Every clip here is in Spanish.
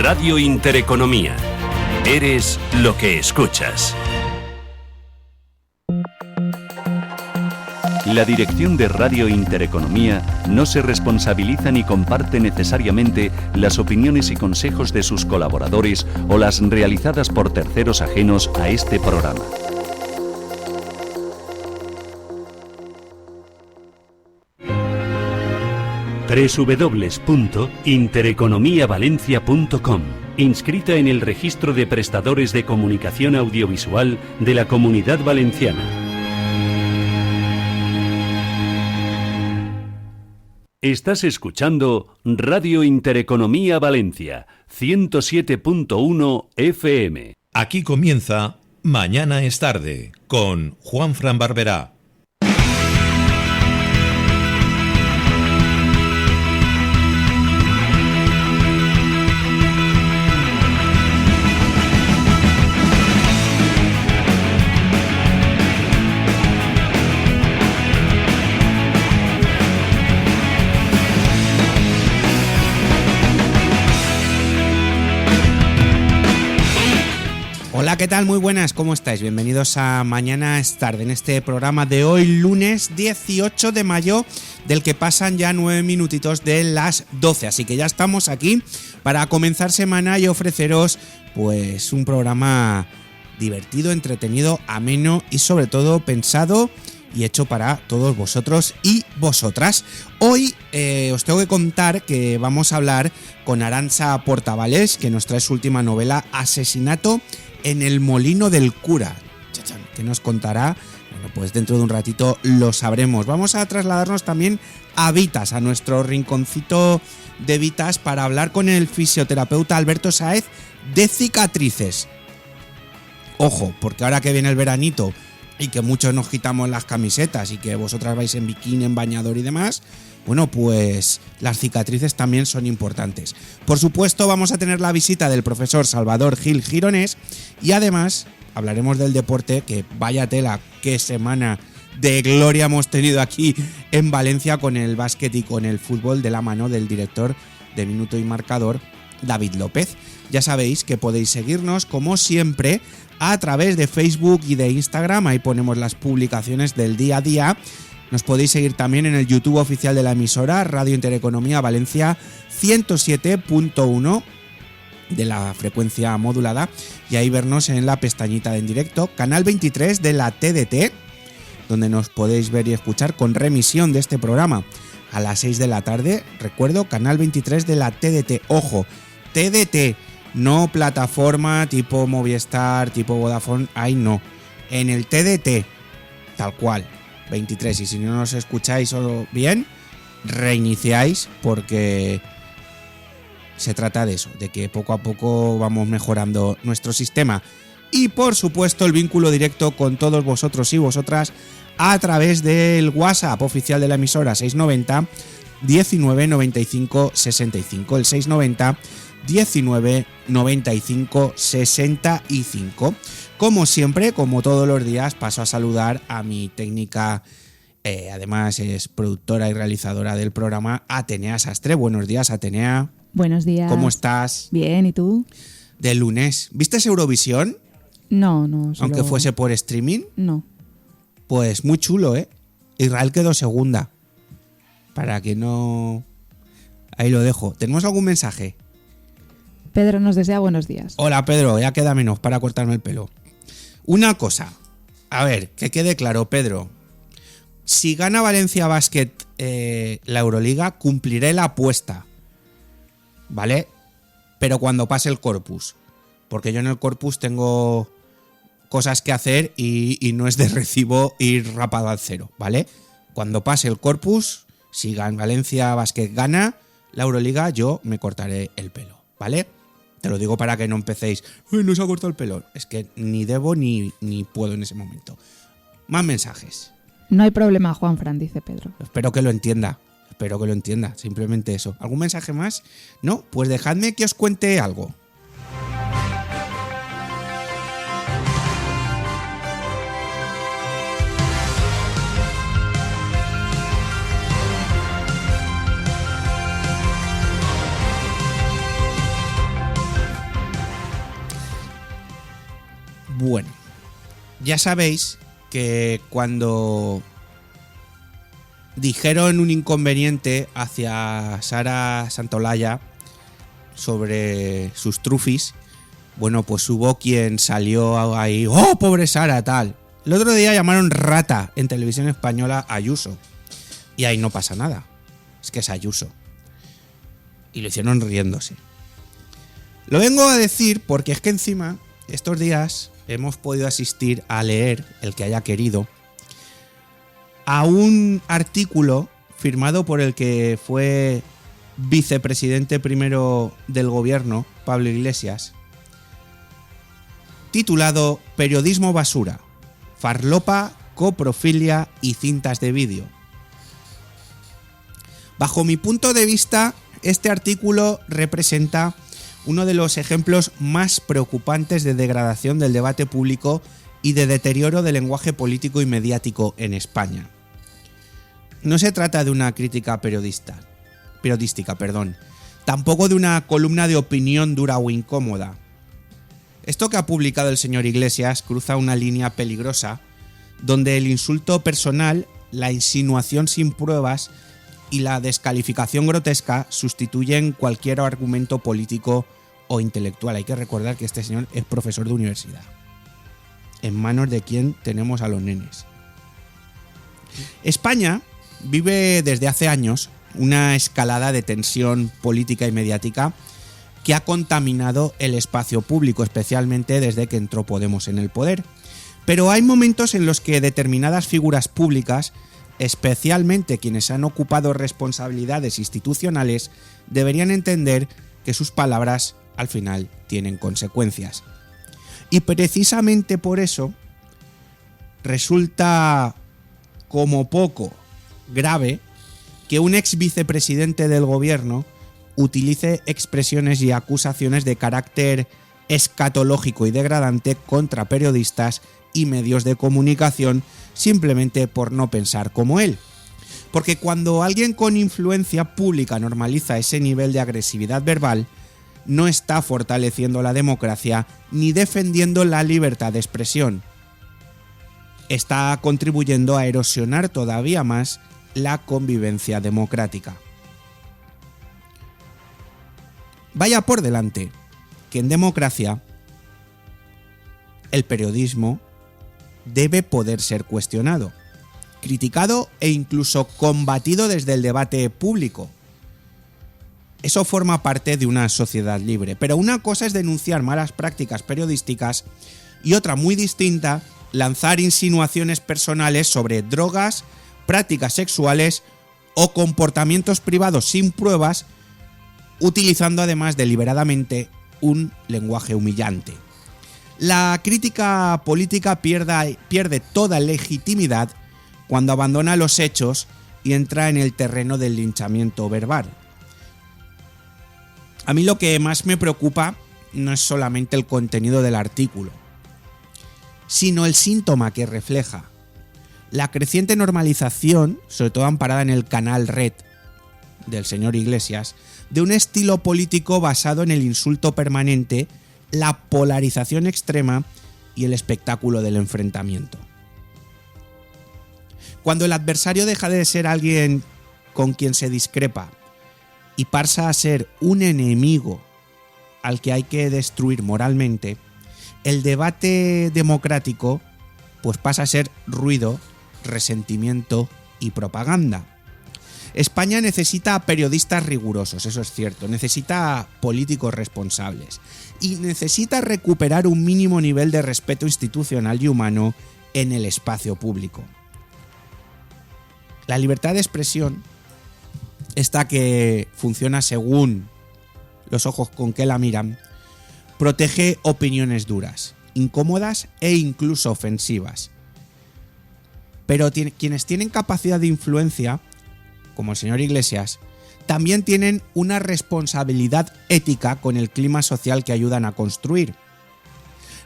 Radio Intereconomía. Eres lo que escuchas. La dirección de Radio Intereconomía no se responsabiliza ni comparte necesariamente las opiniones y consejos de sus colaboradores o las realizadas por terceros ajenos a este programa. www.intereconomiavalencia.com. Inscrita en el Registro de Prestadores de Comunicación Audiovisual de la Comunidad Valenciana. Estás escuchando Radio Intereconomía Valencia, 107.1 FM. Aquí comienza Mañana es tarde, con Juanfran Barberá. Hola, ¿qué tal? Muy buenas, ¿cómo estáis? Bienvenidos a Mañana es tarde, en este programa de hoy, lunes 18 de mayo, del que pasan ya 9 minutitos de las 12. Así que ya estamos aquí para comenzar semana y ofreceros pues un programa divertido, entretenido, ameno y sobre todo pensado y hecho para todos vosotros y vosotras. Hoy os tengo que contar que vamos a hablar con Arantxa Portavales, que nos trae su última novela, Asesinato en el Molino del Cura, que nos contará. Bueno, pues dentro de un ratito lo sabremos. Vamos a trasladarnos también a Vitas, a nuestro rinconcito de Vitas, para hablar con el fisioterapeuta Alberto Sáez de cicatrices. Ojo, porque ahora que viene el veranito y que muchos nos quitamos las camisetas y que vosotras vais en bikini, en bañador y demás, bueno, pues las cicatrices también son importantes. Por supuesto, vamos a tener la visita del profesor Salvador Gil Gironés y además hablaremos del deporte, que vaya tela, qué semana de gloria hemos tenido aquí en Valencia con el básquet y con el fútbol, de la mano del director de Minuto y Marcador, David López. Ya sabéis que podéis seguirnos, como siempre, a través de Facebook y de Instagram. Ahí ponemos las publicaciones del día a día. Nos podéis seguir también en el YouTube oficial de la emisora, Radio Intereconomía Valencia 107.1 de la frecuencia modulada, y ahí vernos en la pestañita de en directo, canal 23 de la TDT, donde nos podéis ver y escuchar con remisión de este programa a las 6 de la tarde. Recuerdo, canal 23 de la TDT. Ojo, TDT, no plataforma tipo Movistar, tipo Vodafone, ahí no. En el TDT, tal cual, 23. Y si no nos escucháis bien, reiniciáis, porque se trata de eso, de que poco a poco vamos mejorando nuestro sistema. Y por supuesto el vínculo directo con todos vosotros y vosotras a través del WhatsApp oficial de la emisora, 690 19 95 65, el 690 19 95 65. Como siempre, como todos los días, paso a saludar a mi técnica, además es productora y realizadora del programa, Atenea Sastre. Buenos días, Atenea. Buenos días. ¿Cómo estás? Bien, ¿y tú? De lunes. ¿Viste Eurovisión? No. Aunque fuese por streaming. No. Pues muy chulo, ¿eh? Israel quedó segunda. Para que no... Ahí lo dejo. ¿Tenemos algún mensaje? Pedro nos desea buenos días. Hola, Pedro. Ya queda menos para cortarme el pelo. Una cosa. A ver, que quede claro, Pedro. Si gana Valencia Basket la Euroliga, cumpliré la apuesta. ¿Vale? Pero cuando pase el Corpus. Porque yo en el Corpus tengo cosas que hacer y no es de recibo ir rapado al cero, ¿vale? Cuando pase el Corpus, si Valencia Basket gana la Euroliga, yo me cortaré el pelo, ¿vale? Te lo digo para que no empecéis, no se ha cortado el pelo. Es que ni debo ni puedo en ese momento. Más mensajes. No hay problema, Juanfran, dice Pedro. Espero que lo entienda. Simplemente eso. ¿Algún mensaje más? No, pues dejadme que os cuente algo. Bueno, ya sabéis que cuando dijeron un inconveniente hacia Sara Santolaya sobre sus trufis, bueno, pues hubo quien salió ahí, ¡oh, pobre Sara, tal! El otro día llamaron rata en Televisión Española a Ayuso. Y ahí no pasa nada. Es que es Ayuso. Y lo hicieron riéndose. Lo vengo a decir porque es que encima, estos días, hemos podido asistir a leer, el que haya querido, a un artículo firmado por el que fue vicepresidente primero del gobierno, Pablo Iglesias, titulado Periodismo basura, farlopa, coprofilia y cintas de vídeo. Bajo mi punto de vista, este artículo representa uno de los ejemplos más preocupantes de degradación del debate público y de deterioro del lenguaje político y mediático en España. No se trata de una crítica periodística, tampoco de una columna de opinión dura o incómoda. Esto que ha publicado el señor Iglesias cruza una línea peligrosa donde el insulto personal, la insinuación sin pruebas y la descalificación grotesca sustituyen cualquier argumento político o intelectual. Hay que recordar que este señor es profesor de universidad. En manos de quien tenemos a los nenes. España vive desde hace años una escalada de tensión política y mediática que ha contaminado el espacio público, especialmente desde que entró Podemos en el poder. Pero hay momentos en los que determinadas figuras públicas, especialmente quienes han ocupado responsabilidades institucionales, deberían entender que sus palabras al final tienen consecuencias. Y precisamente por eso resulta como poco grave que un ex vicepresidente del gobierno utilice expresiones y acusaciones de carácter escatológico y degradante contra periodistas y medios de comunicación simplemente por no pensar como él. Porque cuando alguien con influencia pública normaliza ese nivel de agresividad verbal, no está fortaleciendo la democracia ni defendiendo la libertad de expresión. Está contribuyendo a erosionar todavía más la convivencia democrática. Vaya por delante que en democracia el periodismo debe poder ser cuestionado, criticado e incluso combatido desde el debate público. Eso forma parte de una sociedad libre, pero una cosa es denunciar malas prácticas periodísticas y otra muy distinta, lanzar insinuaciones personales sobre drogas, prácticas sexuales o comportamientos privados sin pruebas, utilizando además deliberadamente un lenguaje humillante. La crítica política pierde toda legitimidad cuando abandona los hechos y entra en el terreno del linchamiento verbal. A mí lo que más me preocupa no es solamente el contenido del artículo, sino el síntoma que refleja. La creciente normalización, sobre todo amparada en el canal Red del señor Iglesias, de un estilo político basado en el insulto permanente, la polarización extrema y el espectáculo del enfrentamiento. Cuando el adversario deja de ser alguien con quien se discrepa y pasa a ser un enemigo al que hay que destruir moralmente, el debate democrático pues pasa a ser ruido, resentimiento y propaganda. España necesita periodistas rigurosos, eso es cierto, necesita políticos responsables y necesita recuperar un mínimo nivel de respeto institucional y humano en el espacio público. La libertad de expresión, esta que funciona según los ojos con que la miran, protege opiniones duras, incómodas e incluso ofensivas. Pero quienes tienen capacidad de influencia, como el señor Iglesias, también tienen una responsabilidad ética con el clima social que ayudan a construir.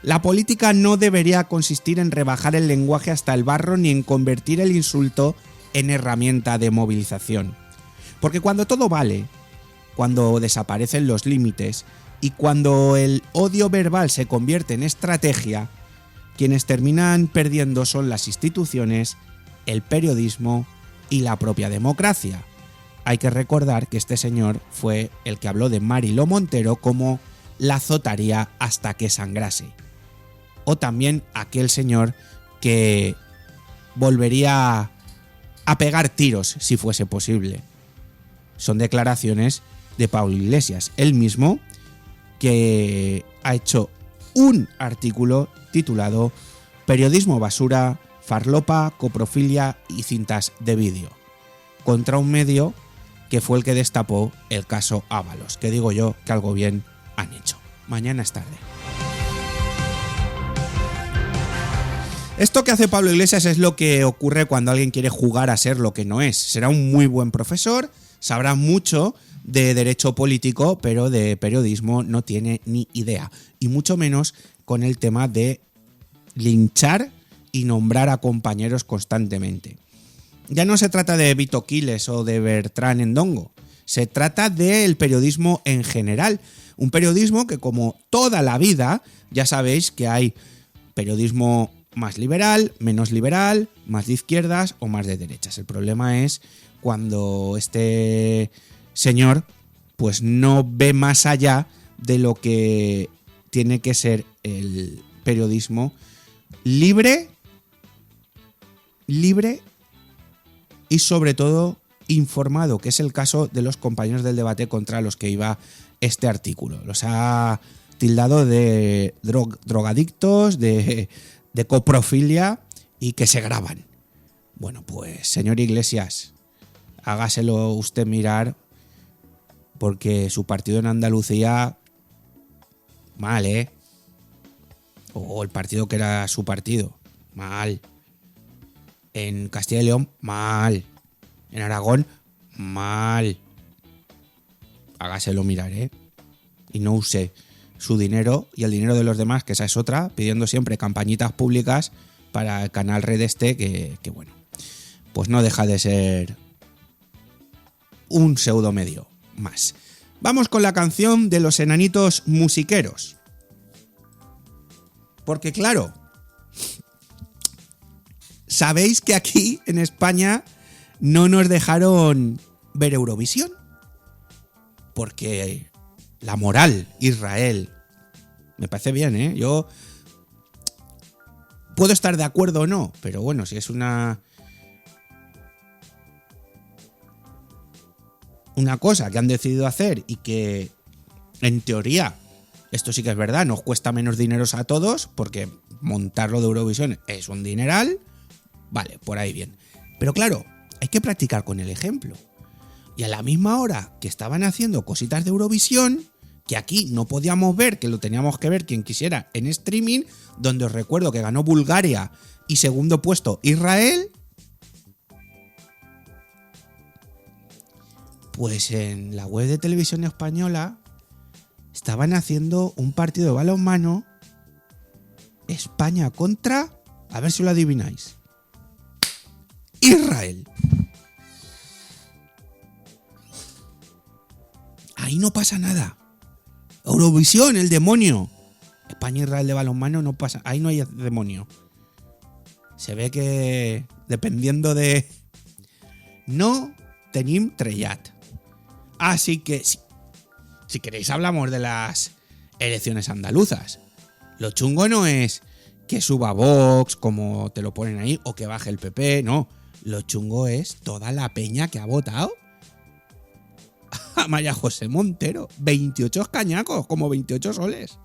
La política no debería consistir en rebajar el lenguaje hasta el barro ni en convertir el insulto en herramienta de movilización. Porque cuando todo vale, cuando desaparecen los límites y cuando el odio verbal se convierte en estrategia, Quienes terminan perdiendo son las instituciones, el periodismo y la propia democracia. Hay que recordar que este señor fue el que habló de Mariló Montero como la azotaría hasta que sangrase. O también aquel señor que volvería a pegar tiros si fuese posible. Son declaraciones de Pablo Iglesias, él mismo, que ha hecho un artículo titulado Periodismo basura, farlopa, coprofilia y cintas de vídeo, contra un medio que fue el que destapó el caso Ábalos, que digo yo que algo bien han hecho. Mañana es tarde. Esto que hace Pablo Iglesias es lo que ocurre cuando alguien quiere jugar a ser lo que no es. Será un muy buen profesor, sabrá mucho de derecho político, pero de periodismo no tiene ni idea. Y mucho menos con el tema de linchar y nombrar a compañeros constantemente. Ya no se trata de Vito Quiles o de Bertrán Endongo, se trata del periodismo en general. Un periodismo que, como toda la vida, ya sabéis que hay periodismo más liberal, menos liberal, más de izquierdas o más de derechas. El problema es cuando este señor pues no ve más allá de lo que tiene que ser el periodismo libre y sobre todo informado, que es el caso de los compañeros del debate contra los que iba este artículo. Los ha tildado de drogadictos, de coprofilia y que se graban. Bueno, pues señor Iglesias, hágaselo usted mirar, porque su partido en Andalucía, mal, ¿eh? O el partido que era su partido, mal. En Castilla y León, mal. En Aragón, mal. Hágaselo mirar, ¿eh? Y no use su dinero y el dinero de los demás, que esa es otra, pidiendo siempre campañitas públicas para el canal Red que bueno, pues no deja de ser un pseudo medio más. Vamos con la canción de los Enanitos Musiqueros. Porque claro, sabéis que aquí en España no nos dejaron ver Eurovisión. Porque la moral, Israel, me parece bien, ¿eh? Yo puedo estar de acuerdo o no, pero bueno, si es una cosa que han decidido hacer y que, en teoría, esto sí que es verdad, nos cuesta menos dinero a todos, porque montarlo de Eurovisión es un dineral, vale, por ahí bien. Pero claro, hay que practicar con el ejemplo. Y a la misma hora que estaban haciendo cositas de Eurovisión, que aquí no podíamos ver, que lo teníamos que ver quien quisiera en streaming, donde os recuerdo que ganó Bulgaria y segundo puesto Israel, pues en la web de Televisión Española estaban haciendo un partido de balonmano España contra, a ver si lo adivináis, Israel. Ahí no pasa nada. Eurovisión, el demonio. España-Israel de balonmano no pasa. Ahí no hay demonio. Se ve que dependiendo de... No tenim trellat. Así que si queréis hablamos de las elecciones andaluzas. Lo chungo no es que suba Vox, como te lo ponen ahí, o que baje el PP, no. Lo chungo es toda la peña que ha votado a María José Montero. 28 cañacos, como 28 soles.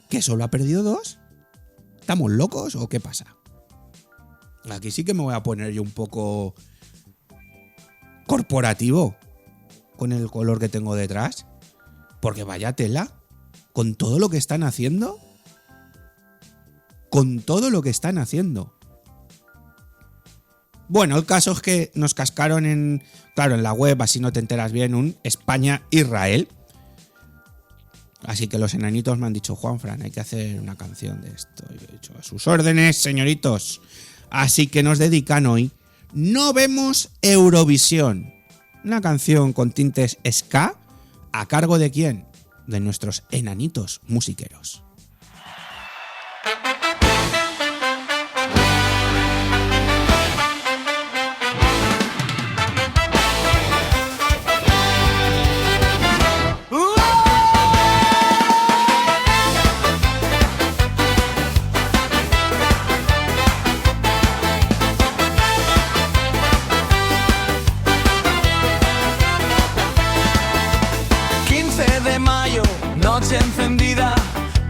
¿Que solo ha perdido 2? ¿Estamos locos o qué pasa? Aquí sí que me voy a poner yo un poco corporativo con el color que tengo detrás. Porque vaya tela. Con todo lo que están haciendo. Con todo lo que están haciendo. Bueno, el caso es que nos cascaron en la web, así no te enteras bien, un España-Israel. Así que los enanitos me han dicho, Juanfran, hay que hacer una canción de esto. Y he dicho, a sus órdenes, señoritos. Así que nos dedican hoy No vemos Eurovisión. Una canción con tintes ska, ¿a cargo de quién? De nuestros enanitos musiqueros. mayo, noche encendida,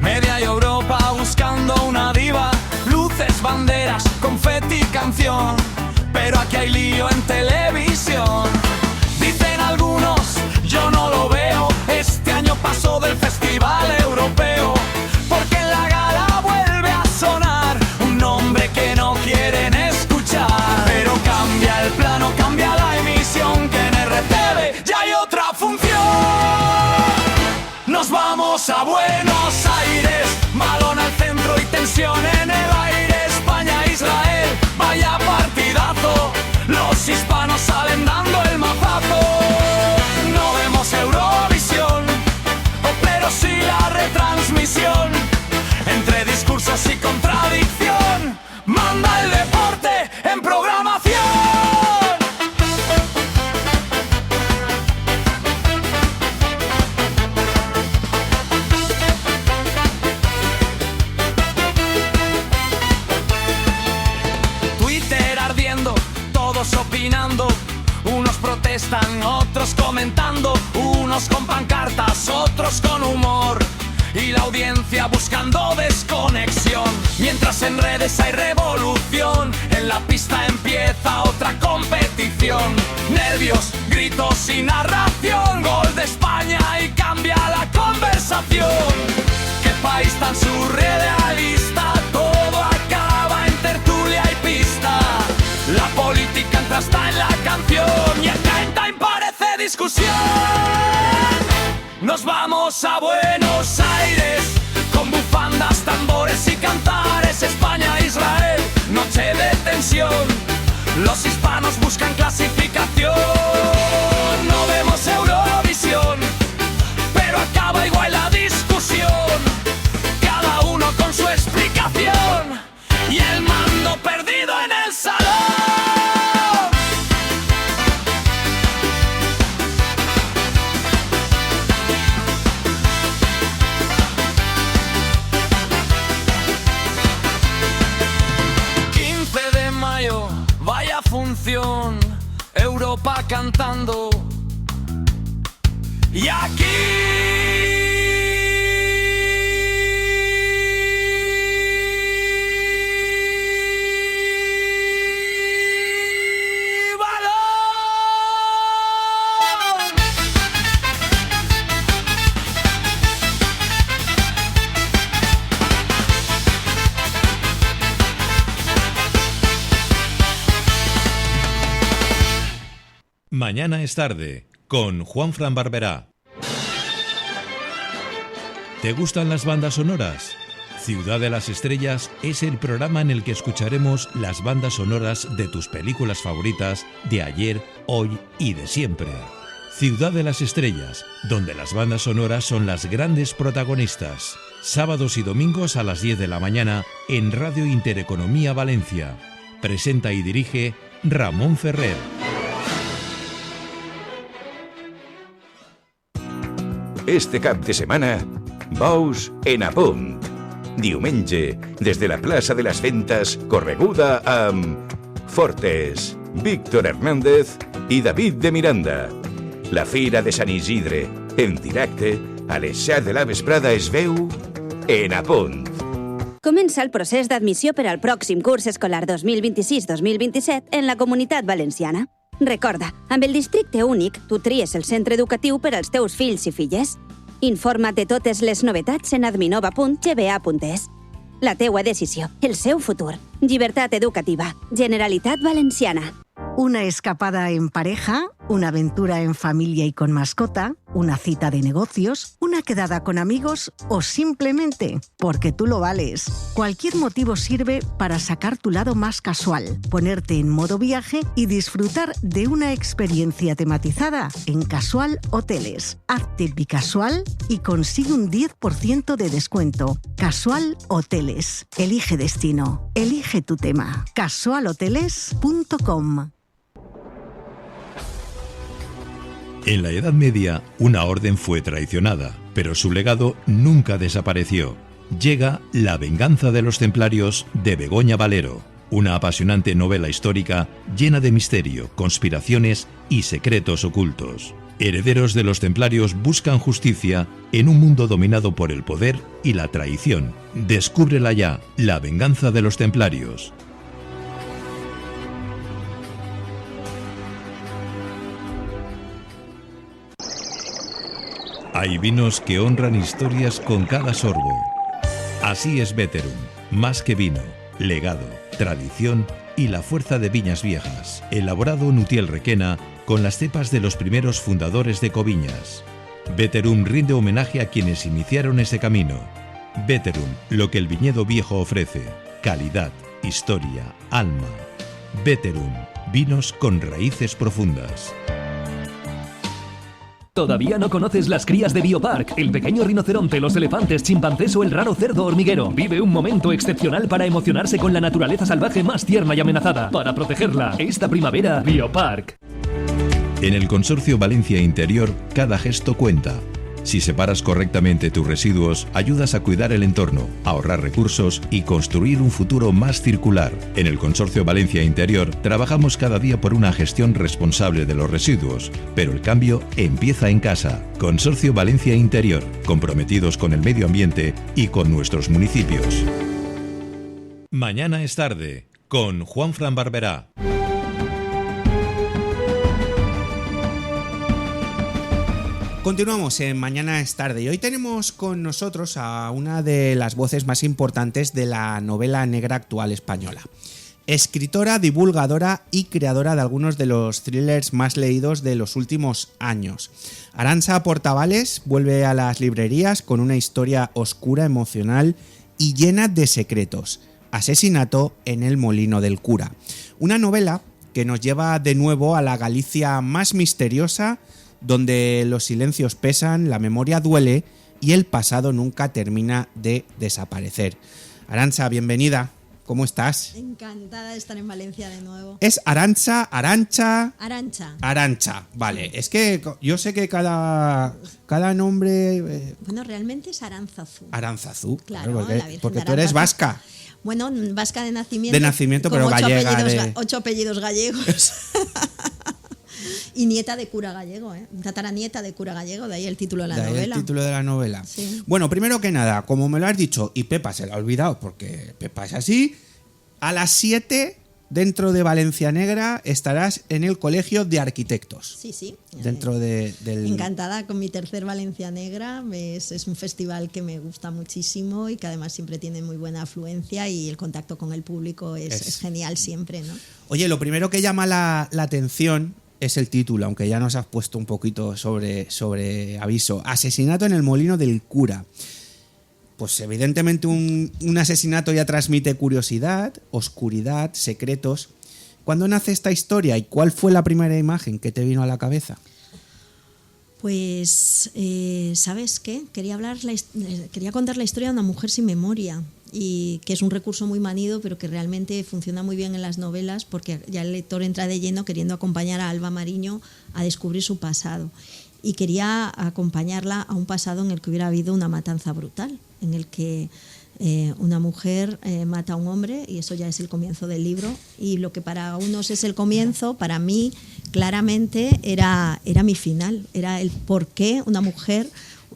media Europa buscando una diva. Luces, banderas, confeti, canción, pero aquí hay lío en televisión. Dicen algunos, yo no lo veo, este año pasó del Festival Europeo, porque en la gala vuelve a sonar un nombre que no quieren escuchar. Pero cambia el plano, cambia la emisión, que en RTV ya hay otra función. Nos vamos a Buenos Aires, balón al centro y tensión en el aire. España-Israel, vaya partidazo, los hispanos salen dando el mazazo. No vemos Eurovisión, pero sí la retransmisión. Entre discursos y contradicción, manda el deporte en programación. Twitter ardiendo, todos opinando, unos protestan, otros comentando, unos con pancartas, otros con humor, y la audiencia buscando desconexión. Mientras en redes hay revolución, en la pista empieza otra competición. Nervios, gritos y narración, gol de España y cambia la conversación. Qué país tan surrealista, todo acaba en tertulia y pista. La política entra hasta en la canción y el time time parece discusión. Nos vamos a Buenos Aires con bufandas, tambores y cantares. España-Israel, noche de tensión, los hispanos buscan clasificación. No vemos Eurovisión, pero acaba igual la discusión, cada uno con su explicación y el mando perdido en el salón. Vaya función, Europa cantando. Y aquí Mañana es tarde, con Juanfran Barberá. ¿Te gustan las bandas sonoras? Ciudad de las Estrellas es el programa en el que escucharemos las bandas sonoras de tus películas favoritas de ayer, hoy y de siempre. Ciudad de las Estrellas, donde las bandas sonoras son las grandes protagonistas. Sábados y domingos a las 10 de la mañana en Radio Intereconomía Valencia. Presenta y dirige Ramón Ferrer. Este cap de setmana, bous en a punt. Diumenge, des de la plaça de les Fentes, correguda amb Fortes, Víctor Hernández i David de Miranda. La Fira de Sant Isidre, en directe, a les 7 de la vesprada es veu en a punt. Comença el procés d'admissió per al pròxim curs escolar 2026-2027 en la Comunitat Valenciana. Recorda, amb el districte únic, tu tries el centre educatiu per als teus fills i filles. Informa't de totes les novetats en adminova.gba.es. La teua decisió, el seu futur. Llibertat educativa. Generalitat Valenciana. Una escapada en pareja, una aventura en familia y con mascota, una cita de negocios, una quedada con amigos o simplemente porque tú lo vales. Cualquier motivo sirve para sacar tu lado más casual, ponerte en modo viaje y disfrutar de una experiencia tematizada en Casual Hoteles. Hazte bicasual y consigue un 10% de descuento. Casual Hoteles. Elige destino. Elige tu tema. casualhoteles.com. En la Edad Media, una orden fue traicionada, pero su legado nunca desapareció. Llega La venganza de los templarios de Begoña Valero. una apasionante novela histórica llena de misterio, conspiraciones y secretos ocultos. Herederos de los Templarios buscan justicia en un mundo dominado por el poder y la traición. Descúbrela ya, La venganza de los Templarios. Hay vinos que honran historias con cada sorbo. Así es Veterum, más que vino, legado, tradición y la fuerza de viñas viejas. Elaborado en Utiel Requena con las cepas de los primeros fundadores de Coviñas. Veterum rinde homenaje a quienes iniciaron ese camino. Veterum, lo que el viñedo viejo ofrece. Calidad, historia, alma. Veterum, vinos con raíces profundas. ¿Todavía no conoces las crías de Biopark? El pequeño rinoceronte, los elefantes, chimpancés o el raro cerdo hormiguero. Vive un momento excepcional para emocionarse con la naturaleza salvaje más tierna y amenazada. Para protegerla, esta primavera, Biopark. En el Consorcio Valencia Interior, cada gesto cuenta. Si separas correctamente tus residuos, ayudas a cuidar el entorno, ahorrar recursos y construir un futuro más circular. En el Consorcio Valencia Interior, trabajamos cada día por una gestión responsable de los residuos, pero el cambio empieza en casa. Consorcio Valencia Interior, comprometidos con el medio ambiente y con nuestros municipios. Mañana es tarde, con Juanfran Barberá. Continuamos en Mañana es tarde y hoy tenemos con nosotros a una de las voces más importantes de la novela negra actual española. Escritora, divulgadora y creadora de algunos de los thrillers más leídos de los últimos años. Arantxa Portavales vuelve a las librerías con una historia oscura, emocional y llena de secretos. Asesinato en el Molino del Cura. Una novela que nos lleva de nuevo a la Galicia más misteriosa, donde los silencios pesan, la memoria duele y el pasado nunca termina de desaparecer. Arantxa, bienvenida. ¿Cómo estás? Encantada de estar en Valencia de nuevo. ¿Es Arantxa, Arantxa? Arantxa. Arantxa, vale. Es que yo sé que cada nombre... Bueno, realmente es Aránzazu. Aránzazu, claro, porque tú eres vasca. Bueno, vasca de nacimiento. De nacimiento, pero gallega. 8 apellidos gallegos. Y nieta de cura gallego, tataranieta de cura gallego, de ahí el título de la novela. El título de la novela. Sí. Bueno, primero que nada, como me lo has dicho, y Pepa se lo ha olvidado porque Pepa es así, a las 7 dentro de Valencia Negra estarás en el Colegio de Arquitectos. Sí. Dentro del... Encantada con mi tercer Valencia Negra. Es un festival que me gusta muchísimo y que además siempre tiene muy buena afluencia y el contacto con el público es genial siempre, ¿no? Oye, lo primero que llama la atención es el título, aunque ya nos has puesto un poquito sobre aviso. Asesinato en el Molino del Cura. Pues evidentemente un asesinato ya transmite curiosidad, oscuridad, secretos. ¿Cuándo nace esta historia y cuál fue la primera imagen que te vino a la cabeza? Pues, ¿sabes qué? Quería contar la historia de una mujer sin memoria, y que es un recurso muy manido, pero que realmente funciona muy bien en las novelas, porque ya el lector entra de lleno queriendo acompañar a Alba Mariño a descubrir su pasado. Y quería acompañarla a un pasado en el que hubiera habido una matanza brutal, en el que una mujer mata a un hombre, y eso ya es el comienzo del libro. Y lo que para unos es el comienzo, para mí claramente era mi final, era el por qué una mujer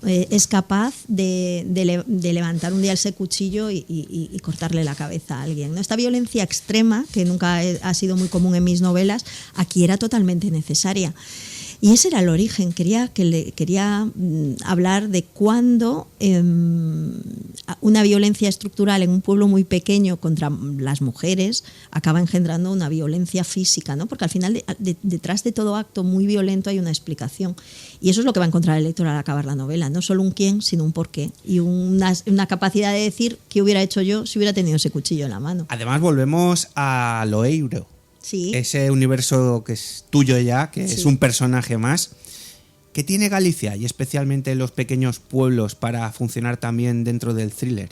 es capaz de levantar un día ese cuchillo y cortarle la cabeza a alguien, ¿no? Esta violencia extrema, que nunca ha sido muy común en mis novelas, aquí era totalmente necesaria. Y ese era el origen. Quería hablar de cuándo una violencia estructural en un pueblo muy pequeño contra las mujeres acaba engendrando una violencia física, ¿no? Porque al final detrás de todo acto muy violento hay una explicación. Y eso es lo que va a encontrar el lector al acabar la novela. No solo un quién, sino un porqué. Y una capacidad de decir qué hubiera hecho yo si hubiera tenido ese cuchillo en la mano. Además volvemos a Loeiro. Sí. Ese universo que es tuyo ya, que es un personaje más. ¿Qué tiene Galicia y especialmente los pequeños pueblos para funcionar también dentro del thriller?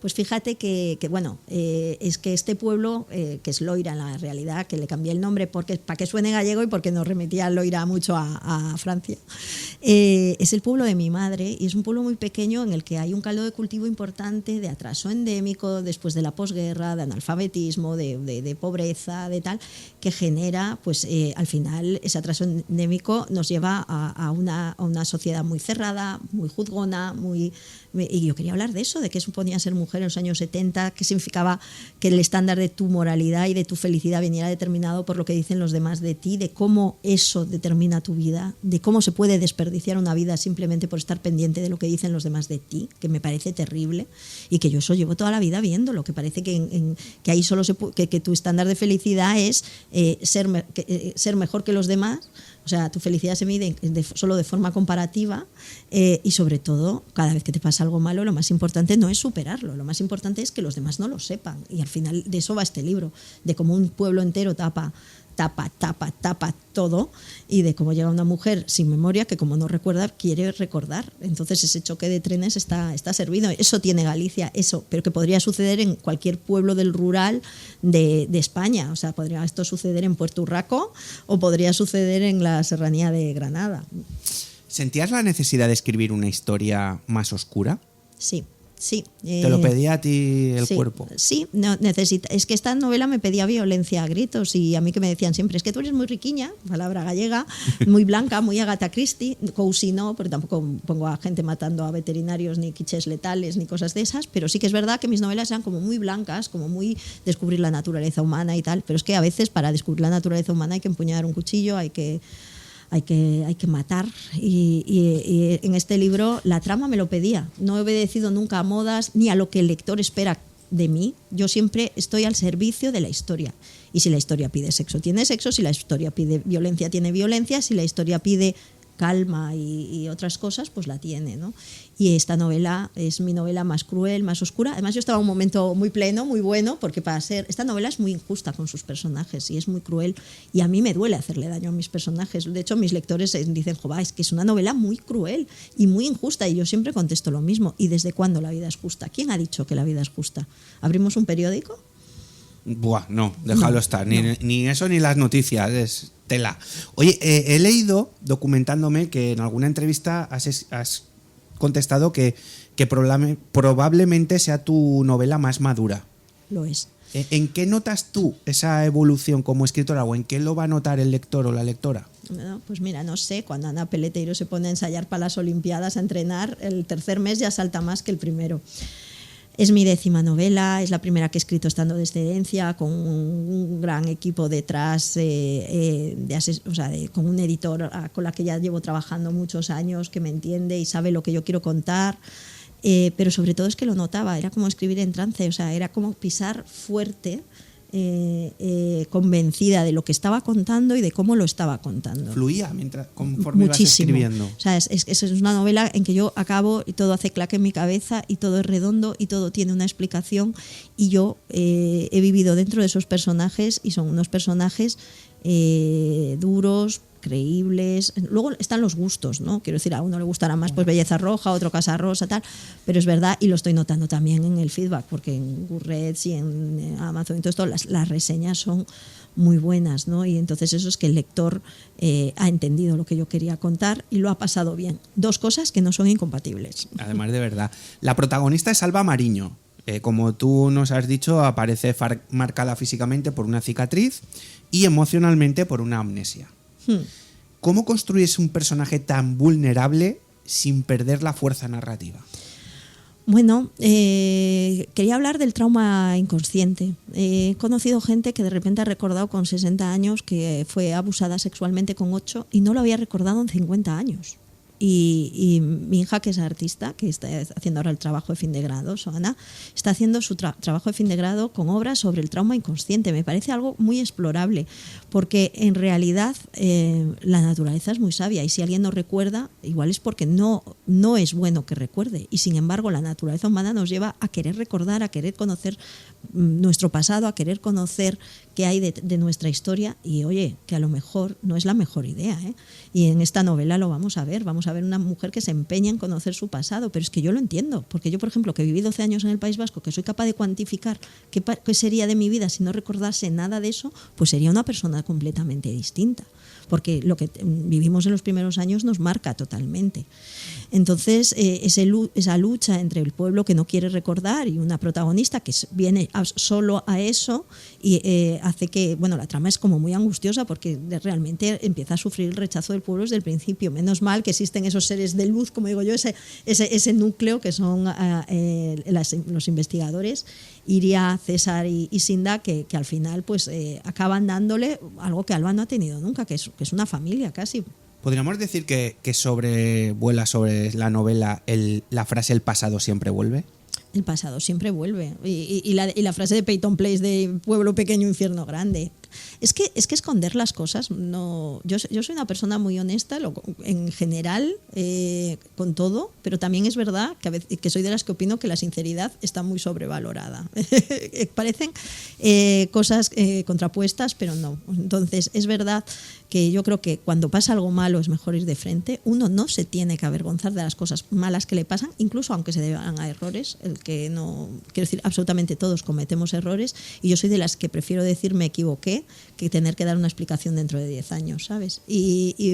Pues fíjate que bueno, es que este pueblo, que es Loira en la realidad, que le cambié el nombre porque para que suene gallego y porque nos remitía Loira mucho a Francia, es el pueblo de mi madre y es un pueblo muy pequeño en el que hay un caldo de cultivo importante de atraso endémico después de la posguerra, de analfabetismo, de pobreza, de tal, que genera, pues al final ese atraso endémico nos lleva a una sociedad muy cerrada, muy juzgona, y yo quería hablar de eso, de qué suponía ser mujer en los años 70, qué significaba que el estándar de tu moralidad y de tu felicidad viniera determinado por lo que dicen los demás de ti, de cómo eso determina tu vida, de cómo se puede desperdiciar una vida simplemente por estar pendiente de lo que dicen los demás de ti, que me parece terrible, y que yo eso llevo toda la vida viendo, lo que parece que ahí solo que tu estándar de felicidad es ser mejor que los demás. O sea, tu felicidad se mide solo de forma comparativa y sobre todo, cada vez que te pasa algo malo, lo más importante no es superarlo, lo más importante es que los demás no lo sepan. Y al final de eso va este libro, de cómo un pueblo entero tapa todo y de cómo llega una mujer sin memoria que como no recuerda, quiere recordar. Entonces ese choque de trenes está servido. Eso tiene Galicia, eso, pero que podría suceder en cualquier pueblo del rural de España. O sea, podría esto suceder en Puerto Urraco o podría suceder en la serranía de Granada. ¿Sentías la necesidad de escribir una historia más oscura? Sí. ¿Te lo pedía a ti el cuerpo? Sí, no, es que esta novela me pedía violencia a gritos y a mí que me decían siempre, es que tú eres muy riquiña, palabra gallega, muy blanca, muy Agatha Christie, Cousy no, porque tampoco pongo a gente matando a veterinarios ni quiches letales ni cosas de esas, pero sí que es verdad que mis novelas eran como muy blancas, como muy descubrir la naturaleza humana y tal, pero es que a veces para descubrir la naturaleza humana hay que empuñar un cuchillo, hay que matar y en este libro la trama me lo pedía. No he obedecido nunca a modas ni a lo que el lector espera de mí. Yo siempre estoy al servicio de la historia. Y si la historia pide sexo, tiene sexo. Si la historia pide violencia, tiene violencia. Si la historia pide calma y otras cosas, pues la tiene, ¿no? Y esta novela es mi novela más cruel, más oscura. Además yo estaba en un momento muy pleno, muy bueno, porque esta novela es muy injusta con sus personajes y es muy cruel y a mí me duele hacerle daño a mis personajes. De hecho mis lectores dicen, jova, es que es una novela muy cruel y muy injusta, y yo siempre contesto lo mismo. ¿Y desde cuándo la vida es justa? ¿Quién ha dicho que la vida es justa? ¿Abrimos un periódico? Buah, no, déjalo estar. Ni eso ni las noticias, es tela. Oye, he leído, documentándome, que en alguna entrevista has contestado que probablemente sea tu novela más madura. Lo es. ¿En qué notas tú esa evolución como escritora o en qué lo va a notar el lector o la lectora? No, pues mira, no sé, cuando Ana Peleteiro se pone a ensayar para las Olimpiadas, a entrenar, el tercer mes ya salta más que el primero. Es mi 10ª novela, es la primera que he escrito estando de excedencia, con un gran equipo detrás, con un editor con la que ya llevo trabajando muchos años, que me entiende y sabe lo que yo quiero contar, pero sobre todo es que lo notaba, era como escribir en trance, o sea, era como pisar fuerte, convencida de lo que estaba contando y de cómo lo estaba contando. Fluía conforme ibas escribiendo. O sea, es una novela en que yo acabo y todo hace clac en mi cabeza y todo es redondo y todo tiene una explicación, y yo he vivido dentro de esos personajes y son unos personajes duros, creíbles. Luego están los gustos, ¿no? Quiero decir, a uno le gustará más pues Belleza Roja, a otro Casa Rosa, tal, pero es verdad, y lo estoy notando también en el feedback, porque en Goodreads y en Amazon y todo esto las reseñas son muy buenas, ¿no? Y entonces eso es que el lector ha entendido lo que yo quería contar y lo ha pasado bien. Dos cosas que no son incompatibles. Además, de verdad. La protagonista es Alba Mariño. Como tú nos has dicho, aparece marcada físicamente por una cicatriz y emocionalmente por una amnesia. ¿Cómo construyes un personaje tan vulnerable sin perder la fuerza narrativa? Bueno, quería hablar del trauma inconsciente. He conocido gente que de repente ha recordado con 60 años que fue abusada sexualmente con 8 y no lo había recordado en 50 años. Y mi hija, que es artista, que está haciendo ahora el trabajo de fin de grado, Ana, está haciendo su trabajo de fin de grado con obras sobre el trauma inconsciente. Me parece algo muy explorable, porque en realidad la naturaleza es muy sabia, y si alguien no recuerda, igual es porque no es bueno que recuerde, y sin embargo la naturaleza humana nos lleva a querer recordar, a querer conocer nuestro pasado, a querer conocer qué hay de nuestra historia, y oye, que a lo mejor no es la mejor idea, ¿eh? Y en esta novela lo vamos a ver a ver una mujer que se empeña en conocer su pasado, pero es que yo lo entiendo, porque yo, por ejemplo, que viví 12 años en el País Vasco, que soy capaz de cuantificar qué sería de mi vida si no recordase nada de eso, pues sería una persona completamente distinta, porque lo que vivimos en los primeros años nos marca totalmente. Entonces, esa lucha entre el pueblo que no quiere recordar y una protagonista que viene solo a eso y hace que, bueno, la trama es como muy angustiosa porque realmente empieza a sufrir el rechazo del pueblo desde el principio. Menos mal que existen esos seres de luz, como digo yo, ese núcleo que son los investigadores, Iria, César y Sinda, que al final pues acaban dándole algo que Alba no ha tenido nunca, que es una familia casi. ¿Podríamos decir que vuela sobre la novela la frase "el pasado siempre vuelve"? El pasado siempre vuelve. Y la frase de Peyton Place de pueblo pequeño, infierno grande. Es que esconder las cosas, no. Yo soy una persona muy honesta en general, con todo, pero también es verdad que soy de las que opino que la sinceridad está muy sobrevalorada. Parecen cosas contrapuestas, pero no. Entonces, es verdad que yo creo que cuando pasa algo malo es mejor ir de frente. Uno no se tiene que avergonzar de las cosas malas que le pasan, incluso aunque se deban a errores. Quiero decir, absolutamente todos cometemos errores, y yo soy de las que prefiero decir me equivoqué que tener que dar una explicación dentro de 10 años, ¿sabes?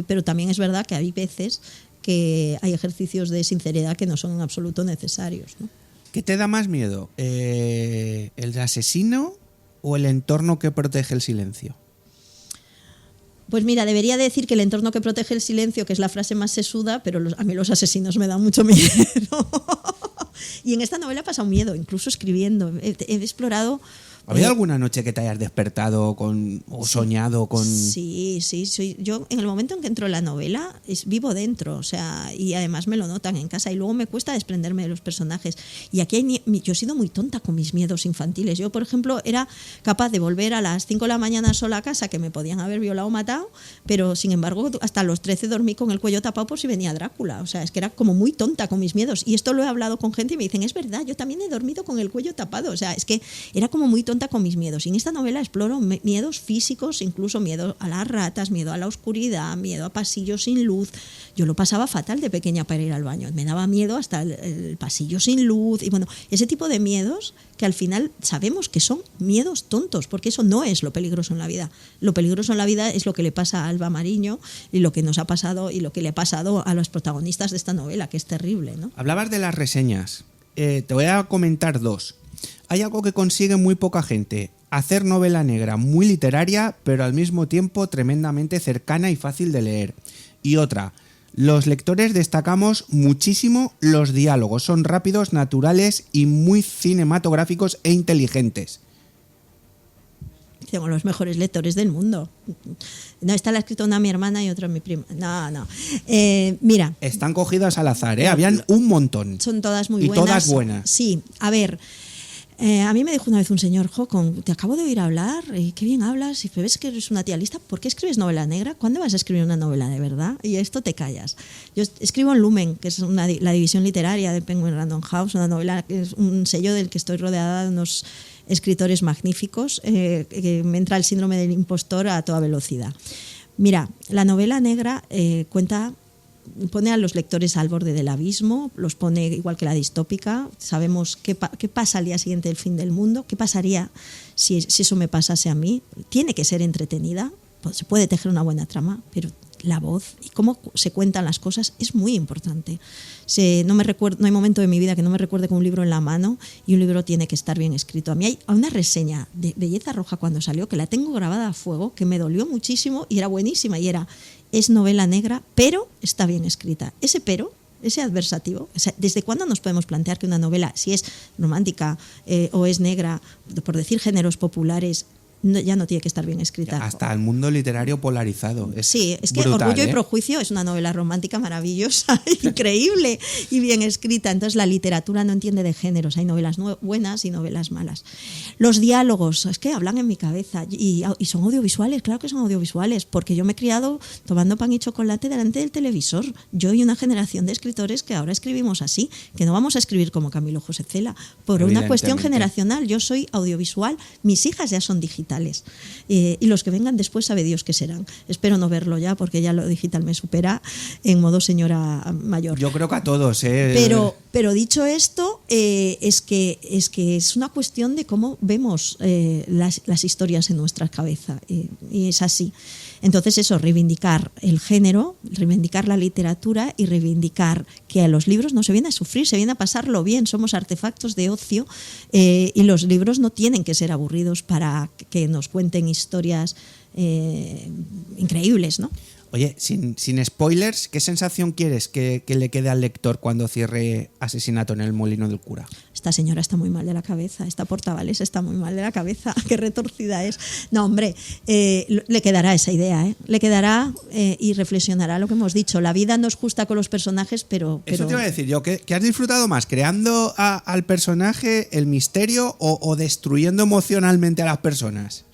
Pero también es verdad que hay veces que hay ejercicios de sinceridad que no son en absoluto necesarios, ¿no? ¿Qué te da más miedo? ¿El asesino o el entorno que protege el silencio? Pues mira, debería decir que el entorno que protege el silencio, que es la frase más sesuda, pero a mí los asesinos me dan mucho miedo. Y en esta novela he pasado miedo, incluso escribiendo. He explorado... ¿Ha habido alguna noche que te hayas despertado o soñado con...? Sí. Yo en el momento en que entro en la novela vivo dentro, o sea, y además me lo notan en casa, y luego me cuesta desprenderme de los personajes. Y aquí yo he sido muy tonta con mis miedos infantiles. Yo, por ejemplo, era capaz de volver a las 5 de la mañana sola a casa, que me podían haber violado o matado, pero sin embargo hasta los 13 dormí con el cuello tapado por si venía Drácula. O sea, es que era como muy tonta con mis miedos. Y esto lo he hablado con gente y me dicen, es verdad, yo también he dormido con el cuello tapado. O sea, es que era como muy tonta con mis miedos. Y en esta novela exploro miedos físicos, incluso miedo a las ratas, miedo a la oscuridad, miedo a pasillos sin luz. Yo lo pasaba fatal de pequeña para ir al baño. Me daba miedo hasta el pasillo sin luz. Y bueno, ese tipo de miedos que al final sabemos que son miedos tontos, porque eso no es lo peligroso en la vida. Lo peligroso en la vida es lo que le pasa a Alba Mariño y lo que nos ha pasado y lo que le ha pasado a los protagonistas de esta novela, que es terrible, ¿no? Hablabas de las reseñas. Te voy a comentar dos. Hay algo que consigue muy poca gente: hacer novela negra muy literaria, pero al mismo tiempo tremendamente cercana y fácil de leer. Y otra, los lectores destacamos muchísimo los diálogos. Son rápidos, naturales y muy cinematográficos e inteligentes. Tengo los mejores lectores del mundo. No, esta la ha escrito una mi hermana y otra mi prima. No. Mira. Están cogidas al azar, ¿eh? Habían un montón. Son todas muy buenas. Y todas buenas. Sí, a ver. A mí me dijo una vez un señor, te acabo de oír hablar, qué bien hablas, y ves que eres una tía lista, ¿por qué escribes novela negra? ¿Cuándo vas a escribir una novela de verdad? Y esto te callas. Yo escribo en Lumen, que es la división literaria de Penguin Random House, una novela que es un sello del que estoy rodeada de unos escritores magníficos, que me entra el síndrome del impostor a toda velocidad. Mira, la novela negra pone a los lectores al borde del abismo, los pone igual que la distópica. Sabemos qué pasa al día siguiente del fin del mundo, qué pasaría si eso me pasase a mí. Tiene que ser entretenida, se puede tejer una buena trama, pero la voz y cómo se cuentan las cosas es muy importante. No hay momento de mi vida que no me recuerde con un libro en la mano, y un libro tiene que estar bien escrito. A mí hay una reseña de Belleza Roja cuando salió, que la tengo grabada a fuego, que me dolió muchísimo y era buenísima, y es novela negra, pero está bien escrita. Ese adversativo, o sea, ¿desde cuándo nos podemos plantear que una novela, si es romántica o es negra, por decir géneros populares, ya no tiene que estar bien escrita? Hasta el mundo literario polarizado. Sí, es que brutal, Orgullo y Prejuicio es una novela romántica maravillosa, increíble y bien escrita. Entonces la literatura no entiende de géneros, hay novelas buenas y novelas malas. Los diálogos, es que hablan en mi cabeza y son audiovisuales, claro que son audiovisuales, porque yo me he criado tomando pan y chocolate delante del televisor. Yo y una generación de escritores que ahora escribimos así, que no vamos a escribir como Camilo José Cela, por una cuestión generacional. Yo soy audiovisual, mis hijas ya son digitales. digitales. Y los que vengan después sabe Dios qué serán. Espero no verlo ya, porque ya lo digital me supera en modo señora mayor. Yo creo que a todos, Pero dicho esto, es que es una cuestión de cómo vemos las historias en nuestra cabeza, y es así. Entonces eso, reivindicar el género, reivindicar la literatura y reivindicar que a los libros no se viene a sufrir, se viene a pasarlo bien, somos artefactos de ocio, y los libros no tienen que ser aburridos para que nos cuenten historias increíbles, ¿no? Oye, sin spoilers, ¿qué sensación quieres que le quede al lector cuando cierre Asesinato en el Molino del Cura? Esta señora está muy mal de la cabeza, esta Portavales está muy mal de la cabeza, qué retorcida es. No, hombre, le quedará esa idea, le quedará y reflexionará lo que hemos dicho. La vida no es justa con los personajes, pero... Eso te iba a decir yo, ¿qué has disfrutado más? ¿Creando al personaje el misterio o destruyendo emocionalmente a las personas?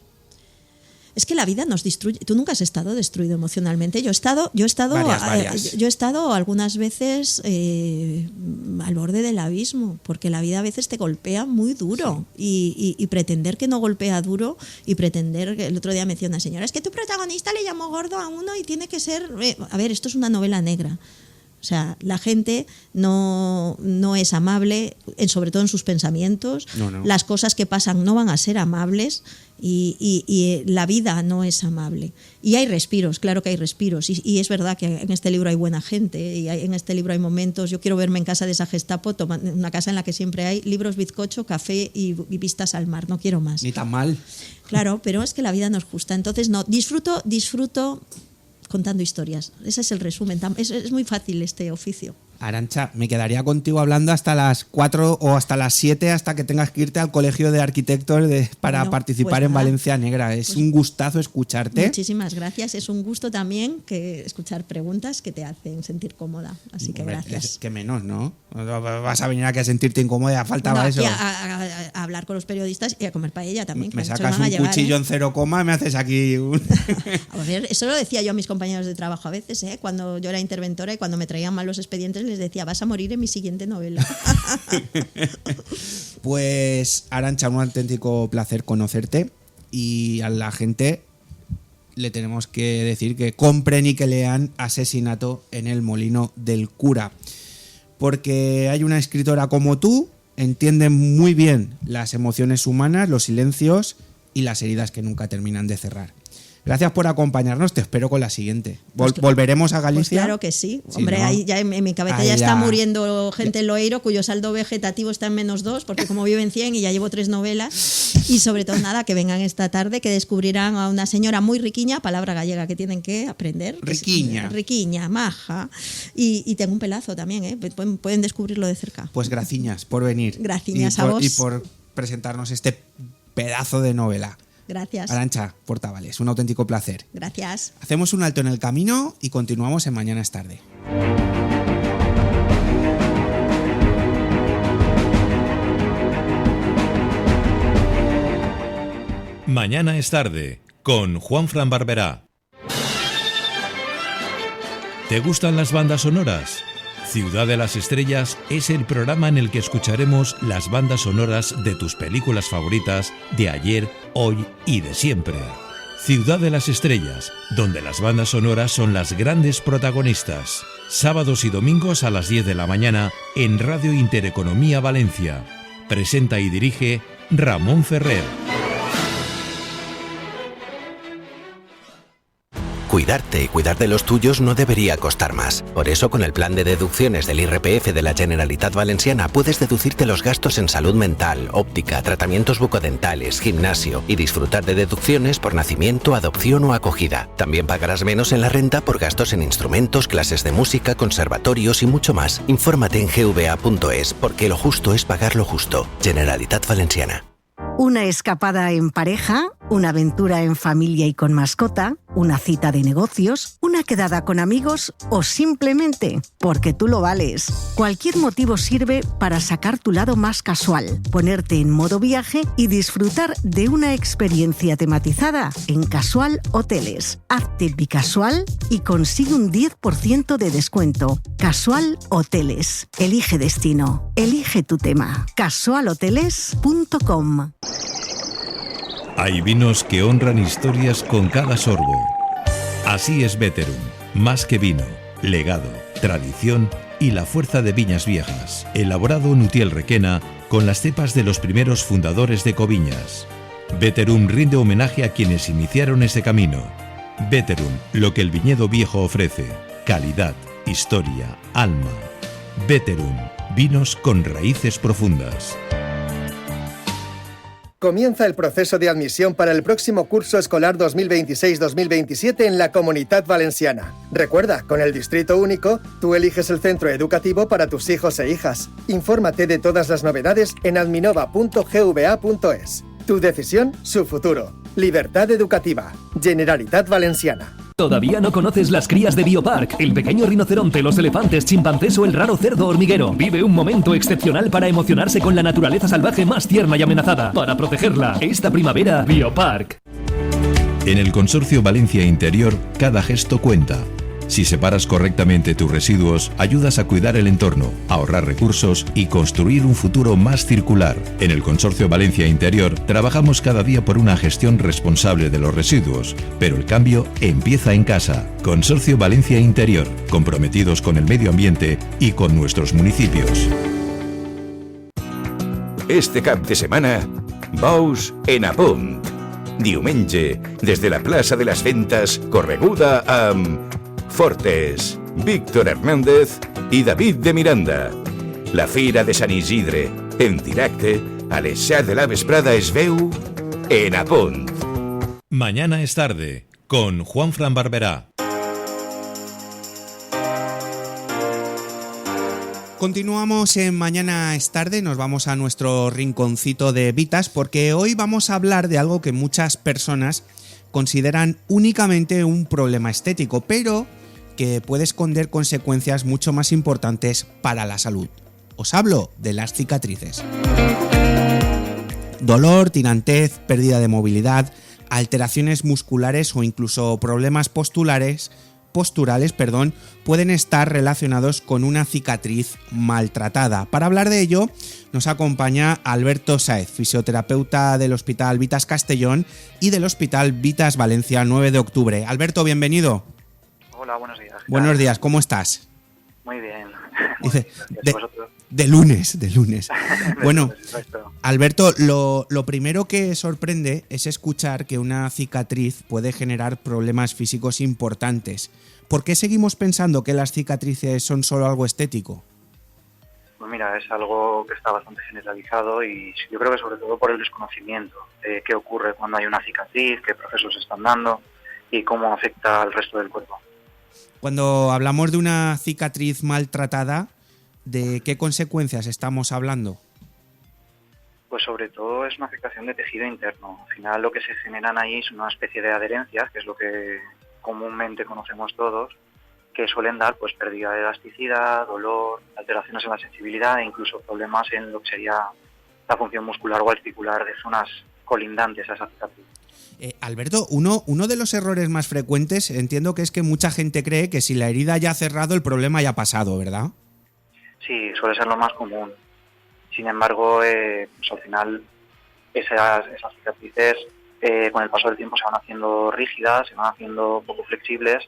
Es que la vida nos destruye. Tú nunca has estado destruido emocionalmente. Yo he estado varias. Yo he estado algunas veces al borde del abismo, porque la vida a veces te golpea muy duro, sí. y pretender que no golpea duro, y pretender que... El otro día me decía una señora, es que tu protagonista le llamó gordo a uno y tiene que ser... A ver, esto es una novela negra. O sea, la gente no es amable, sobre todo en sus pensamientos. No. Las cosas que pasan no van a ser amables, y la vida no es amable. Y hay respiros, claro que hay respiros. Y es verdad que en este libro hay buena gente, y en este libro hay momentos. Yo quiero verme en casa de esa Gestapo, una casa en la que siempre hay libros, bizcocho, café y vistas al mar. No quiero más. Ni tan mal. Claro, pero es que la vida no es justa. Entonces, no, disfruto contando historias. Ese es el resumen. Es muy fácil este oficio. Arantxa, me quedaría contigo hablando hasta las 4 o hasta las 7, hasta que tengas que irte al Colegio de Arquitectos para participar en Valencia Negra. Es un gustazo escucharte. Muchísimas gracias. Es un gusto también escuchar preguntas que te hacen sentir cómoda. Así que gracias. Es que menos, ¿no? Vas a venir aquí a sentirte incómoda, faltaba eso. A hablar con los periodistas y a comer paella también. Me sacas un cuchillo en 0, me haces aquí un... A ver, eso lo decía yo a mis compañeros de trabajo a veces, cuando yo era interventora, y cuando me traían mal los expedientes les decía, vas a morir en mi siguiente novela. Pues, Arantxa, un auténtico placer conocerte, y a la gente le tenemos que decir que compren y que lean Asesinato en el Molino del Cura, porque hay una escritora como tú, entiende muy bien las emociones humanas, los silencios y las heridas que nunca terminan de cerrar. Gracias por acompañarnos, te espero con la siguiente. ¿Volveremos a Galicia? Pues claro que sí. Hombre, ¿no? Ahí ya en mi cabeza ya está muriendo gente en Loeiro, cuyo saldo vegetativo está en -2, porque como viven 100 y ya llevo 3 novelas. Y sobre todo nada, que vengan esta tarde, que descubrirán a una señora muy riquiña, palabra gallega que tienen que aprender. Riquiña, maja. Y tengo un pelazo también, pueden descubrirlo de cerca. Pues graciñas por venir. Graciñas a vos. Y por presentarnos este pedazo de novela. Gracias. Arantxa Portavales, un auténtico placer. Gracias. Hacemos un alto en el camino y continuamos en Mañana es tarde. Mañana es tarde, con Juanfran Barberá. ¿Te gustan las bandas sonoras? Ciudad de las Estrellas es el programa en el que escucharemos las bandas sonoras de tus películas favoritas de ayer, hoy y de siempre. Ciudad de las Estrellas, donde las bandas sonoras son las grandes protagonistas. Sábados y domingos a las 10 de la mañana en Radio Intereconomía Valencia. Presenta y dirige Ramón Ferrer. Cuidarte y cuidar de los tuyos no debería costar más. Por eso, con el plan de deducciones del IRPF de la Generalitat Valenciana puedes deducirte los gastos en salud mental, óptica, tratamientos bucodentales, gimnasio y disfrutar de deducciones por nacimiento, adopción o acogida. También pagarás menos en la renta por gastos en instrumentos, clases de música, conservatorios y mucho más. Infórmate en gva.es, porque lo justo es pagar lo justo. Generalitat Valenciana. Una escapada en pareja, una aventura en familia y con mascota, una cita de negocios, una quedada con amigos o simplemente porque tú lo vales. Cualquier motivo sirve para sacar tu lado más casual, ponerte en modo viaje y disfrutar de una experiencia tematizada en Casual Hoteles. Hazte bicasual y consigue un 10% de descuento. Casual Hoteles. Elige destino. Elige tu tema. casualhoteles.com. Hay vinos que honran historias con cada sorbo. Así es Veterum, más que vino, legado, tradición y la fuerza de viñas viejas. Elaborado en Utiel Requena con las cepas de los primeros fundadores de Coviñas. Veterum rinde homenaje a quienes iniciaron ese camino. Veterum, lo que el viñedo viejo ofrece. Calidad, historia, alma. Veterum, vinos con raíces profundas. Comienza el proceso de admisión para el próximo curso escolar 2026-2027 en la Comunitat Valenciana. Recuerda, con el Distrito Único, tú eliges el centro educativo para tus hijos e hijas. Infórmate de todas las novedades en adminova.gva.es. Tu decisión, su futuro. Libertad educativa. Generalitat Valenciana. ¿Todavía no conoces las crías de Biopark? El pequeño rinoceronte, los elefantes, chimpancés o el raro cerdo hormiguero. Vive un momento excepcional para emocionarse con la naturaleza salvaje más tierna y amenazada. Para protegerla, esta primavera, Biopark. En el Consorcio Valencia Interior, cada gesto cuenta. Si separas correctamente tus residuos, ayudas a cuidar el entorno, a ahorrar recursos y construir un futuro más circular. En el Consorcio Valencia Interior trabajamos cada día por una gestión responsable de los residuos, pero el cambio empieza en casa. Consorcio Valencia Interior, comprometidos con el medio ambiente y con nuestros municipios. Este cap de setmana, Bous en Apunt. Diumenge, des de la plaça de les Fentes, correguda amb Fortes, Víctor Hernández i David de Miranda. La Fira de Sant Isidre, en directe, a les 7 de la vesprada es veu en Apunt. Mañana es tarde, con Juanfran Barberá. Continuamos en Mañana es tarde, nos vamos a nuestro rinconcito de Vitas porque hoy vamos a hablar de algo que muchas personas consideran únicamente un problema estético, pero que puede esconder consecuencias mucho más importantes para la salud. Os hablo de las cicatrices. Dolor, tirantez, pérdida de movilidad, alteraciones musculares o incluso problemas posturales, pueden estar relacionados con una cicatriz maltratada. Para hablar de ello, nos acompaña Alberto Sáez, fisioterapeuta del Hospital Vitas Castellón y del Hospital Vitas Valencia 9 de octubre. Alberto, bienvenido. Hola, buenos días. Buenos días, ¿cómo estás? Muy bien. Dice, de lunes. Bueno, Alberto, lo primero que sorprende es escuchar que una cicatriz puede generar problemas físicos importantes. ¿Por qué seguimos pensando que las cicatrices son solo algo estético? Pues mira, es algo que está bastante generalizado y yo creo que sobre todo por el desconocimiento de qué ocurre cuando hay una cicatriz, qué procesos se están dando y cómo afecta al resto del cuerpo. Cuando hablamos de una cicatriz maltratada, ¿de qué consecuencias estamos hablando? Pues sobre todo es una afectación de tejido interno. Al final lo que se generan ahí es una especie de adherencias, que es lo que comúnmente conocemos todos, que suelen dar pues pérdida de elasticidad, dolor, alteraciones en la sensibilidad e incluso problemas en lo que sería la función muscular o articular de zonas colindantes a esa cicatriz. Alberto, uno de los errores más frecuentes entiendo que es que mucha gente cree que si la herida ya ha cerrado el problema ya ha pasado, ¿verdad? Sí, suele ser lo más común. Sin embargo, pues al final esas cicatrices con el paso del tiempo se van haciendo rígidas, se van haciendo poco flexibles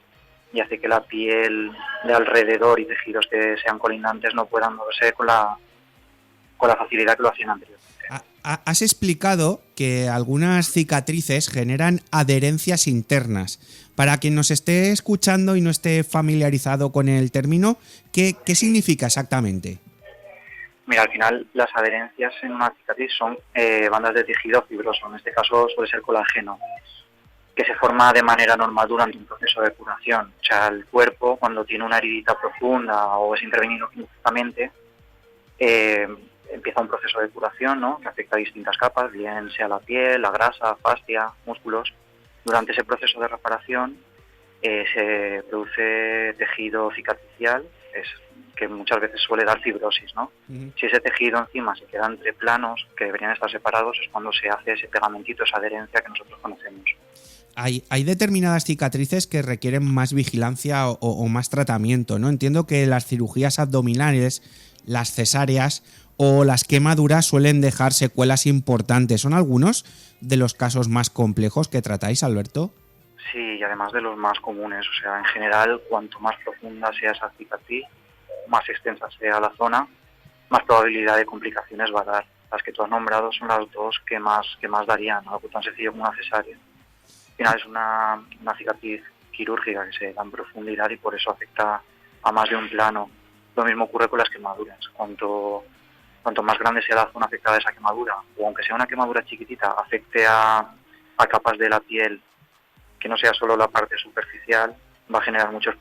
y hace que la piel de alrededor y tejidos que sean colindantes no puedan moverse con la facilidad que lo hacían anteriormente. Has explicado que algunas cicatrices generan adherencias internas. Para quien nos esté escuchando y no esté familiarizado con el término, ¿qué significa exactamente? Mira, al final las adherencias en una cicatriz son bandas de tejido fibroso, en este caso suele ser colágeno, que se forma de manera normal durante un proceso de curación. O sea, el cuerpo cuando tiene una heridita profunda o es intervenido quirúrgicamente, empieza un proceso de curación, ¿no?, que afecta a distintas capas, bien sea la piel, la grasa, fascia, músculos. Durante ese proceso de reparación se produce tejido cicatricial, que muchas veces suele dar fibrosis, ¿no? Uh-huh. Si ese tejido encima se queda entre planos, que deberían estar separados, es cuando se hace ese pegamentito, esa adherencia que nosotros conocemos. Hay determinadas cicatrices que requieren más vigilancia o más tratamiento, ¿no? Entiendo que las cirugías abdominales las cesáreas o las quemaduras suelen dejar secuelas importantes. ¿Son algunos de los casos más complejos que tratáis, Alberto? Sí, y además de los más comunes. O sea, en general, cuanto más profunda sea esa cicatriz, más extensa sea la zona, más probabilidad de complicaciones va a dar. Las que tú has nombrado son las dos que más darían, algo tan sencillo como una cesárea. Al final es una cicatriz quirúrgica que se da en profundidad y por eso afecta a más de un plano. Lo mismo ocurre con las quemaduras. Cuanto más grande sea la zona afectada de esa quemadura, o aunque sea una quemadura chiquitita, afecte a capas de la piel que no sea solo la parte superficial, va a generar muchos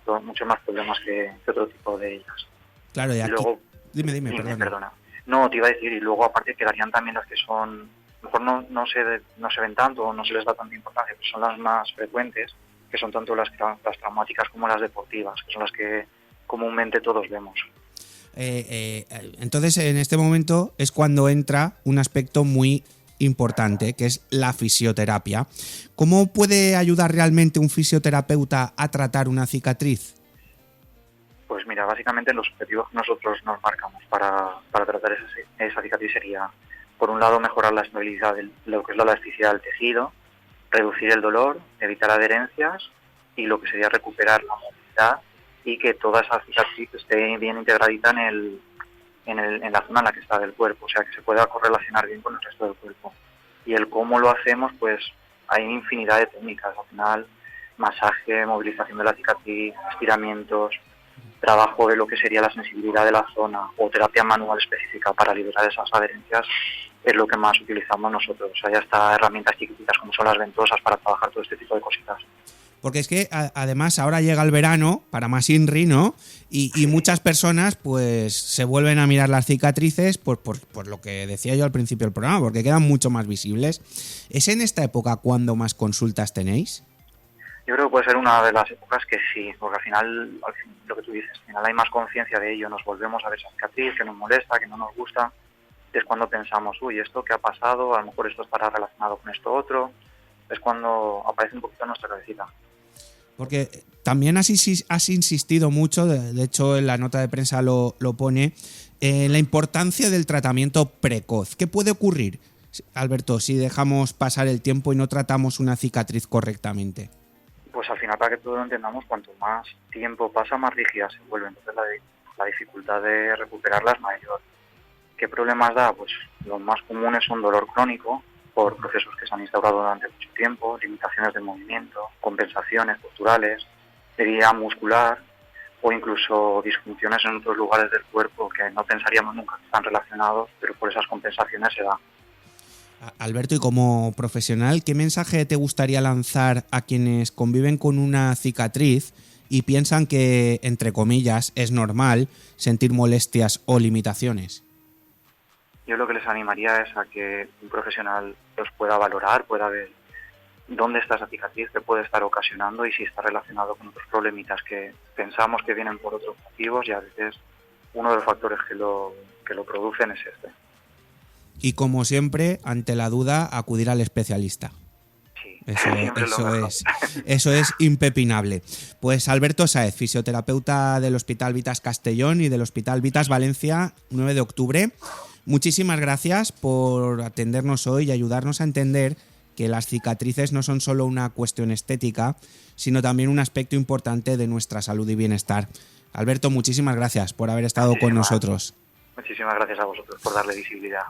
más problemas que otro tipo de ellas. Claro, y aquí... luego, Dime, perdona. No, te iba a decir, y luego aparte quedarían también las que son, a lo mejor no se ven tanto, o no se les da tanta importancia, pero son las más frecuentes, que son tanto las traumáticas como las deportivas, que son las que comúnmente todos vemos. Entonces, en este momento es cuando entra un aspecto muy importante, que es la fisioterapia. ¿Cómo puede ayudar realmente un fisioterapeuta a tratar una cicatriz? Pues mira, básicamente los objetivos que nosotros nos marcamos para tratar esa cicatriz sería, por un lado, mejorar la estabilidad de lo que es la elasticidad del tejido, reducir el dolor, evitar adherencias y lo que sería recuperar la movilidad y que toda esa cicatriz esté bien integradita en la zona en la que está del cuerpo, o sea, que se pueda correlacionar bien con el resto del cuerpo. Y el cómo lo hacemos, pues hay infinidad de técnicas, al final, masaje, movilización de la cicatriz, estiramientos, trabajo de lo que sería la sensibilidad de la zona o terapia manual específica para liberar esas adherencias es lo que más utilizamos nosotros. O sea, ya está herramientas chiquititas como son las ventosas para trabajar todo este tipo de cositas. Porque es que además ahora llega el verano para más INRI, ¿no? Y muchas personas pues se vuelven a mirar las cicatrices por lo que decía yo al principio del programa, porque quedan mucho más visibles. ¿Es en esta época cuando más consultas tenéis? Yo creo que puede ser una de las épocas que sí, porque al final, lo que tú dices, al final hay más conciencia de ello, nos volvemos a ver esa cicatriz que nos molesta, que no nos gusta, es cuando pensamos, uy, ¿esto qué ha pasado? A lo mejor esto estará relacionado con esto otro, es cuando aparece un poquito en nuestra cabecita. Porque también has insistido mucho, de hecho en la nota de prensa lo pone, en la importancia del tratamiento precoz. ¿Qué puede ocurrir, Alberto, si dejamos pasar el tiempo y no tratamos una cicatriz correctamente? Pues al final, para que todos lo entendamos, cuanto más tiempo pasa, más rígida se vuelve. Entonces la dificultad de recuperarla es mayor. ¿Qué problemas da? Pues los más comunes son dolor crónico, por procesos que se han instaurado durante mucho tiempo, limitaciones de movimiento, compensaciones posturales, debilidad muscular o incluso disfunciones en otros lugares del cuerpo que no pensaríamos nunca que están relacionados, pero por esas compensaciones se da. Alberto, y como profesional, ¿qué mensaje te gustaría lanzar a quienes conviven con una cicatriz y piensan que, entre comillas, es normal sentir molestias o limitaciones? Yo lo que les animaría es a que un profesional los pueda valorar, pueda ver dónde está esa cicatriz, qué puede estar ocasionando y si está relacionado con otros problemitas que pensamos que vienen por otros motivos y a veces uno de los factores que lo producen es este. Y como siempre, ante la duda, acudir al especialista. Sí, eso es impepinable. Pues Alberto Sáez, fisioterapeuta del Hospital Vitas Castellón y del Hospital Vitas Valencia, 9 de octubre. Muchísimas gracias por atendernos hoy y ayudarnos a entender que las cicatrices no son solo una cuestión estética, sino también un aspecto importante de nuestra salud y bienestar. Alberto, muchísimas gracias por haber estado con nosotros. Muchísimas gracias a vosotros por darle visibilidad.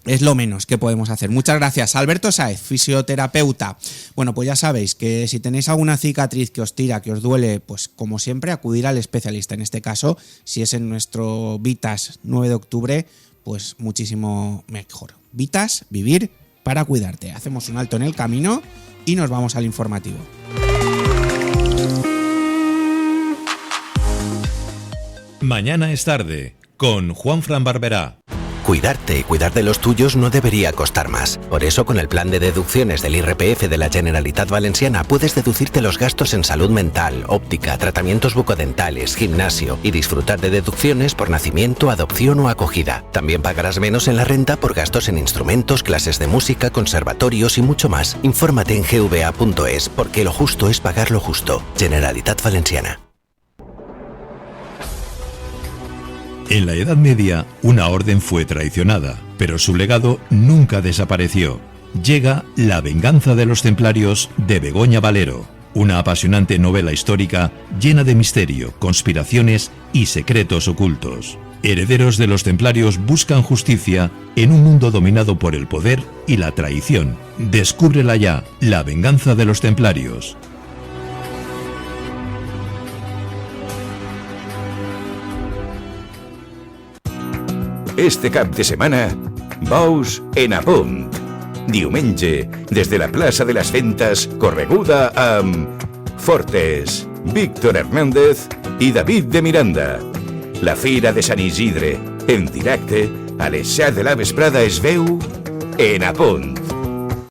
Es lo menos que podemos hacer. Muchas gracias. Alberto Sáez, fisioterapeuta. Bueno, pues ya sabéis que si tenéis alguna cicatriz que os tira, que os duele, pues como siempre acudir al especialista. En este caso, si es en nuestro Vitas 9 de octubre, pues muchísimo mejor. Vitas, vivir para cuidarte. Hacemos un alto en el camino y nos vamos al informativo. Mañana es tarde, con Juanfran Barberá. Cuidarte y cuidar de los tuyos no debería costar más. Por eso, con el plan de deducciones del IRPF de la Generalitat Valenciana puedes deducirte los gastos en salud mental, óptica, tratamientos bucodentales, gimnasio y disfrutar de deducciones por nacimiento, adopción o acogida. También pagarás menos en la renta por gastos en instrumentos, clases de música, conservatorios y mucho más. Infórmate en gva.es, porque lo justo es pagar lo justo. Generalitat Valenciana. En la Edad Media, una orden fue traicionada, pero su legado nunca desapareció. Llega La venganza de los templarios de Begoña Valero, una apasionante novela histórica llena de misterio, conspiraciones y secretos ocultos. Herederos de los templarios buscan justicia en un mundo dominado por el poder y la traición. Descúbrela ya, La venganza de los templarios. Este cap de setmana, Bous en Apunt. Diumenge, des de la plaça de les Fentes, correguda amb Fortes, Víctor Hernández i David de Miranda. La Fira de Sant Isidre, en directe, a les 7 de la vesprada es veu en Apunt.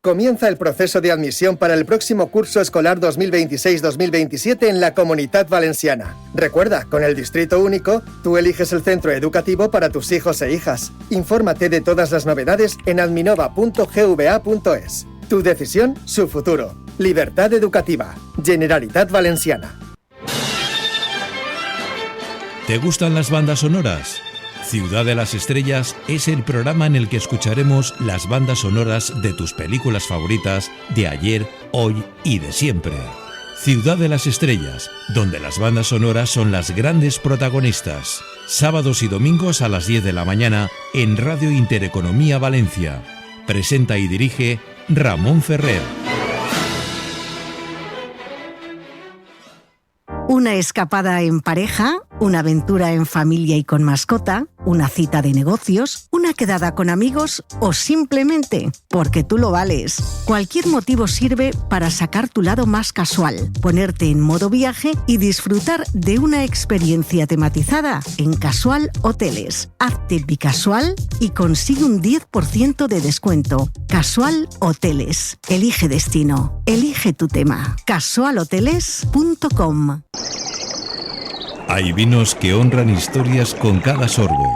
Comienza el proceso de admisión para el próximo curso escolar 2026-2027 en la Comunidad Valenciana. Recuerda, con el Distrito Único, tú eliges el centro educativo para tus hijos e hijas. Infórmate de todas las novedades en adminova.gva.es. Tu decisión, su futuro. Libertad educativa. Generalitat Valenciana. ¿Te gustan las bandas sonoras? Ciudad de las Estrellas es el programa en el que escucharemos las bandas sonoras de tus películas favoritas de ayer, hoy y de siempre. Ciudad de las Estrellas, donde las bandas sonoras son las grandes protagonistas. Sábados y domingos a las 10 de la mañana en Radio Intereconomía Valencia. Presenta y dirige Ramón Ferrer. Una escapada en pareja, una aventura en familia y con mascota, una cita de negocios, una quedada con amigos o simplemente porque tú lo vales. Cualquier motivo sirve para sacar tu lado más casual, ponerte en modo viaje y disfrutar de una experiencia tematizada en Casual Hoteles. Hazte bicasual y consigue un 10% de descuento. Casual Hoteles. Elige destino. Elige tu tema. casualhoteles.com. Hay vinos que honran historias con cada sorbo.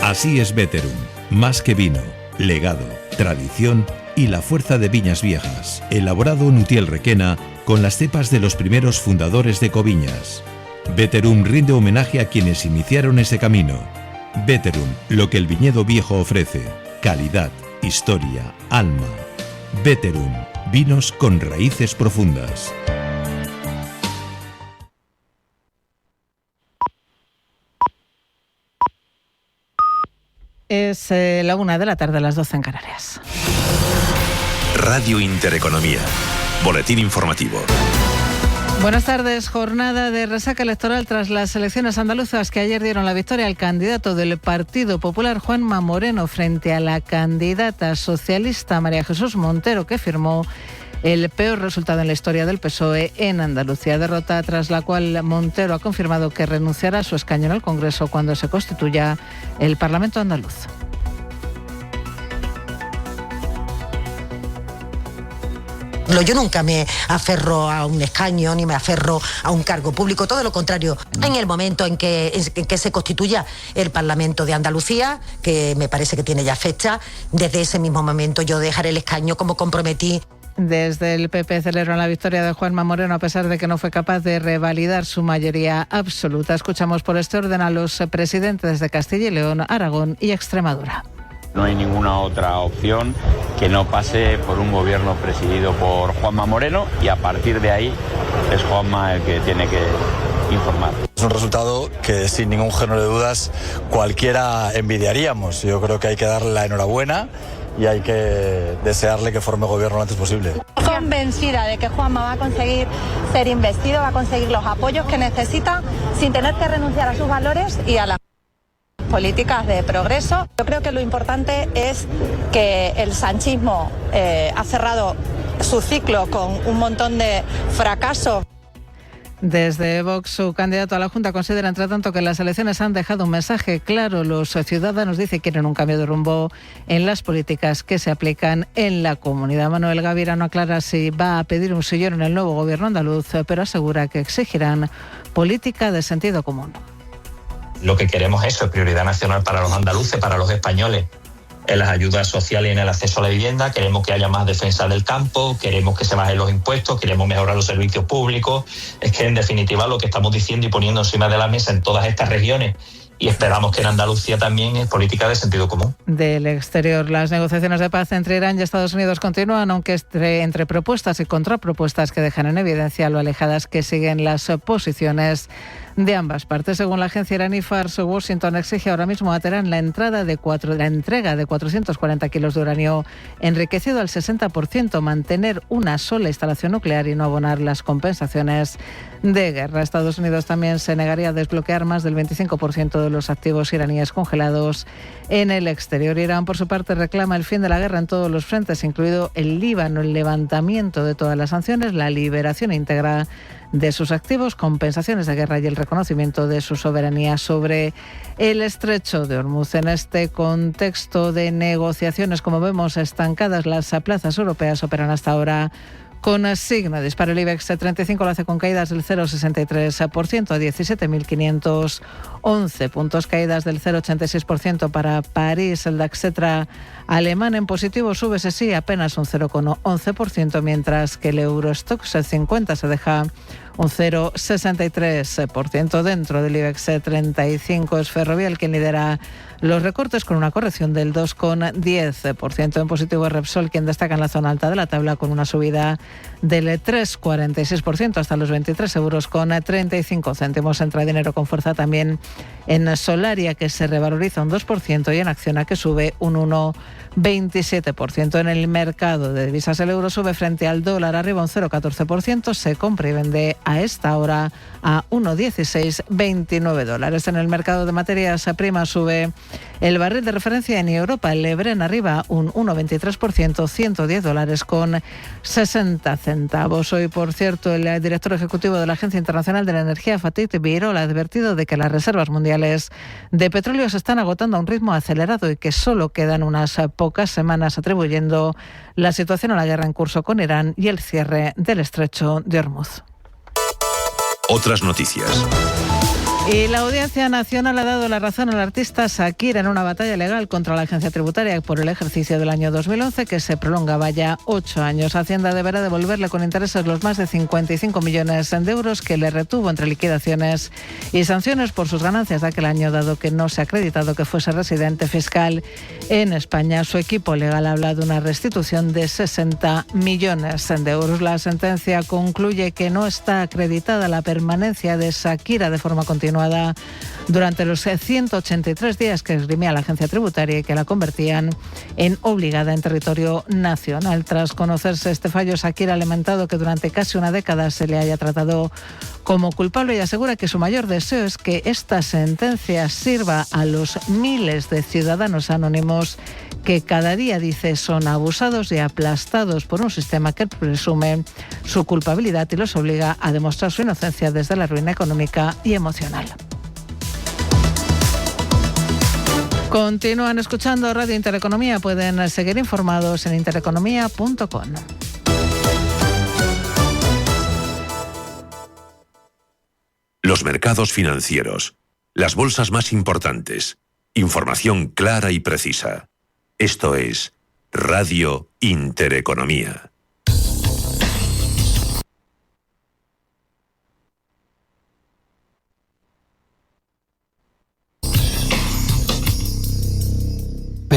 Así es Veterum, más que vino, legado, tradición y la fuerza de viñas viejas. Elaborado en Utiel Requena con las cepas de los primeros fundadores de Coviñas. Veterum rinde homenaje a quienes iniciaron ese camino. Veterum, lo que el viñedo viejo ofrece. Calidad, historia, alma. Veterum, vinos con raíces profundas. Es la 1 de la tarde, las 12 en Canarias. Radio Intereconomía. Boletín informativo. Buenas tardes. Jornada de resaca electoral tras las elecciones andaluzas que ayer dieron la victoria al candidato del Partido Popular, Juanma Moreno, frente a la candidata socialista María Jesús Montero, que firmó el peor resultado en la historia del PSOE en Andalucía. Derrota tras la cual Montero ha confirmado que renunciará a su escaño en el Congreso cuando se constituya el Parlamento andaluz. Yo nunca me aferro a un escaño ni me aferro a un cargo público, todo lo contrario. En el momento en que se constituya el Parlamento de Andalucía, que me parece que tiene ya fecha, desde ese mismo momento yo dejaré el escaño como comprometí. Desde el PP celebran la victoria de Juanma Moreno a pesar de que no fue capaz de revalidar su mayoría absoluta. Escuchamos por este orden a los presidentes de Castilla y León, Aragón y Extremadura. No hay ninguna otra opción que no pase por un gobierno presidido por Juanma Moreno y a partir de ahí es Juanma el que tiene que informar. Es un resultado que sin ningún género de dudas cualquiera envidiaríamos. Yo creo que hay que darle la enhorabuena y hay que desearle que forme gobierno lo antes posible. Convencida de que Juanma va a conseguir ser investido, va a conseguir los apoyos que necesita sin tener que renunciar a sus valores y a las políticas de progreso. Yo creo que lo importante es que el sanchismo ha cerrado su ciclo con un montón de fracasos. Desde Vox, su candidato a la Junta considera, entre tanto, que las elecciones han dejado un mensaje claro. Los ciudadanos, dice, quieren un cambio de rumbo en las políticas que se aplican en la comunidad. Manuel Gavira no aclara si va a pedir un sillón en el nuevo gobierno andaluz, pero asegura que exigirán política de sentido común. Lo que queremos es prioridad nacional para los andaluces, para los españoles. En las ayudas sociales y en el acceso a la vivienda, queremos que haya más defensa del campo, queremos que se bajen los impuestos, queremos mejorar los servicios públicos. Es que en definitiva lo que estamos diciendo y poniendo encima de la mesa en todas estas regiones y esperamos que en Andalucía también es política de sentido común. Del exterior, las negociaciones de paz entre Irán y Estados Unidos continúan, aunque entre propuestas y contrapropuestas que dejan en evidencia lo alejadas que siguen las posiciones de ambas partes. Según la agencia iraní Fars, Washington exige ahora mismo a Teherán la entrega de 440 kilos de uranio enriquecido al 60%, mantener una sola instalación nuclear y no abonar las compensaciones de guerra. Estados Unidos también se negaría a desbloquear más del 25% de los activos iraníes congelados en el exterior. Irán, por su parte, reclama el fin de la guerra en todos los frentes, incluido el Líbano, el levantamiento de todas las sanciones, la liberación íntegra de sus activos, compensaciones de guerra y el reconocimiento de su soberanía sobre el estrecho de Hormuz. En este contexto de negociaciones, como vemos, estancadas, las plazas europeas operan hasta ahora con signo de disparo. El IBEX 35 lo hace con caídas del 0,63% a 17.511 puntos, caídas del 0,86% para París. El DAX alemán en positivo sube, sí, apenas un 0,11%, mientras que el Eurostoxx 50 se deja un 0,63%. Dentro del IBEX 35 es Ferrovial quien lidera los recortes con una corrección del 2,10%. En positivo es Repsol quien destaca en la zona alta de la tabla con una subida del 3,46% hasta los 23,35 €. Entra dinero con fuerza también en Solaria, que se revaloriza un 2%, y en Acciona, que sube un 1,27%. En el mercado de divisas el euro sube frente al dólar, arriba un 0,14%, se compra y vende a esta hora a 1,1629 $. En el mercado de materias primas sube el barril de referencia en Europa, el Brent arriba un 1,23%, $110,60. Hoy, por cierto, el director ejecutivo de la Agencia Internacional de la Energía, Fatih Birol, ha advertido de que las reservas mundiales de petróleo se están agotando a un ritmo acelerado y que solo quedan unas pocas semanas, atribuyendo la situación a la guerra en curso con Irán y el cierre del estrecho de Hormuz. Otras noticias. Y la Audiencia Nacional ha dado la razón al artista Shakira en una batalla legal contra la agencia tributaria por el ejercicio del año 2011, que se prolongaba ya 8 años. Hacienda deberá devolverle con intereses los más de 55 millones de euros que le retuvo entre liquidaciones y sanciones por sus ganancias de aquel año, dado que no se ha acreditado que fuese residente fiscal en España. Su equipo legal habla de una restitución de 60 millones de euros. La sentencia concluye que no está acreditada la permanencia de Shakira de forma continuada durante los 183 días que esgrimía la agencia tributaria y que la convertían en obligada en territorio nacional. Tras conocerse este fallo, Shakira ha lamentado que durante casi una década se le haya tratado como culpable y asegura que su mayor deseo es que esta sentencia sirva a los miles de ciudadanos anónimos que cada día, dice, son abusados y aplastados por un sistema que presume su culpabilidad y los obliga a demostrar su inocencia desde la ruina económica y emocional. Continúan escuchando Radio Intereconomía. Pueden seguir informados en intereconomía.com. Los mercados financieros. Las bolsas más importantes. Información clara y precisa. Esto es Radio Intereconomía.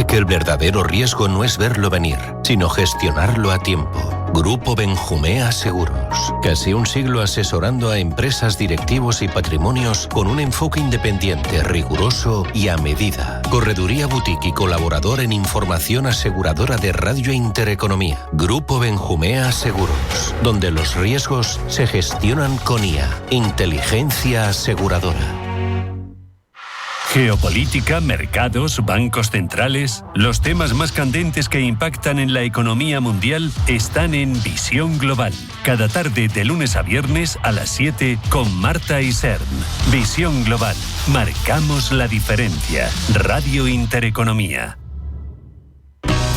Que el verdadero riesgo no es verlo venir, sino gestionarlo a tiempo. Grupo Benjumea Seguros. Casi un siglo asesorando a empresas, directivos y patrimonios con un enfoque independiente, riguroso y a medida. Correduría boutique y colaborador en información aseguradora de Radio Intereconomía. Grupo Benjumea Seguros, donde los riesgos se gestionan con IA. Inteligencia aseguradora. Geopolítica, mercados, bancos centrales. Los temas más candentes que impactan en la economía mundial están en Visión Global. Cada tarde de lunes a viernes a las 7 con Marta Isern. Visión Global. Marcamos la diferencia. Radio Intereconomía.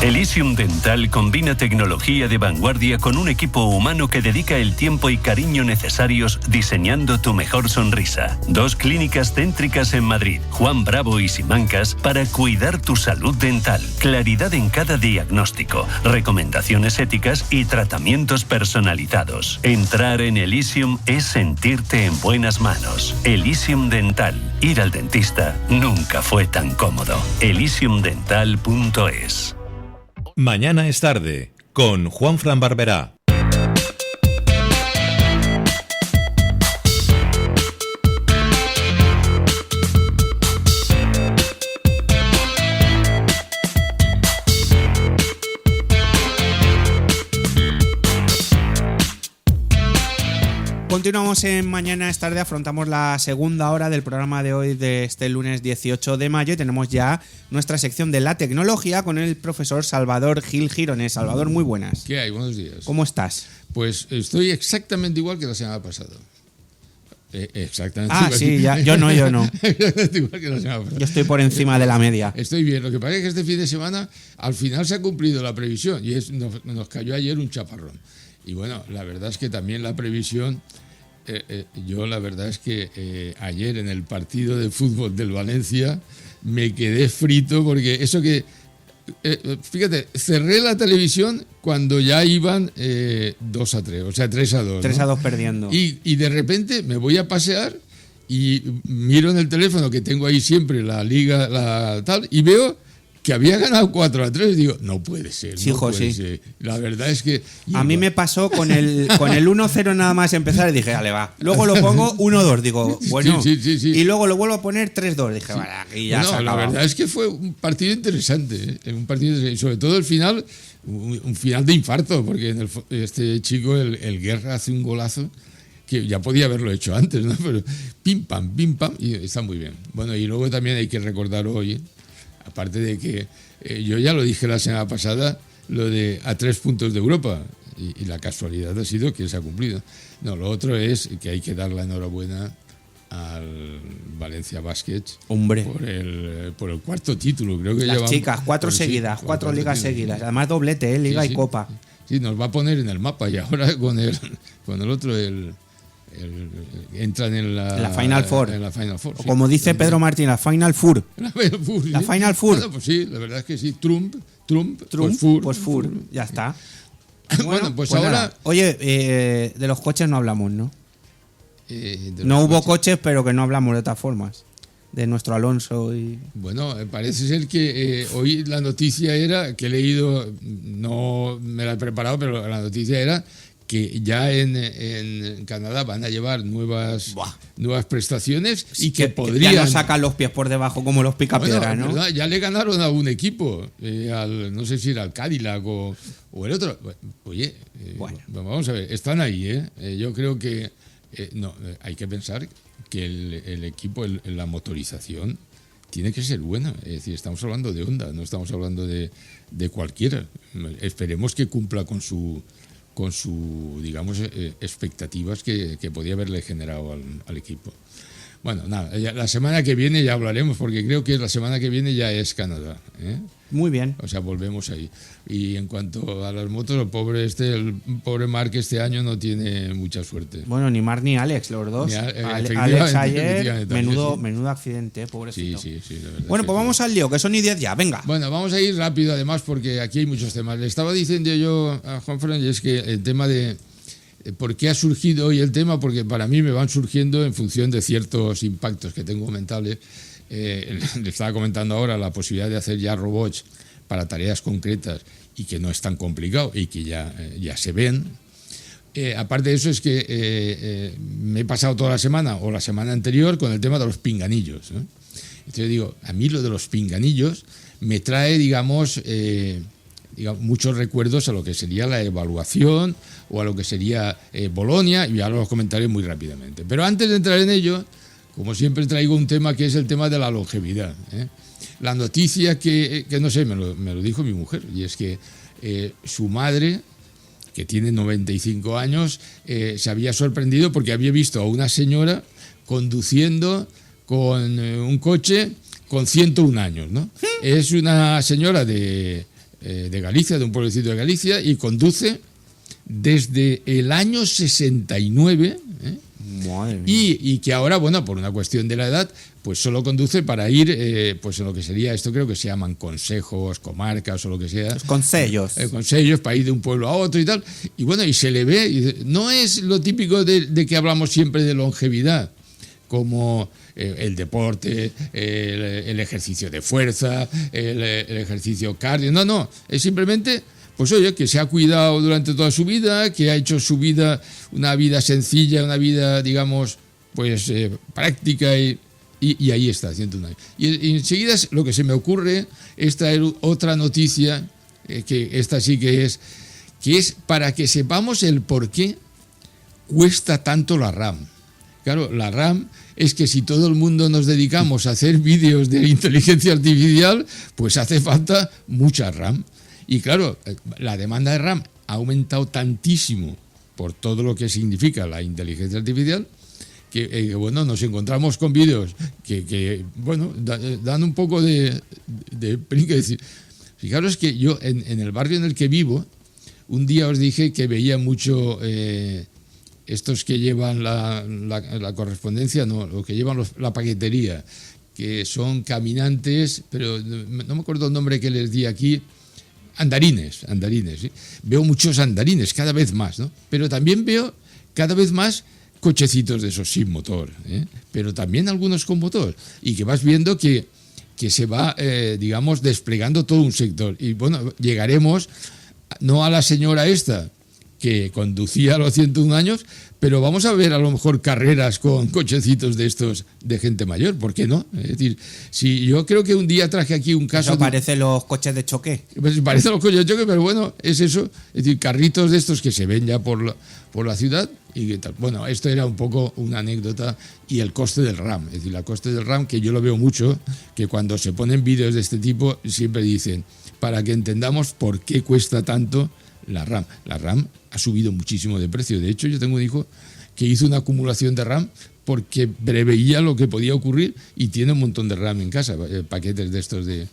Elysium Dental combina tecnología de vanguardia con un equipo humano que dedica el tiempo y cariño necesarios diseñando tu mejor sonrisa. 2 clínicas céntricas en Madrid, Juan Bravo y Simancas, para cuidar tu salud dental. Claridad en cada diagnóstico, recomendaciones éticas y tratamientos personalizados. Entrar en Elysium es sentirte en buenas manos. Elysium Dental. Ir al dentista nunca fue tan cómodo. elysiumdental.es. Mañana es tarde, con Juanfran Barberá. Continuamos en Mañana es tarde, afrontamos la segunda hora del programa de hoy de este lunes 18 de mayo y tenemos ya nuestra sección de la tecnología con el profesor Salvador Gil Girones. Salvador, muy buenas. ¿Qué hay? Buenos días. ¿Cómo estás? Pues estoy exactamente igual que la semana pasada. Exactamente. Ah, igual. Sí, ya, yo no. Exactamente igual que la semana pasada. Yo estoy por encima de la media. Estoy bien. Lo que pasa es que este fin de semana al final se ha cumplido la previsión y nos cayó ayer un chaparrón. Y bueno, la verdad es que también la previsión... yo la verdad es que ayer en el partido de fútbol del Valencia me quedé frito porque eso que... fíjate, cerré la televisión cuando ya iban 2-3, o sea 3-2. 3-2 perdiendo. Y de repente me voy a pasear y miro en el teléfono que tengo ahí siempre la liga, tal, y veo que había ganado 4-3, digo, no puede ser. Sí, no hijo, puede sí. ser. La verdad es que... A mí me pasó con el 1-0 nada más empezar y dije, vale, va. Luego lo pongo 1-2, digo, bueno. Sí. Y luego lo vuelvo a poner 3-2, dije, vale, aquí ya se ha la acabado. verdad es que fue un partido interesante, un partido interesante. Y sobre todo el final, un final de infarto, porque este chico, el Guerra, hace un golazo que ya podía haberlo hecho antes, ¿no? Pero pim, pam, y está muy bien. Bueno, y luego también hay que recordar hoy, aparte de que yo ya lo dije la semana pasada, lo de a 3 puntos de Europa, y la casualidad ha sido que se ha cumplido. No, lo otro es que hay que dar la enhorabuena al Valencia Basket. Hombre. Por el cuarto título, creo que las chicas, 4 seguidas, 4 ligas seguidas, además doblete, liga y copa. Sí, nos va a poner en el mapa y ahora con el otro entran en la Final Four. En la Final Four, o como dice Pedro Martín, la Final Four. La Final Four. Bueno, pues sí, la verdad es que sí. Trump, pues Four. Ya está. Bueno, pues ahora... Nada. Oye, de los coches no hablamos, ¿no? No hubo coches, pero que no hablamos de todas formas. De nuestro Alonso y... Bueno, parece ser que hoy la noticia era, que he leído, no me la he preparado, pero la noticia era que ya en Canadá van a llevar nuevas prestaciones y que podrían... Ya no sacan los pies por debajo como los picapiedra, ¿no? ¿Verdad? Ya le ganaron a un equipo, no sé si era el Cadillac o el otro. Oye, vamos a ver, están ahí, ¿eh? Yo creo que hay que pensar que el equipo, la motorización, tiene que ser buena. Es decir, estamos hablando de Honda, no estamos hablando de cualquiera. Esperemos que cumpla con su digamos, expectativas que podía haberle generado al equipo. Bueno, nada, la semana que viene ya hablaremos, porque creo que la semana que viene ya es Canadá, ¿eh? Muy bien. O sea, volvemos ahí. Y en cuanto a las motos, el pobre Marc este año no tiene mucha suerte. Bueno, ni Marc ni Alex, los dos. Alex ayer, menudo accidente, pobrecito. Sí, la verdad. Bueno, pues vamos al lío, que son y 10 ya, venga. Bueno, vamos a ir rápido además, porque aquí hay muchos temas. Le estaba diciendo yo a Juan Fran, y es que el tema de... ¿Por qué ha surgido hoy el tema? Porque para mí me van surgiendo en función de ciertos impactos que tengo mentales. Le estaba comentando ahora la posibilidad de hacer ya robots para tareas concretas y que no es tan complicado y que ya se ven. Aparte de eso es que me he pasado toda la semana o la semana anterior con el tema de los pinganillos, ¿no? Entonces digo, a mí lo de los pinganillos me trae, digamos, muchos recuerdos a lo que sería la evaluación o a lo que sería Bolonia, y ahora los comentaré muy rápidamente. Pero antes de entrar en ello, como siempre traigo un tema que es el tema de la longevidad, ¿eh? La noticia que no sé, me lo dijo mi mujer, y es que su madre, que tiene 95 años, se había sorprendido porque había visto a una señora conduciendo con un coche con 101 años, ¿no? Es una señora de de Galicia, de un pueblecito de Galicia, y conduce desde el año 69, y que ahora, bueno, por una cuestión de la edad, pues solo conduce para ir pues en lo que sería, esto creo que se llaman consejos, comarcas o lo que sea. Los consellos. Consellos, para ir de un pueblo a otro y tal. Y bueno, y se le ve, y no es lo típico de que hablamos siempre de longevidad, como el deporte, el ejercicio de fuerza, el ejercicio cardio. No, es simplemente, pues oye, que se ha cuidado durante toda su vida, que ha hecho su vida una vida sencilla, una vida, digamos, pues práctica y ahí está, 101 años. Y enseguida lo que se me ocurre es traer otra noticia, que esta sí que es para que sepamos el por qué cuesta tanto la RAM. Claro, la RAM es que si todo el mundo nos dedicamos a hacer vídeos de inteligencia artificial, pues hace falta mucha RAM. Y claro, la demanda de RAM ha aumentado tantísimo por todo lo que significa la inteligencia artificial, que bueno, nos encontramos con vídeos que bueno, dan un poco de brinco. Decir, fijaros que yo en el barrio en el que vivo, un día os dije que veía mucho estos que llevan la correspondencia, no, los que llevan la paquetería, que son caminantes, pero no me acuerdo el nombre que les di aquí, andarines, ¿sí? Veo muchos andarines, cada vez más, ¿no? Pero también veo cada vez más cochecitos de esos sin motor, pero también algunos con motor, y que vas viendo que se va, digamos, desplegando todo un sector. Y bueno, llegaremos no a la señora esta que conducía a los 101 años, pero vamos a ver a lo mejor carreras con cochecitos de estos de gente mayor, ¿por qué no? Es decir, si yo creo que un día traje aquí un caso... Eso parece los coches de choque. Pues parece los coches de choque, pero bueno, es eso, es decir, carritos de estos que se ven ya por la ciudad y qué tal. Bueno, esto era un poco una anécdota, y el coste del RAM, es decir, el coste del RAM, que yo lo veo mucho, que cuando se ponen vídeos de este tipo siempre dicen, para que entendamos por qué cuesta tanto la RAM. La RAM ha subido muchísimo de precio. De hecho, yo tengo un hijo que hizo una acumulación de RAM porque preveía lo que podía ocurrir y tiene un montón de RAM en casa, paquetes de estos de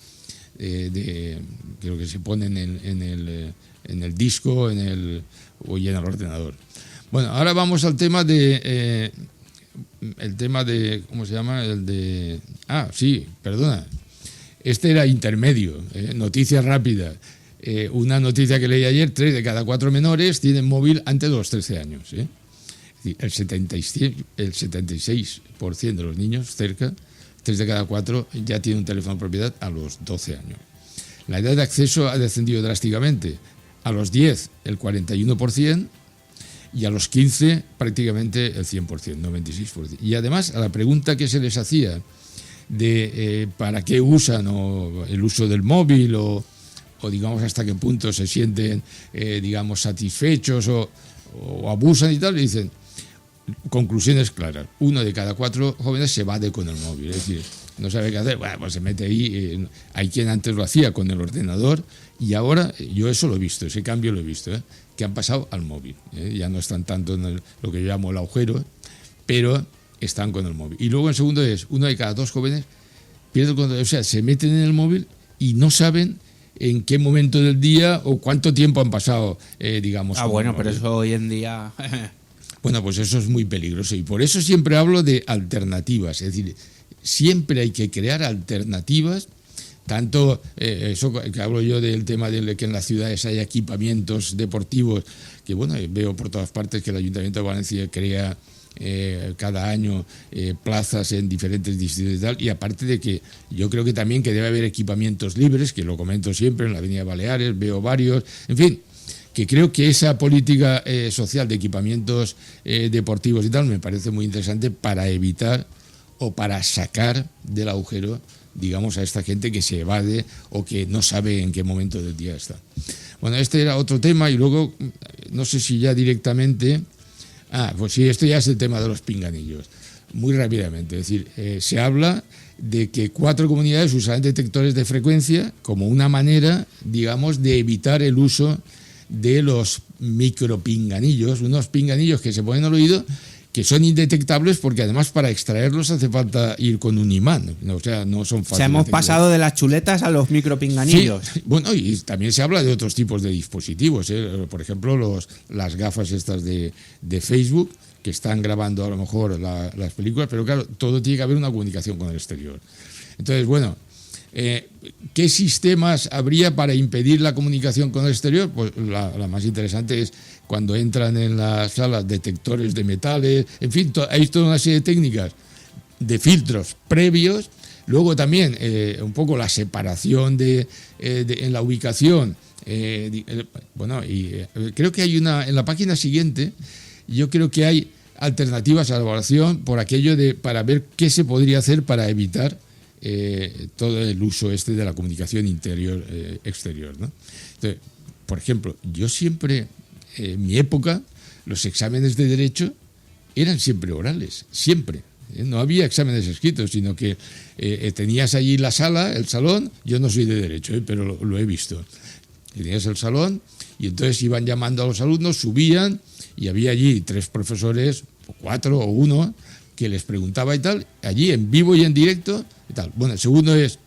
creo que se ponen en el disco y en el ordenador. Bueno, ahora vamos al tema de ¿cómo se llama? Este era intermedio, noticia rápida. Una noticia que leí ayer, 3 de cada 4 menores tienen móvil antes de los 13 años. El 76% de los niños, cerca, 3 de cada 4 ya tienen un teléfono de propiedad a los 12 años. La edad de acceso ha descendido drásticamente. A los 10, el 41%, y a los 15, prácticamente el 100%, 96%. Y además, a la pregunta que se les hacía de para qué usan el uso del móvil o digamos hasta qué punto se sienten digamos satisfechos o abusan y tal, le dicen conclusiones claras. 1 de cada 4 jóvenes se evade con el móvil, es decir, no sabe qué hacer, bueno, pues se mete ahí. Hay quien antes lo hacía con el ordenador y ahora yo eso lo he visto, ese cambio lo he visto, que han pasado al móvil, ya no están tanto en lo que yo llamo el agujero, pero están con el móvil. Y luego en segundo es 1 de cada 2 jóvenes pierde el control, o sea, se meten en el móvil y no saben en qué momento del día o cuánto tiempo han pasado, digamos. Bueno, pero eso hoy en día... Bueno, pues eso es muy peligroso y por eso siempre hablo de alternativas, es decir, siempre hay que crear alternativas, tanto eso que hablo yo del tema de que en las ciudades hay equipamientos deportivos, que bueno, veo por todas partes que el Ayuntamiento de Valencia crea cada año plazas en diferentes distritos y tal, y aparte de que yo creo que también que debe haber equipamientos libres, que lo comento siempre, en la Avenida Baleares veo varios, en fin, que creo que esa política social de equipamientos deportivos y tal me parece muy interesante para evitar o para sacar del agujero, digamos, a esta gente que se evade o que no sabe en qué momento del día está. Bueno, este era otro tema y luego, no sé si ya directamente... pues sí, esto ya es el tema de los pinganillos. Muy rápidamente, es decir, se habla de que 4 comunidades usarán detectores de frecuencia como una manera, digamos, de evitar el uso de los micropinganillos, unos pinganillos que se ponen al oído que son indetectables porque además para extraerlos hace falta ir con un imán, o sea, no son fáciles. O sea, hemos pasado de las chuletas a los micropinganillos. Sí, bueno, y también se habla de otros tipos de dispositivos, por ejemplo, las gafas estas de Facebook, que están grabando a lo mejor las películas, pero claro, todo tiene que haber una comunicación con el exterior. Entonces, bueno, ¿qué sistemas habría para impedir la comunicación con el exterior? Pues la más interesante es cuando entran en las salas detectores de metales, en fin, hay toda una serie de técnicas de filtros previos. Luego también un poco la separación en la ubicación. Creo que hay en la página siguiente, yo creo que hay alternativas a la evaluación por aquello para ver qué se podría hacer para evitar todo el uso de la comunicación interior-exterior, ¿no? Entonces, por ejemplo, yo siempre, en mi época, los exámenes de derecho eran siempre orales, siempre. No había exámenes escritos, sino que tenías allí la sala, el salón. Yo no soy de derecho, pero lo he visto. Tenías el salón y entonces iban llamando a los alumnos, subían y había allí 3 profesores, o 4 o 1, que les preguntaba y tal, allí en vivo y en directo y tal. Bueno, el segundo es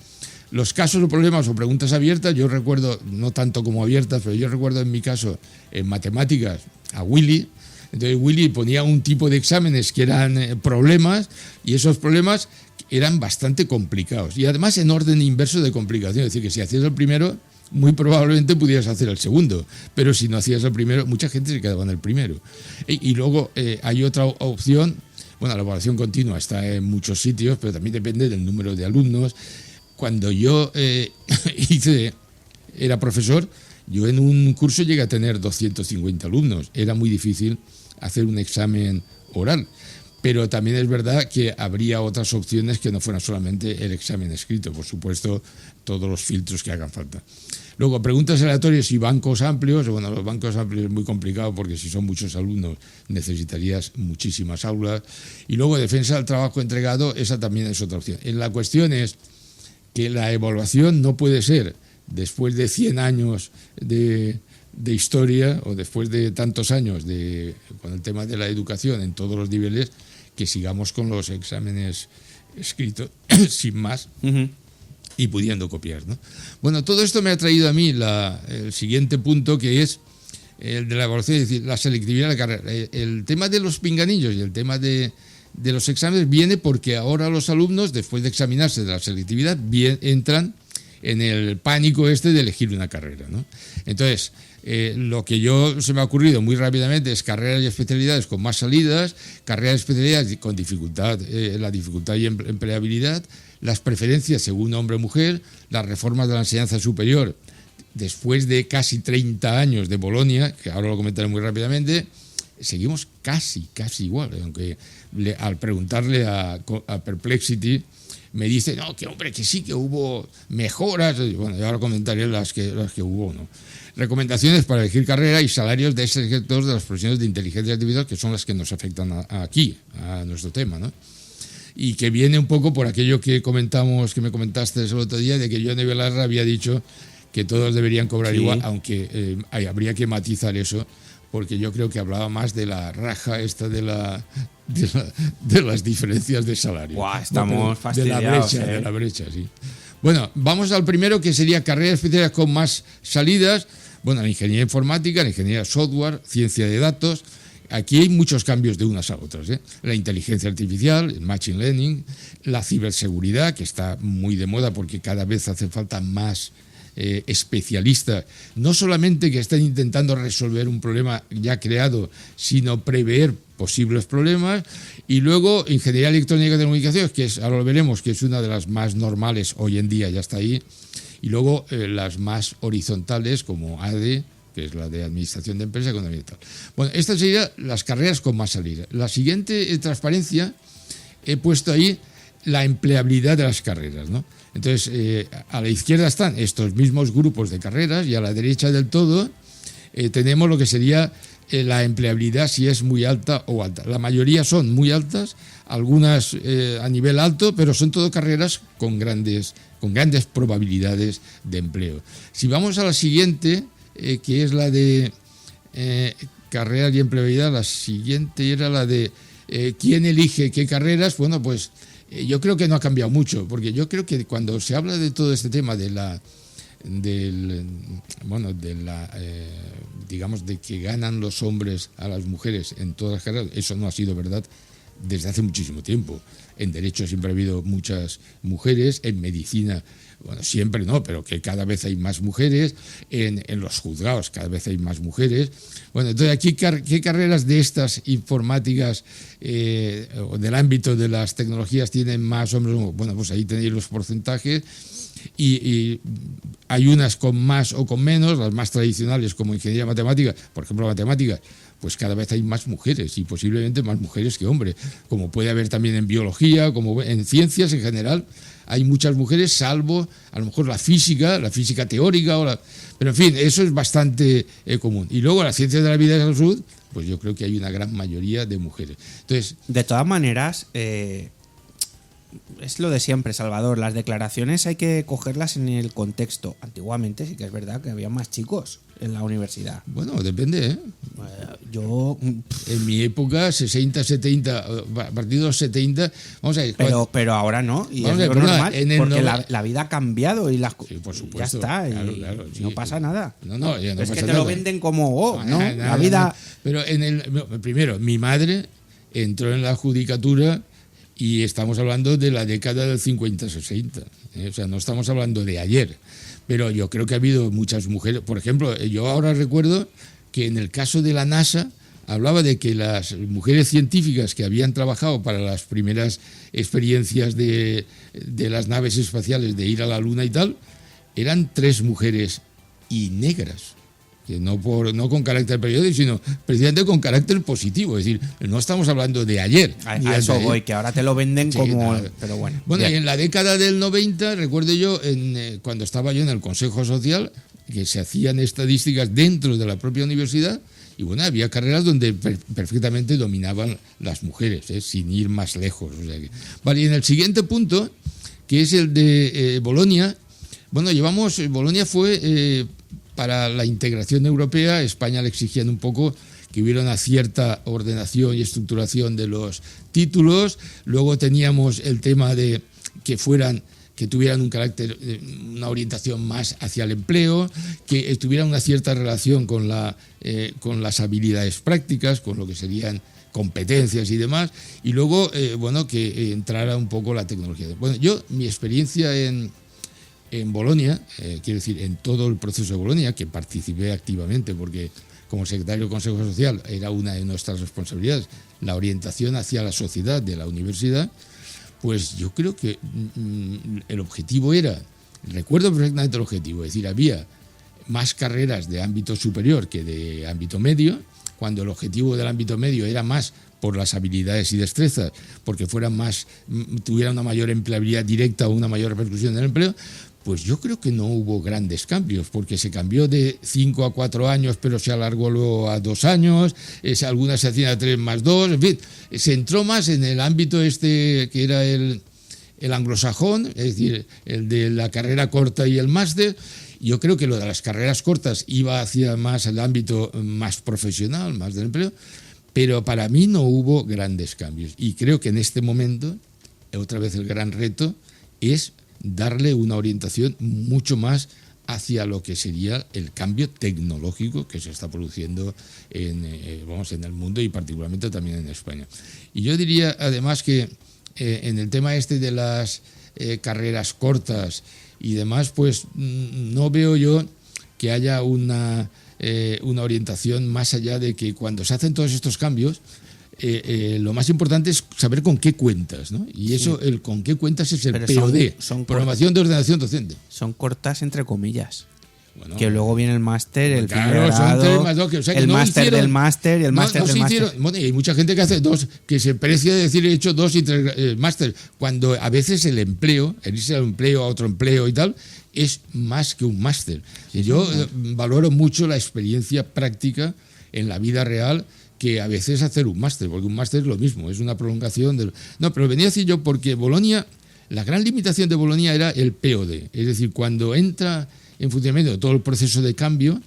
los casos o problemas o preguntas abiertas. Yo recuerdo, no tanto como abiertas, pero yo recuerdo en mi caso, en matemáticas, a Willy. Entonces Willy ponía un tipo de exámenes que eran problemas, y esos problemas eran bastante complicados. Y además en orden inverso de complicación. Es decir, que si hacías el primero, muy probablemente pudieras hacer el segundo. Pero si no hacías el primero, mucha gente se quedaba en el primero. Y luego hay otra opción. Bueno, la evaluación continua está en muchos sitios, pero también depende del número de alumnos. Cuando yo era profesor, yo en un curso llegué a tener 250 alumnos. Era muy difícil hacer un examen oral, pero también es verdad que habría otras opciones que no fueran solamente el examen escrito, por supuesto, todos los filtros que hagan falta. Luego, preguntas aleatorias y bancos amplios. Bueno, los bancos amplios es muy complicado porque si son muchos alumnos necesitarías muchísimas aulas. Y luego, defensa del trabajo entregado, esa también es otra opción. La cuestión es que la evaluación no puede ser después de 100 años de historia o después de tantos años con el tema de la educación en todos los niveles, que sigamos con los exámenes escritos sin más y pudiendo copiar, ¿no? Bueno, todo esto me ha traído a mí el siguiente punto, que es el de la evaluación, es decir, la selectividad de la carrera. El tema de los pinganillos y el tema de los exámenes viene porque ahora los alumnos, después de examinarse de la selectividad, entran en el pánico de elegir una carrera, ¿no? Entonces, lo que se me ha ocurrido muy rápidamente es carreras y especialidades con más salidas, carreras y especialidades con dificultad, la dificultad y empleabilidad, las preferencias según hombre o mujer, las reformas de la enseñanza superior después de casi 30 años de Bolonia, que ahora lo comentaré muy rápidamente. Seguimos casi igual, aunque al preguntarle a Perplexity me dice, no, que hombre, que sí, que hubo mejoras. Bueno, yo ahora comentaré las que hubo, ¿no? Recomendaciones para elegir carrera y salarios de ese sector de las profesiones de inteligencia artificial, que son las que nos afectan aquí, a nuestro tema, ¿no? Y que viene un poco por aquello que me comentaste el otro día, de que Yone Belarra había dicho que todos deberían cobrar igual, aunque habría que matizar eso, porque yo creo que hablaba más de la raja de las diferencias de salario. Buah, estamos fastidiados. De la brecha, sí. Bueno, vamos al primero, que sería carreras especiales con más salidas. Bueno, la ingeniería informática, la ingeniería software, ciencia de datos. Aquí hay muchos cambios de unas a otras, ¿eh? La inteligencia artificial, el machine learning, la ciberseguridad, que está muy de moda porque cada vez hace falta más especialistas, no solamente que estén intentando resolver un problema ya creado, sino prever posibles problemas. Y luego ingeniería electrónica y telecomunicaciones, que ahora lo veremos, que es una de las más normales hoy en día, ya está ahí. Y luego las más horizontales, como ADE, que es la de Administración de Empresas, Economía y tal. Bueno, estas serían las carreras con más salida. La siguiente transparencia, he puesto ahí la empleabilidad de las carreras, ¿no? Entonces, a la izquierda están estos mismos grupos de carreras y a la derecha del todo tenemos lo que sería la empleabilidad, si es muy alta o alta. La mayoría son muy altas, algunas a nivel alto, pero son todo carreras con grandes probabilidades de empleo. Si vamos a la siguiente, que es la de carreras y empleabilidad, la siguiente era la de quién elige qué carreras, bueno, pues yo creo que no ha cambiado mucho, porque yo creo que cuando se habla de todo este tema digamos, de que ganan los hombres a las mujeres en todas las carreras, eso no ha sido verdad desde hace muchísimo tiempo. En derecho siempre ha habido muchas mujeres, en medicina, bueno, siempre no, pero que cada vez hay más mujeres, en los juzgados cada vez hay más mujeres. Bueno, entonces aquí, ¿qué carreras de estas informáticas o del ámbito de las tecnologías tienen más hombres? Bueno, pues ahí tenéis los porcentajes. Y hay unas con más o con menos, las más tradicionales como ingeniería matemática, por ejemplo matemáticas, pues cada vez hay más mujeres y posiblemente más mujeres que hombres, como puede haber también en biología, como en ciencias en general, hay muchas mujeres, salvo a lo mejor la física teórica, pero en fin, eso es bastante común. Y luego las ciencias de la vida y la salud, pues yo creo que hay una gran mayoría de mujeres. Entonces, de todas maneras, es lo de siempre, Salvador. Las declaraciones hay que cogerlas en el contexto. Antiguamente sí que es verdad que había más chicos en la universidad. Bueno, depende, ¿eh? Yo... En mi época, 60, 70, a partir de los 70... Vamos a ver, pero ahora no. Y es lo normal, porque la vida ha cambiado y las cosas... por supuesto, ya está. Claro, no pasa nada. No, ya no es pasa que te nada. lo venden como, ¿no? Nada, la vida... no. Pero primero, mi madre entró en la judicatura y estamos hablando de la década del 50-60. O sea, no estamos hablando de ayer. Pero yo creo que ha habido muchas mujeres. Por ejemplo, yo ahora recuerdo que en el caso de la NASA hablaba de que las mujeres científicas que habían trabajado para las primeras experiencias de las naves espaciales de ir a la Luna y tal, eran 3 mujeres y negras. Que no con carácter periódico, sino precisamente con carácter positivo. Es decir, no estamos hablando de ayer. A eso voy, que ahora te lo venden como... Pero bueno. Bueno, y en la década del 90, recuerdo yo, cuando estaba yo en el Consejo Social, que se hacían estadísticas dentro de la propia universidad, y bueno, había carreras donde perfectamente dominaban las mujeres, sin ir más lejos. O sea que... Vale, y en el siguiente punto, que es el de Bolonia, bueno, Bolonia fue... para la integración europea, España le exigían un poco que hubiera una cierta ordenación y estructuración de los títulos. Luego teníamos el tema de que tuvieran un carácter, una orientación más hacia el empleo, que tuvieran una cierta relación con las habilidades prácticas, con lo que serían competencias y demás. Y luego, que entrara un poco la tecnología. Bueno, mi experiencia en Bolonia, quiero decir, en todo el proceso de Bolonia, que participé activamente porque como secretario del Consejo Social era una de nuestras responsabilidades, la orientación hacia la sociedad de la universidad, pues yo creo que el objetivo recuerdo perfectamente el objetivo, es decir, había más carreras de ámbito superior que de ámbito medio, cuando el objetivo del ámbito medio era más por las habilidades y destrezas, porque tuviera una mayor empleabilidad directa o una mayor repercusión en el empleo. Pues yo creo que no hubo grandes cambios, porque se cambió de 5 a 4 años, pero se alargó luego a 2 años, algunas se hacían a 3 más 2, en fin, se entró más en el ámbito que era el anglosajón, es decir, el de la carrera corta y el máster. Yo creo que lo de las carreras cortas iba hacia más el ámbito más profesional, más del empleo, pero para mí no hubo grandes cambios. Y creo que en este momento, otra vez el gran reto es darle una orientación mucho más hacia lo que sería el cambio tecnológico que se está produciendo en el mundo y particularmente también en España. Y yo diría además que en el tema de las carreras cortas y demás, pues no veo yo que haya una orientación más allá de que cuando se hacen todos estos cambios, lo más importante es saber con qué cuentas, ¿no? Y eso, el con qué cuentas es el POD, Programación de Ordenación Docente. Son cortas entre comillas. Bueno, que luego viene el máster, el claro, primer grado, el máster del máster y el máster del máster. Bueno, y hay mucha gente que hace 2, que se precia de decir he hecho 2 y 3 máster, cuando a veces el empleo, el irse a un empleo, a otro empleo y tal, es más que un máster. Yo valoro mucho la experiencia práctica en la vida real, que a veces hacer un máster, porque un máster es lo mismo, es una prolongación del... No, pero venía a decir yo porque Bolonia, la gran limitación de Bolonia era el POD, es decir, cuando entra en funcionamiento todo el proceso de cambio,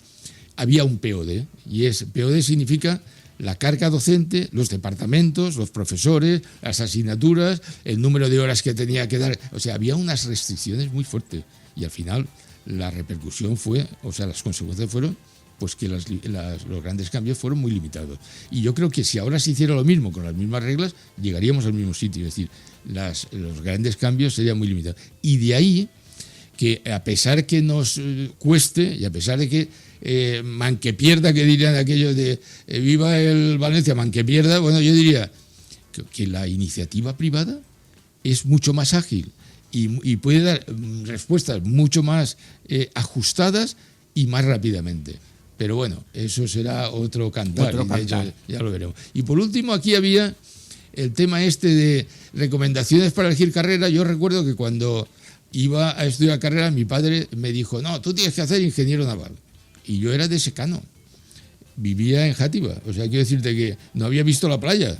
había un POD, y POD significa la carga docente, los departamentos, los profesores, las asignaturas, el número de horas que tenía que dar. O sea, había unas restricciones muy fuertes. Y al final la repercusión fue, o sea, las consecuencias fueron pues que los grandes cambios fueron muy limitados. Y yo creo que si ahora se hiciera lo mismo con las mismas reglas, llegaríamos al mismo sitio. Es decir, los grandes cambios serían muy limitados. Y de ahí que a pesar que nos cueste y a pesar de que man que pierda, que dirían aquellos de viva el Valencia, man que pierda, bueno, yo diría que la iniciativa privada es mucho más ágil y puede dar respuestas mucho más ajustadas y más rápidamente. Pero bueno, eso será otro cantar. De hecho, ya lo veremos. Y por último, aquí había el tema este de recomendaciones para elegir carrera. Yo recuerdo que cuando iba a estudiar carrera, mi padre me dijo, no, tú tienes que hacer ingeniero naval. Y yo era de secano. Vivía en Játiva. O sea, quiero decirte que no había visto la playa.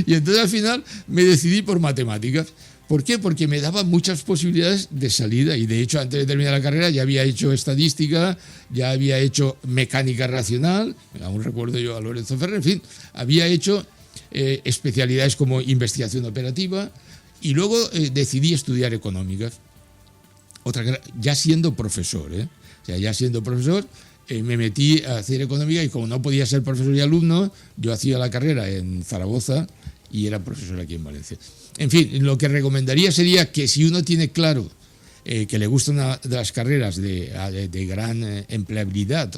Y entonces al final me decidí por matemáticas. ¿Por qué? Porque me daba muchas posibilidades de salida y de hecho antes de terminar la carrera ya había hecho estadística, ya había hecho mecánica racional, aún recuerdo yo a Lorenzo Ferrer, en fin, había hecho especialidades como investigación operativa y luego decidí estudiar económicas, ya siendo profesor, O sea, ya siendo profesor me metí a hacer económica y como no podía ser profesor y alumno, yo hacía la carrera en Zaragoza y era profesor aquí en Valencia. En fin, lo que recomendaría sería que si uno tiene claro que le gusta una de las carreras de gran empleabilidad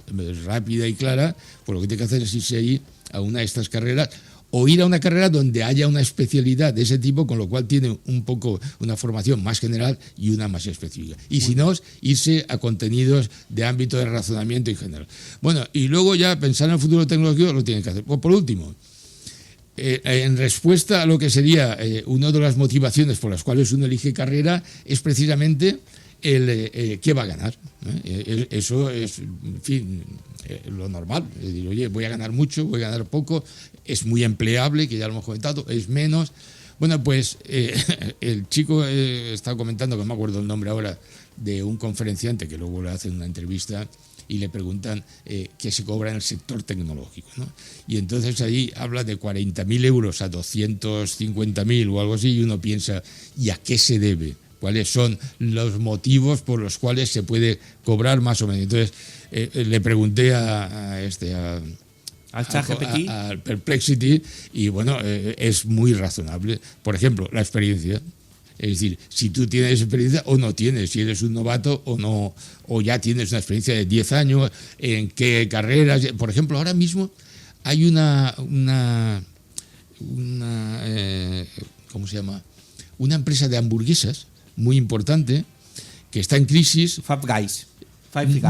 rápida y clara, pues lo que tiene que hacer es irse ahí a una de estas carreras o ir a una carrera donde haya una especialidad de ese tipo, con lo cual tiene un poco una formación más general y una más específica. Y si no, irse a contenidos de ámbito de razonamiento en general. Bueno, y luego ya pensar en el futuro tecnológico lo tienen que hacer. Pues por último, en respuesta a lo que sería una de las motivaciones por las cuales uno elige carrera es precisamente el qué va a ganar. Eso es, en fin, lo normal. Es decir, oye, voy a ganar mucho, voy a ganar poco, es muy empleable, que ya lo hemos comentado, es menos. Bueno, pues el chico estaba comentando, que no me acuerdo el nombre ahora, de un conferenciante que luego le hacen una entrevista y le preguntan qué se cobra en el sector tecnológico, ¿no? Y entonces ahí habla de 40.000 euros a 250.000 o algo así, y uno piensa, ¿y a qué se debe? ¿Cuáles son los motivos por los cuales se puede cobrar más o menos? Entonces le pregunté al ChatGPT, al Perplexity, y bueno, es muy razonable. Por ejemplo, la experiencia. Es decir, si tú tienes experiencia o no tienes, si eres un novato o no, o ya tienes una experiencia de 10 años, en qué carreras. Por ejemplo, ahora mismo hay una ¿cómo se llama? Una empresa de hamburguesas muy importante que está en crisis. Five Guys.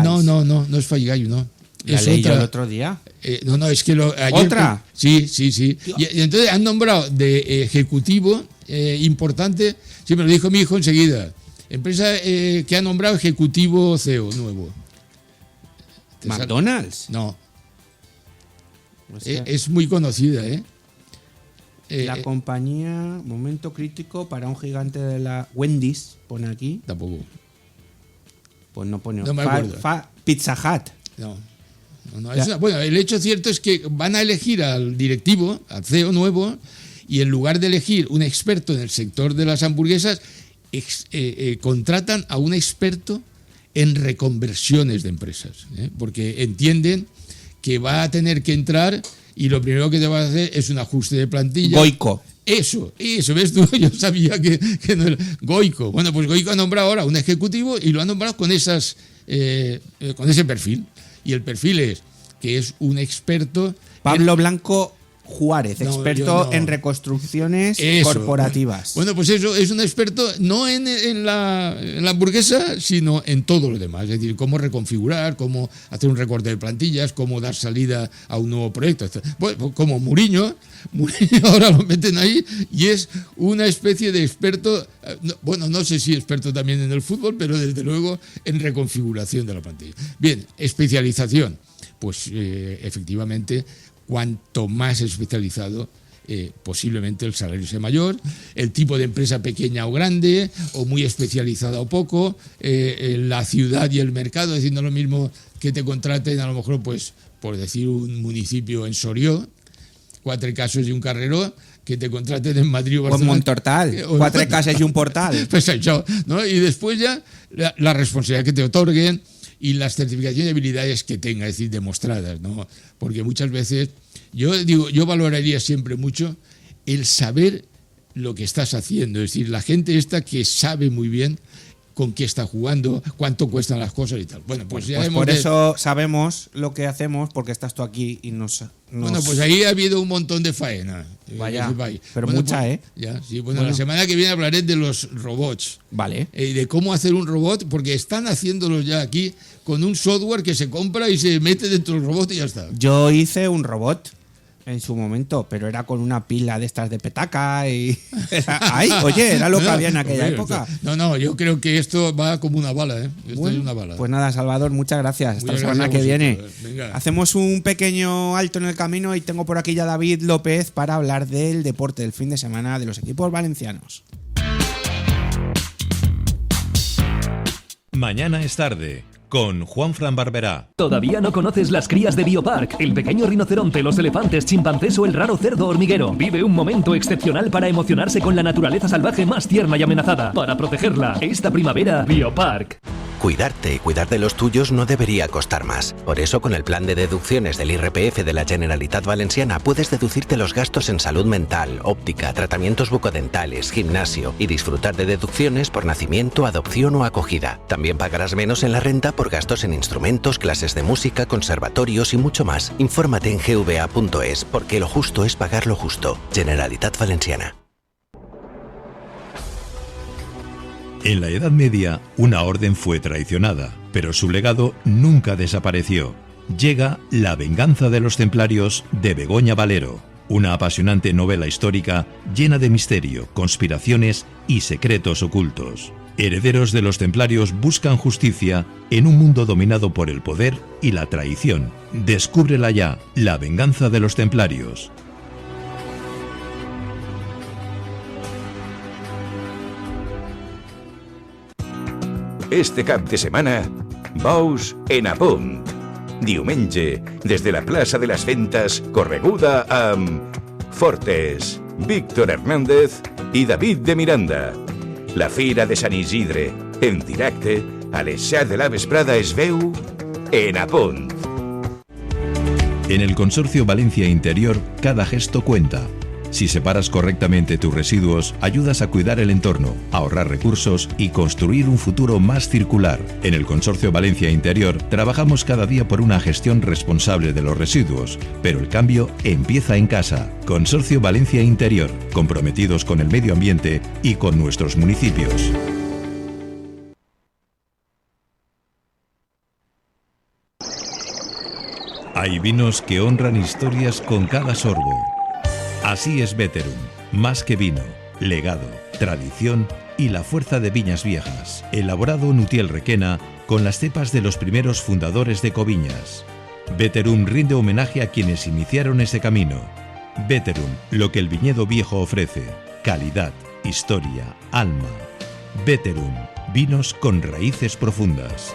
No es Five Guys, no. ¿La leí yo el otro día? No, es que ayer... ¿Otra? Sí. Y entonces han nombrado de ejecutivo importante, sí, me lo dijo mi hijo enseguida, empresa que ha nombrado ejecutivo CEO nuevo. ¿McDonald's? No. Es muy conocida, la compañía, momento crítico para un gigante de la Wendy's, pone aquí. Tampoco. Pues no pone. No me acuerdo. Pizza Hut. No, bueno, el hecho cierto es que van a elegir al directivo, al CEO nuevo, y en lugar de elegir un experto en el sector de las hamburguesas, contratan a un experto en reconversiones de empresas, porque entienden que va a tener que entrar y lo primero que te va a hacer es un ajuste de plantilla. Goico. Eso, ves tú, yo sabía que no era Goico. Bueno, pues Goico ha nombrado ahora un ejecutivo y lo ha nombrado con ese perfil. Y el perfil es que es un experto... Pablo Blanco Juárez, experto en reconstrucciones corporativas. Bueno, pues eso, es un experto no en la hamburguesa, sino en todo lo demás. Es decir, cómo reconfigurar, cómo hacer un recorte de plantillas, cómo dar salida a un nuevo proyecto. Bueno, como Mourinho ahora lo meten ahí y es una especie de experto, bueno, no sé si experto también en el fútbol, pero desde luego en reconfiguración de la plantilla. Bien, especialización. Pues efectivamente, cuanto más especializado, posiblemente el salario sea mayor, el tipo de empresa pequeña o grande, o muy especializada o poco, la ciudad y el mercado, es decir, no es lo mismo que te contraten a lo mejor pues por decir un municipio en Sorió, 4 casos y un carreró, que te contraten en Madrid o Barcelona. O en Montortal, 4 casas y un portal. Pues això, ¿no? Y después ya la responsabilidad que te otorguen y las certificaciones de habilidades que tenga, es decir, demostradas, ¿no? Porque muchas veces, yo valoraría siempre mucho el saber lo que estás haciendo, es decir, la gente esta que sabe muy bien con qué está jugando, cuánto cuestan las cosas y tal. Bueno, pues ya por eso sabemos lo que hacemos, porque estás tú aquí y nos... Bueno, pues ahí ha habido un montón de faena. Vaya, pero bueno, mucha, pues, Ya, sí, bueno, la semana que viene hablaré de los robots. Vale. De cómo hacer un robot, porque están haciéndolos ya aquí con un software que se compra y se mete dentro del robot y ya está. Yo hice un robot en su momento, pero era con una pila de estas de petaca y... era lo que había en aquella época. No, yo creo que esto va como una bala, ¿eh? Esto es una bala. Pues nada, Salvador, muchas gracias. Hasta la semana que viene. Venga. Hacemos un pequeño alto en el camino y tengo por aquí ya a David López para hablar del deporte del fin de semana de los equipos valencianos. Mañana es tarde, con Juanfran Barberá. ¿Todavía no conoces las crías de Biopark? El pequeño rinoceronte, los elefantes, chimpancés o el raro cerdo hormiguero. Vive un momento excepcional para emocionarse con la naturaleza salvaje más tierna y amenazada. Para protegerla, esta primavera, Biopark. Cuidarte y cuidar de los tuyos no debería costar más. Por eso, con el plan de deducciones del IRPF de la Generalitat Valenciana, puedes deducirte los gastos en salud mental, óptica, tratamientos bucodentales, gimnasio y disfrutar de deducciones por nacimiento, adopción o acogida. También pagarás menos en la renta por gastos en instrumentos, clases de música, conservatorios y mucho más. Infórmate en gva.es, porque lo justo es pagar lo justo. Generalitat Valenciana. En la Edad Media, una orden fue traicionada, pero su legado nunca desapareció. Llega La venganza de los templarios de Begoña Valero, una apasionante novela histórica llena de misterio, conspiraciones y secretos ocultos. Herederos de los templarios buscan justicia en un mundo dominado por el poder y la traición. Descúbrela ya, La venganza de los templarios. Este cap de setmana, Bous en Apunt. Diumenge, des de la plaça de les Fentes, correguda amb Fortes, Víctor Hernández i David de Miranda. La Fira de Sant Isidre, en directe, a les 7 de la vesprada es veu en Apunt. En el Consorcio Valencia Interior, cada gesto cuenta. Si separas correctamente tus residuos, ayudas a cuidar el entorno, ahorrar recursos y construir un futuro más circular. En el Consorcio Valencia Interior trabajamos cada día por una gestión responsable de los residuos, pero el cambio empieza en casa. Consorcio Valencia Interior, comprometidos con el medio ambiente y con nuestros municipios. Hay vinos que honran historias con cada sorbo. Así es Veterum, más que vino, legado, tradición y la fuerza de viñas viejas. Elaborado en Utiel Requena con las cepas de los primeros fundadores de Coviñas. Veterum rinde homenaje a quienes iniciaron ese camino. Veterum, lo que el viñedo viejo ofrece. Calidad, historia, alma. Veterum, vinos con raíces profundas.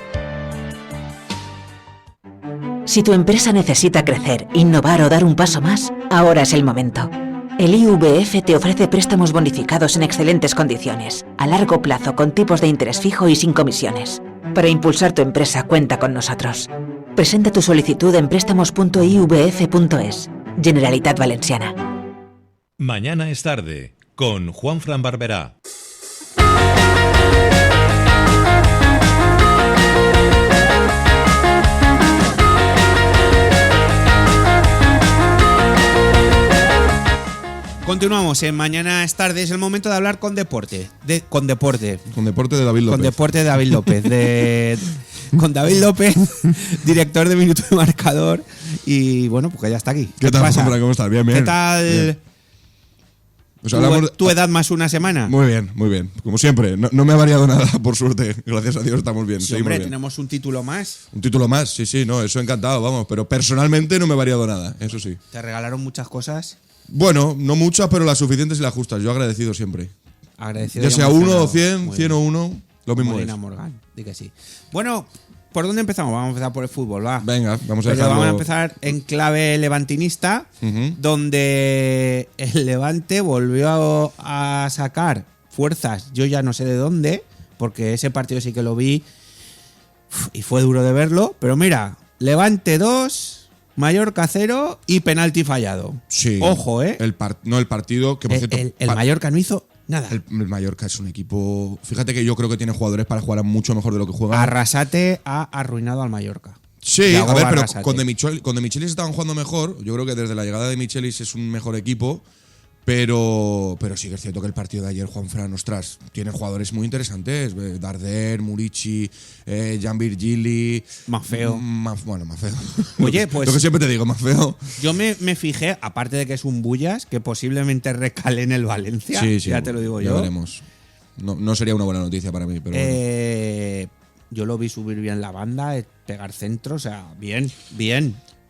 Si tu empresa necesita crecer, innovar o dar un paso más, ahora es el momento. El IVF te ofrece préstamos bonificados en excelentes condiciones, a largo plazo con tipos de interés fijo y sin comisiones. Para impulsar tu empresa, cuenta con nosotros. Presenta tu solicitud en préstamos.ivf.es. Generalitat Valenciana. Mañana es tarde, con Juanfran Barberá. Continuamos en Mañana es tarde, es el momento de hablar con deporte. Con deporte de David López. Con deporte de David López. Con David López, director de Minuto de Marcador. Y bueno, pues ya está aquí. ¿Qué tal, Juanfran? ¿Cómo estás? Bien, bien. ¿Qué tal? Bien. Pues hablamos ¿Tu edad más una semana? Muy bien, muy bien. Como siempre, no me ha variado nada, por suerte. Gracias a Dios estamos bien. Sí, hombre, tenemos un título más. Un título más, sí, no, eso encantado, vamos. Pero personalmente no me ha variado nada, eso sí. ¿Te regalaron muchas cosas? Bueno, no muchas, pero las suficientes y las justas. Yo agradecido siempre. Agradecido. Ya sea 1 o 100, 100 o 1. Lo mismo Molina es. Morgan, di que sí. Bueno, ¿por dónde empezamos? Vamos a empezar por el fútbol, va. Venga, vamos a Pero dejarlo. vamos a empezar en clave levantinista, donde el Levante volvió a sacar fuerzas, yo ya no sé de dónde, porque ese partido sí que lo vi y fue duro de verlo, pero mira, Levante 2, Mallorca 0 y penalti fallado. Sí. Ojo, ¿eh? El partido que, por cierto, El Mallorca no hizo nada. El Mallorca es un equipo. Fíjate que yo creo que tiene jugadores para jugar mucho mejor de lo que juegan. Arrasate ha arruinado al Mallorca. Sí, a ver, pero Arrasate. con De Michelis estaban jugando mejor. Yo creo que desde la llegada de Michelis es un mejor equipo. Pero sí que es cierto que el partido de ayer, Juanfran, ostras, tiene jugadores muy interesantes. Darder, Murici, Jan Virgili. Maffeo. Maffeo. Oye, pues. Lo que siempre te digo, Maffeo. Yo me fijé, aparte de que es un bullas, que posiblemente recale en el Valencia. Sí, ya te lo digo ya yo. veremos. No sería una buena noticia para mí, pero bueno. Yo lo vi subir bien la banda, pegar centro, o sea, bien.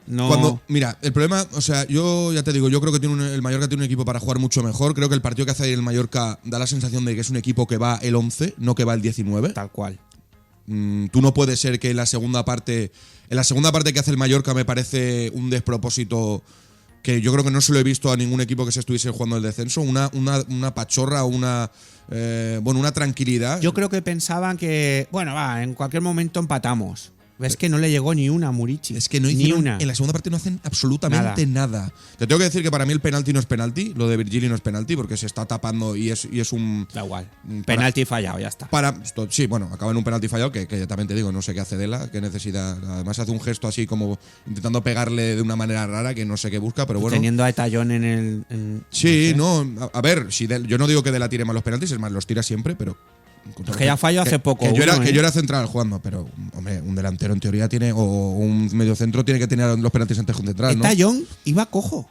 No. Mira, el problema, o sea, yo ya te digo, yo creo que el Mallorca tiene un equipo para jugar mucho mejor. Creo que el partido que hace ayer el Mallorca da la sensación de que es un equipo que va el 11, no que va el 19. Tal cual. Tú no puedes ser que en la segunda parte que hace el Mallorca me parece un despropósito que yo creo que no se lo he visto a ningún equipo que se estuviese jugando el descenso. Una pachorra, una tranquilidad. Yo creo que pensaban que, en cualquier momento empatamos. Es que no le llegó ni una a Murici. Es que no ni hicieron, una. En la segunda parte no hacen absolutamente nada. Te tengo que decir que para mí el penalti no es penalti, lo de Virgili no es penalti porque se está tapando y es un. Da igual. Penalti fallado, ya está. Sí, bueno, acaba en un penalti fallado que ya también te digo, no sé qué hace Dela, qué necesidad. Además hace un gesto así como intentando pegarle de una manera rara que no sé qué busca, pero bueno. Teniendo a Etallón en el. Sí, no. A ver, yo no digo que Dela tire mal los penaltis, es más, los tira siempre, pero. Es que ya falló hace poco. Que yo era central jugando, pero, hombre, un delantero en teoría tiene, o un mediocentro tiene que tener los penaltis antes que un central, ¿no? Etallón iba cojo.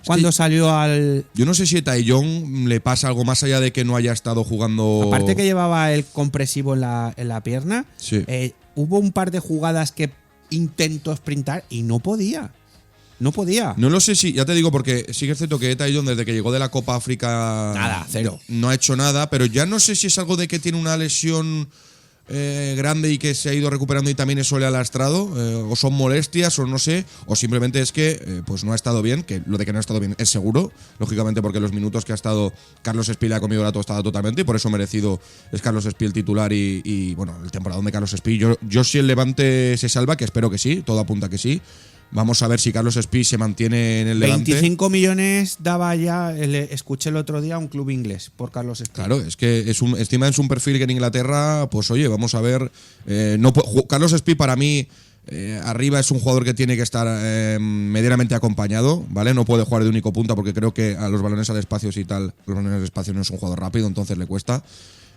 Cuando salió al. Yo no sé si a Etallón le pasa algo más allá de que no haya estado jugando. Aparte que llevaba el compresivo en la pierna, sí. Hubo un par de jugadas que intentó sprintar y no podía. No podía. No lo sé si, ya te digo, porque sí que es cierto que Etallón desde que llegó de la Copa África. Nada, cero. No ha hecho nada, pero ya no sé si es algo de que tiene una lesión grande y que se ha ido recuperando y también eso le ha lastrado, o son molestias, o no sé, o simplemente es que pues no ha estado bien, que lo de que no ha estado bien es seguro, lógicamente porque los minutos que ha estado Carlos Espí le ha comido la tostada totalmente y por eso merecido es Carlos Espí el titular y bueno, el temporadón de Carlos Espí. Yo si el Levante se salva, que espero que sí, todo apunta que sí. Vamos a ver si Carlos Espí se mantiene en el Levante. 25 millones daba ya, escuché el otro día, un club inglés por Carlos Espí. Claro, es que estima en su perfil que en Inglaterra, pues oye, vamos a ver. Carlos Espí para mí arriba es un jugador que tiene que estar medianamente acompañado, ¿vale? No puede jugar de único punta porque creo que a los balones a despacios y tal, los balones a despacios no es un jugador rápido, entonces le cuesta.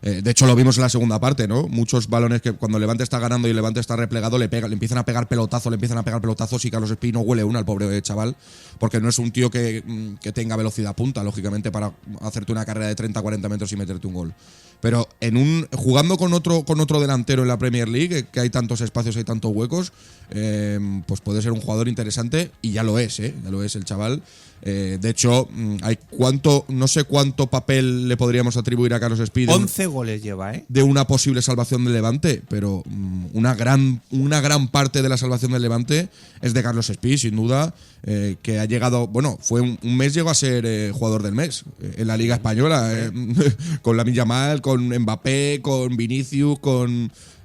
De hecho, lo vimos en la segunda parte, ¿no? Muchos balones que cuando el Levante está ganando y el Levante está replegado, le empiezan a pegar pelotazos y Carlos Espí no huele una al pobre chaval, porque no es un tío que tenga velocidad punta, lógicamente, para hacerte una carrera de 30-40 metros y meterte un gol. Pero jugando con otro delantero en la Premier League, que hay tantos espacios, hay tantos huecos, pues puede ser un jugador interesante y ya lo es el chaval. De hecho, no sé cuánto papel le podríamos atribuir a Carlos Espí. 11 goles lleva, de una posible salvación del Levante, pero una gran parte de la salvación del Levante es de Carlos Espí, sin duda, que ha llegado, fue un mes llegó a ser jugador del mes en la Liga Española, con Lamine Yamal, con Mbappé, con Vinicius,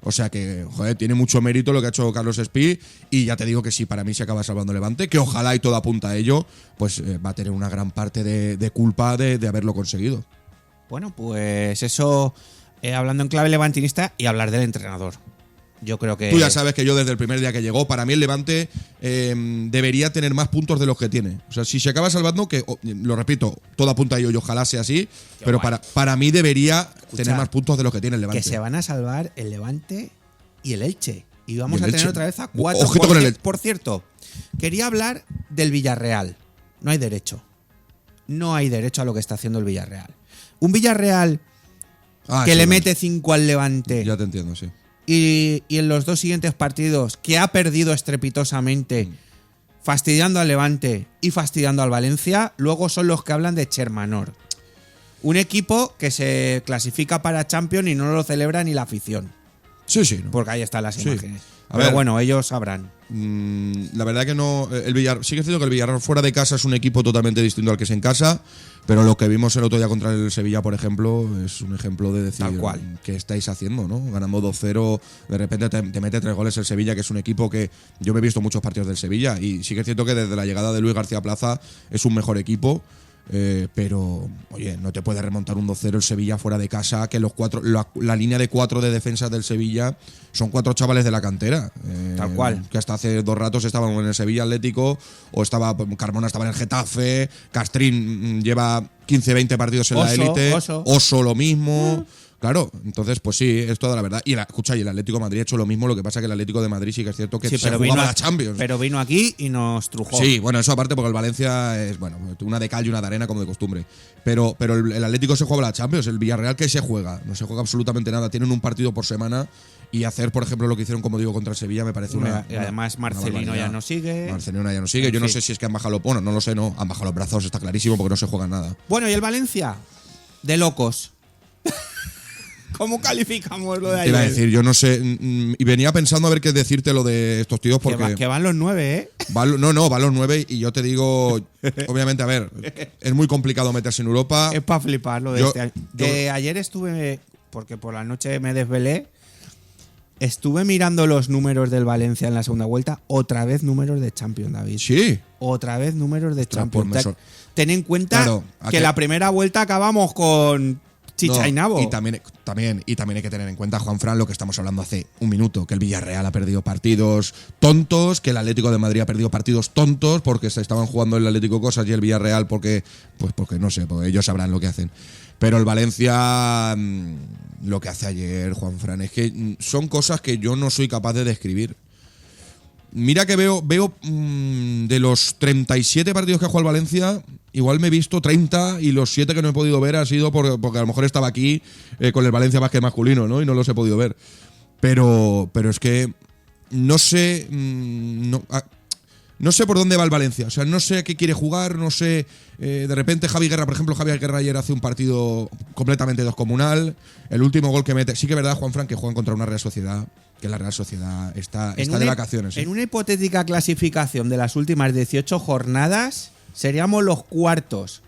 o sea que, joder, tiene mucho mérito lo que ha hecho Carlos Espí y ya te digo que sí, para mí se acaba salvando Levante, que ojalá y todo apunta a ello, pues va a tener una gran parte de culpa de haberlo conseguido. Bueno, pues eso, hablando en clave levantinista y hablar del entrenador. Yo creo que… Tú ya sabes que yo desde el primer día que llegó, para mí el Levante debería tener más puntos de los que tiene. O sea, si se acaba salvando, que lo repito, todo apunta a ello y ojalá sea así, pero para mí debería tener más puntos de los que tiene el Levante. Que se van a salvar el Levante y el Elche. Y vamos a Elche. tener otra vez a 4. Ojito con el Elche. Por cierto, quería hablar del Villarreal. No hay derecho. No hay derecho a lo que está haciendo el Villarreal. Un Villarreal que le mete 5 al Levante. Ya te entiendo, sí. Y en los 2 siguientes partidos que ha perdido estrepitosamente, fastidiando al Levante y fastidiando al Valencia, luego son los que hablan de Chermanor. Un equipo que se clasifica para Champions y no lo celebra ni la afición. Sí, sí. Porque ahí están las imágenes. A Pero ver, bueno, ellos sabrán. La verdad que no. Sí que es cierto que el Villarreal fuera de casa es un equipo totalmente distinto al que es en casa. Pero lo que vimos el otro día contra el Sevilla, por ejemplo, es un ejemplo de decir Tal cual. ¿qué estáis haciendo, no? Ganando 2-0, de repente te mete 3 goles el Sevilla, que es un equipo que yo me he visto muchos partidos del Sevilla y sí que es cierto que desde la llegada de Luis García Plaza es un mejor equipo. Pero, oye, no te puede remontar un 2-0 el Sevilla fuera de casa, que los cuatro, la línea de 4 de defensa del Sevilla son 4 chavales de la cantera. Tal cual. Que hasta hace 2 ratos estaban en el Sevilla Atlético, o Carmona estaba en el Getafe, Castrín lleva 15-20 partidos en la élite, Oso lo mismo. Claro, entonces, pues sí, es toda la verdad. Y el Atlético de Madrid ha hecho lo mismo, lo que pasa que el Atlético de Madrid sí que es cierto que se jugaba la Champions. Pero vino aquí y nos trujó. Sí, bueno, eso aparte porque el Valencia es, bueno, una de cal y una de arena como de costumbre. Pero el Atlético se juega la Champions, el Villarreal ¿qué se juega? No se juega absolutamente nada. Tienen un partido por semana y hacer, por ejemplo, lo que hicieron, como digo, contra el Sevilla me parece una. Y además Marcelino ya no sigue. Marcelino ya no sigue. Yo no sé si es que han bajado los. Bueno, no lo sé, no. Han bajado los brazos, está clarísimo, porque no se juega nada. Bueno, ¿y el Valencia? De locos. ¿Cómo calificamos lo de ayer? Te iba a decir, yo no sé. Y venía pensando a ver qué decirte lo de estos tíos porque. Que van los 9, ¿eh? Van los 9 y yo te digo. Obviamente, a ver, es muy complicado meterse en Europa. Es para flipar lo de este año. Ayer estuve, porque por la noche me desvelé. Estuve mirando los números del Valencia en la segunda vuelta. Otra vez números de Champions, David. Sí. Otra vez números de Champions. Pues Ten en cuenta que la primera vuelta acabamos con Chicha y Nabo. Y también hay que tener en cuenta, Juanfran, lo que estamos hablando hace un minuto, que el Villarreal ha perdido partidos tontos, que el Atlético de Madrid ha perdido partidos tontos porque se estaban jugando el Atlético cosas y el Villarreal porque no sé, porque ellos sabrán lo que hacen. Pero el Valencia, lo que hace ayer, Juanfran, es que son cosas que yo no soy capaz de describir. Mira que veo de los 37 partidos que ha jugado el Valencia, igual me he visto 30 y los 7 que no he podido ver ha sido porque a lo mejor estaba aquí con el Valencia Basket masculino, ¿no? Y no los he podido ver. Pero es que no sé, no sé por dónde va el Valencia. O sea, no sé a qué quiere jugar, no sé. De repente Javi Guerra, por ejemplo, Javi Guerra ayer hace un partido completamente descomunal. El último gol que mete, sí que es verdad, Juanfran, que juegan contra una Real Sociedad, que la Real Sociedad está de vacaciones. En una hipotética clasificación de las últimas 18 jornadas, seríamos los cuartos.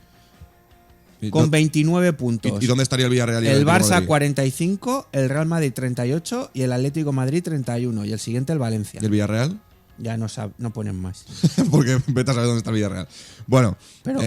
Con 29 puntos. ¿Y dónde estaría el Villarreal? El Barça 45, el Real Madrid 38 y el Atlético de Madrid 31. Y el siguiente el Valencia. ¿Y el Villarreal? Ya no ponen más. Porque vete a saber dónde está el Villarreal. Bueno.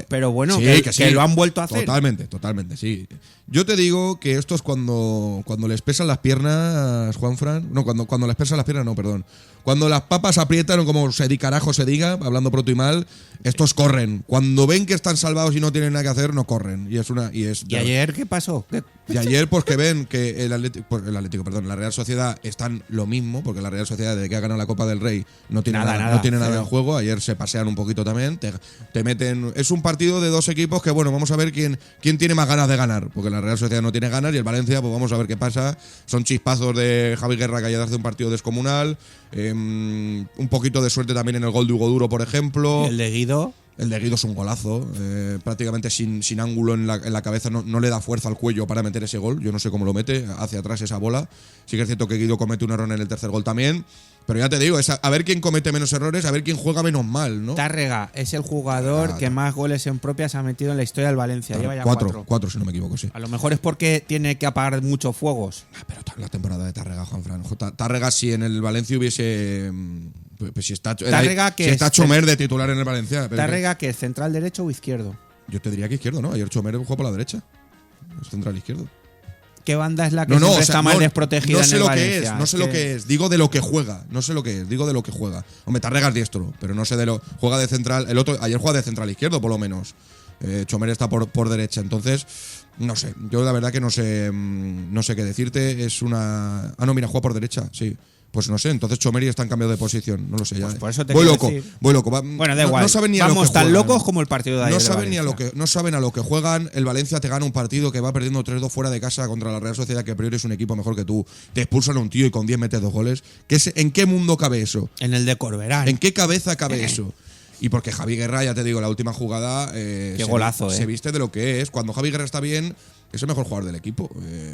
Pero bueno, sí, que lo han vuelto a hacer. Totalmente, sí. Yo te digo que esto es cuando les pesan las piernas, Juanfran. No, cuando les pesan las piernas, no, perdón. Cuando las papas aprietan, o como carajo se diga, hablando pronto y mal, estos corren. Cuando ven que están salvados y no tienen nada que hacer, no corren. ¿Y ayer qué pasó? Y ayer, pues que ven que la Real Sociedad están lo mismo, porque la Real Sociedad, desde que ha ganado la Copa del Rey, no tiene nada en juego. Ayer se pasean un poquito también. Te meten. Es un partido de dos equipos que, bueno, vamos a ver quién tiene más ganas de ganar. Porque la Real Sociedad no tiene ganas y el Valencia, pues vamos a ver qué pasa. Son chispazos de Javi Guerra, que ayer hace un partido descomunal. Un poquito de suerte también en el gol de Hugo Duro, por ejemplo. ¿Y el de Guido? El de Guido es un golazo. Prácticamente sin ángulo en la cabeza, no le da fuerza al cuello para meter ese gol. Yo no sé cómo lo mete hacia atrás esa bola. Sí que es cierto que Guido comete un error en el tercer gol también. Pero ya te digo, es a ver quién comete menos errores, a ver quién juega menos mal, ¿no? Tárrega es el jugador que más goles en propias ha metido en la historia del Valencia. Lleva ya 4, si no me equivoco, sí. A lo mejor es porque tiene que apagar muchos fuegos. Pero la temporada de Tárrega, Juanfran. Tárrega, si en el Valencia hubiese. Pues si está Chomer de titular en el Valencia. Tárrega, que es central derecho o izquierdo. Yo te diría que izquierdo, ¿no? Ayer Chomer jugó por la derecha. Es central izquierdo. ¿Qué banda es la que está más desprotegida en el Valencia? No sé lo que es, digo de lo que juega. No sé lo que es, digo de lo que juega. Hombre, Tárrega es diestro, pero no sé de lo. Juega de central. El otro, ayer juega de central izquierdo, por lo menos. Chomer está por derecha. Entonces, no sé. Yo la verdad que no sé qué decirte. Es una. No, mira, juega por derecha, sí. Pues no sé, entonces Chomeri está en cambio de posición, no lo sé ya. Pues por eso te voy loco. Bueno, da igual. No saben ni Vamos a lo que tan juegan. locos como el partido de ayer. No saben a lo que juegan. El Valencia te gana un partido que va perdiendo 3-2 fuera de casa contra la Real Sociedad, que a priori es un equipo mejor que tú. Te expulsan a un tío y con 10 metes 2 goles. ¿En qué mundo cabe eso? En el de Corberán. ¿En qué cabeza cabe eso? y porque Javi Guerra, ya te digo, la última jugada Qué golazo, se viste de lo que es. Cuando Javi Guerra está bien, es el mejor jugador del equipo.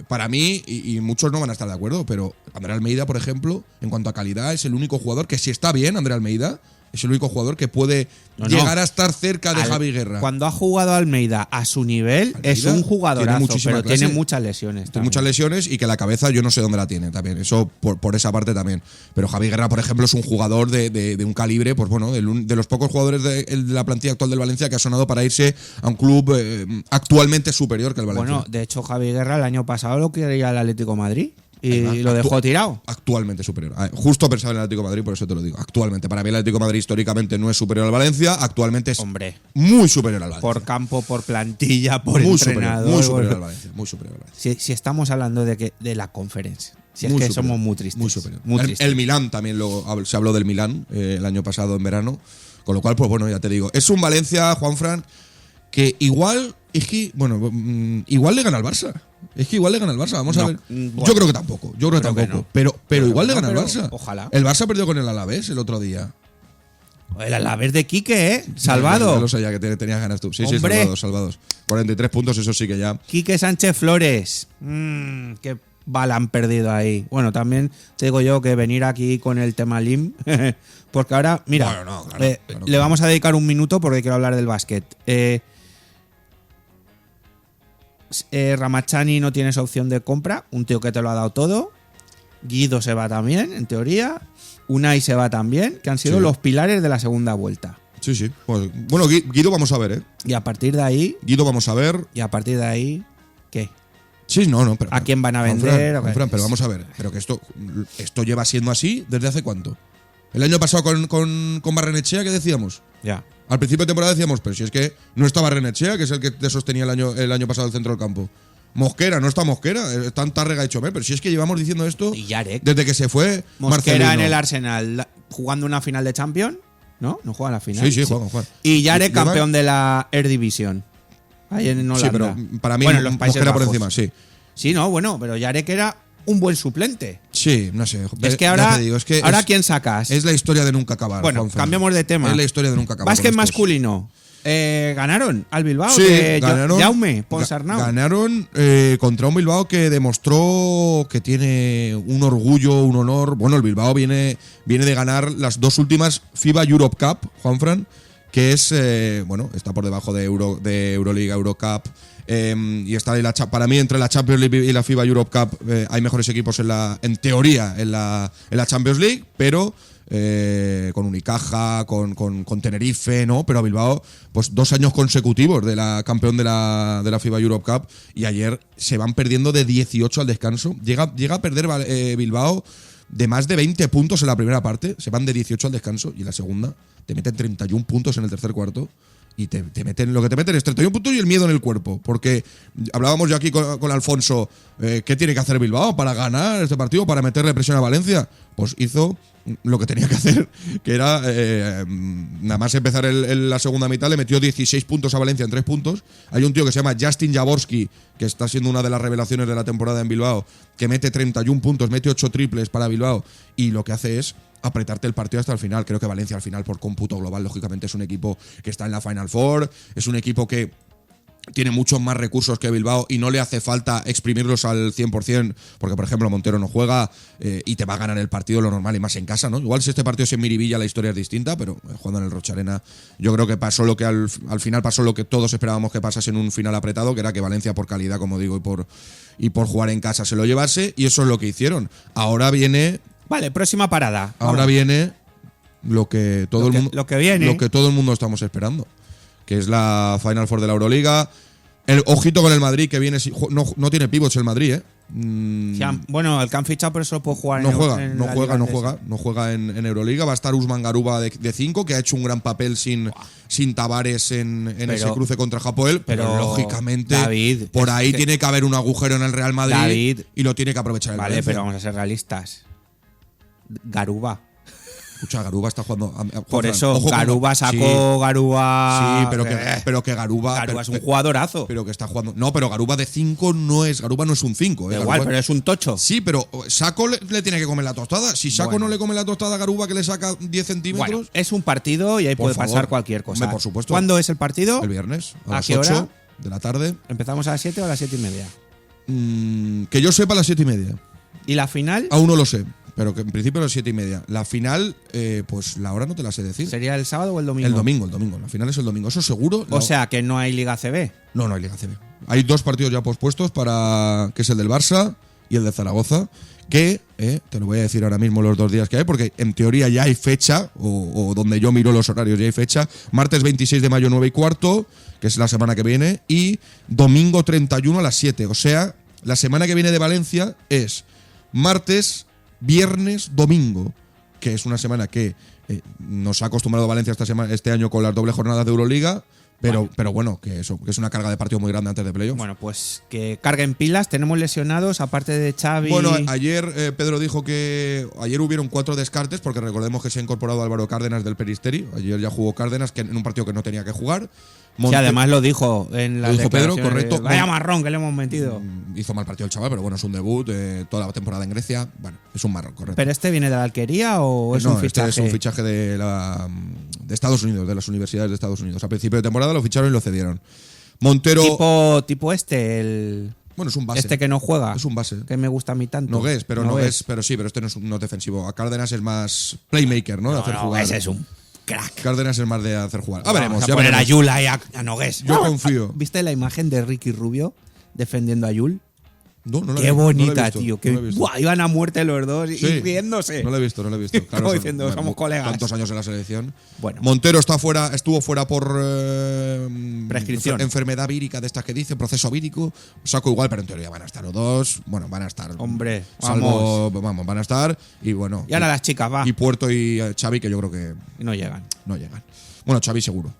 Para mí, y muchos no van a estar de acuerdo, pero André Almeida, por ejemplo, en cuanto a calidad, es el único jugador que, si está bien, André Almeida, es el único jugador que puede llegar a estar cerca de Javi Guerra. Cuando ha jugado Almeida a su nivel, es un jugadorazo, pero tiene muchas lesiones. Tiene muchas lesiones y que la cabeza yo no sé dónde la tiene también. Eso por esa parte también. Pero Javi Guerra, por ejemplo, es un jugador de un calibre, pues bueno, de los pocos jugadores de la plantilla actual del Valencia que ha sonado para irse a un club actualmente superior que el Valencia. Bueno, de hecho, Javi Guerra el año pasado lo quería el Atlético de Madrid. Y lo dejó tirado. Actualmente superior. Justo pensaba en el Atlético de Madrid, por eso te lo digo. Actualmente. Para mí el Atlético de Madrid históricamente no es superior al Valencia. Actualmente es muy superior al Valencia. Por campo, por plantilla, por entrenador. Muy superior al Valencia. Muy superior al Valencia. Si estamos hablando de la conferencia. Si es muy que superior, somos muy tristes. Muy superior. Muy tristes. El Milán también se habló del Milán el año pasado en verano. Con lo cual, pues bueno, ya te digo. Es un Valencia, Juanfran, que igual le gana al Barça. Es que igual le gana al Barça, vamos a ver. Bueno, yo creo que tampoco. No. Pero igual le gana al Barça. Ojalá. El Barça perdió con el Alavés el otro día. El Alavés de Quique, Salvado. Ya lo sabía que tenías ganas tú. Sí, salvados. 43 puntos, eso sí que ya. Quique Sánchez Flores. Qué bala han perdido ahí. Bueno, también te digo yo que venir aquí con el tema Lim, porque ahora, mira, claro. Le vamos a dedicar un minuto porque quiero hablar del básquet. Ramachani no tienes opción de compra, un tío que te lo ha dado todo. Guido se va también, en teoría. Unai se va también, que han sido los pilares de la segunda vuelta. Sí. Bueno, Guido vamos a ver, ¿eh? Y a partir de ahí. Guido vamos a ver. Y a partir de ahí, ¿qué? Sí, no. Pero, ¿a quién van a vender? Fran, pero vamos a ver. Pero que esto lleva siendo así ¿desde hace cuánto? El año pasado con Barrenechea, ¿qué decíamos? Ya. Al principio de temporada decíamos, pero si es que no está Barrenechea, que es el que te sostenía el año pasado el centro del campo. Mosquera, no está Mosquera, están Tárrega y Chomé, pero si es que llevamos diciendo esto desde que se fue Mosquera Marcelino. En el Arsenal jugando una final de Champions, ¿no? No juega la final. Sí, juega. Y Yarek campeón de la Eredivision. Ahí en Holanda. Sí, pero para mí en los Países Mosquera Bajos. por encima, sí. Sí, no, bueno, pero Yarek era un buen suplente. Sí, no sé. Es que ahora, ¿ahora quién sacas? Es la historia de nunca acabar. Bueno, cambiamos de tema. Es la historia de nunca acabar. Básquet masculino. Ganaron al Bilbao ganaron, Jaume Ponsarnau. Ganaron contra un Bilbao que demostró que tiene un orgullo, un honor. Bueno, el Bilbao viene de ganar las dos últimas FIBA Europe Cup, Juanfran, que es, está por debajo de Euroliga, Eurocup. Y está para mí entre la Champions League y la FIBA Europe Cup hay mejores equipos en teoría en la Champions League, pero con Unicaja, con Tenerife, ¿no? Pero a Bilbao, pues 2 años consecutivos de la campeón de la FIBA Europe Cup, y ayer se van perdiendo de 18 al descanso. Llega a perder Bilbao de más de 20 puntos en la primera parte, se van de 18 al descanso, y en la segunda te meten 31 puntos en el tercer cuarto. Y te meten, lo que te meten es 31 puntos y el miedo en el cuerpo. Porque hablábamos ya aquí con Alfonso, ¿qué tiene que hacer Bilbao para ganar este partido, para meterle presión a Valencia? Pues hizo lo que tenía que hacer, que era nada más empezar la segunda mitad, le metió 16 puntos a Valencia en 3 puntos. Hay un tío que se llama Justin Jaworski, que está siendo una de las revelaciones de la temporada en Bilbao, que mete 31 puntos, mete 8 triples para Bilbao, y lo que hace es apretarte el partido hasta el final. Creo que Valencia al final, por cómputo global, lógicamente es un equipo que está en la Final Four, es un equipo que tiene muchos más recursos que Bilbao y no le hace falta exprimirlos al 100%, porque por ejemplo Montero no juega y te va a ganar el partido, lo normal, y más en casa, ¿no? Igual si este partido es en Miribilla la historia es distinta, pero jugando en el Rocharena yo creo que pasó lo que al final pasó lo que todos esperábamos que pasase en un final apretado, que era que Valencia, por calidad, como digo, y por jugar en casa, se lo llevase, y eso es lo que hicieron. Ahora viene... Vale, próxima parada. Ahora viene lo que todo el mundo estamos esperando, que es la Final Four de la Euroliga. Ojito con el Madrid, que viene, no tiene pivots el Madrid, ¿eh? Bueno, el que han fichado, pero solo puede jugar no juega en Euroliga. Va a estar Usman Garuba de 5, que ha hecho un gran papel sin Tavares en ese cruce contra Hapoel, pero lógicamente David, por ahí tiene que haber un agujero en el Real Madrid, y lo tiene que aprovechar el Vale, Valencia. pero vamos a ser realistas. Garuba. Escucha, Garuba está jugando. Por eso, Garuba sacó Garuba. Sí, pero que Garuba. Garuba es un jugadorazo. Pero que está jugando. No, pero Garuba de 5 no es. Garuba no es un 5. Igual, pero es un tocho. Sí, pero Saco le tiene que comer la tostada. Si Saco no le come la tostada a Garuba, que le saca 10 centímetros. Bueno, es un partido y ahí puede pasar cualquier cosa. Por supuesto. ¿Cuándo es el partido? El viernes. ¿A las qué 8 hora? de la tarde. ¿Empezamos a las 7 o a las 7:30? Que yo sepa, a las 7:30. ¿Y la final? Aún no lo sé. Pero que en principio a las 7:30. La final, pues la hora no te la sé decir. ¿Sería el sábado o el domingo? El domingo. La final es el domingo. Eso seguro. O sea, que no hay Liga CB. No hay Liga CB. Hay 2 partidos ya pospuestos que es el del Barça y el de Zaragoza. Que, te lo voy a decir ahora mismo los 2 días que hay, porque en teoría ya hay fecha, o donde yo miro los horarios ya hay fecha. Martes 26 de mayo 9:15, que es la semana que viene, y domingo 31 a las 7. O sea, la semana que viene de Valencia es martes, viernes, domingo, que es una semana que nos ha acostumbrado Valencia este año con las dobles jornadas de Euroliga. Pero bueno, que es una carga de partido muy grande antes de playoff. Bueno, pues que carguen pilas. Tenemos lesionados, aparte de Xavi. Bueno, ayer Pedro dijo que ayer hubieron 4 descartes, porque recordemos que se ha incorporado Álvaro Cárdenas del Peristeri. Ayer ya jugó Cárdenas, que en un partido que no tenía que jugar. Sí, además lo dijo en la Lo dijo Pedro, correcto. Vaya marrón que le hemos metido. Hizo mal partido el chaval, pero bueno, es un debut. Toda la temporada en Grecia. Bueno, es un marrón, correcto. ¿Pero este viene de la Alquería o es un fichaje? Este es un fichaje de Estados Unidos, de las universidades de Estados Unidos. A principio de temporada lo ficharon y lo cedieron. Montero. Tipo Bueno, es un base. Este que no juega. Es un base. Que me gusta a mí tanto. Nogués, pero este no es defensivo. A Cárdenas es más playmaker, ¿no? De hacer jugar. Ese es un crack. Cárdenas es más de hacer jugar. Veremos. A poner a Yul y a Nogués. Yo confío. ¿Viste la imagen de Ricky Rubio defendiendo a Yul? No la Qué bonita, tío. No iban a muerte los dos y riéndose. No lo he visto. Claro, como diciendo, somos colegas. Tantos años en la selección. Bueno. Montero estuvo fuera por prescripción. Enfermedad vírica de estas que dicen, proceso vírico. Saco igual, pero en teoría van a estar los dos. Bueno, van a estar. Hombre, vamos, van a estar. Y bueno. Y ahora las chicas, va. Y Puerto y Xavi, que yo creo que. No llegan. Bueno, Xavi seguro.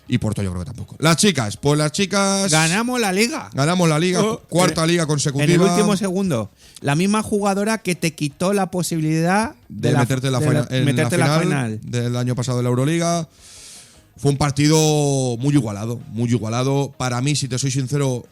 Y Puerto yo creo que tampoco. Las chicas. Ganamos la liga. Cuarta liga consecutiva. En el último segundo. La misma jugadora que te quitó la posibilidad de meterte en la final del año pasado de la Euroliga. Fue un partido muy igualado. Para mí, si te soy sincero,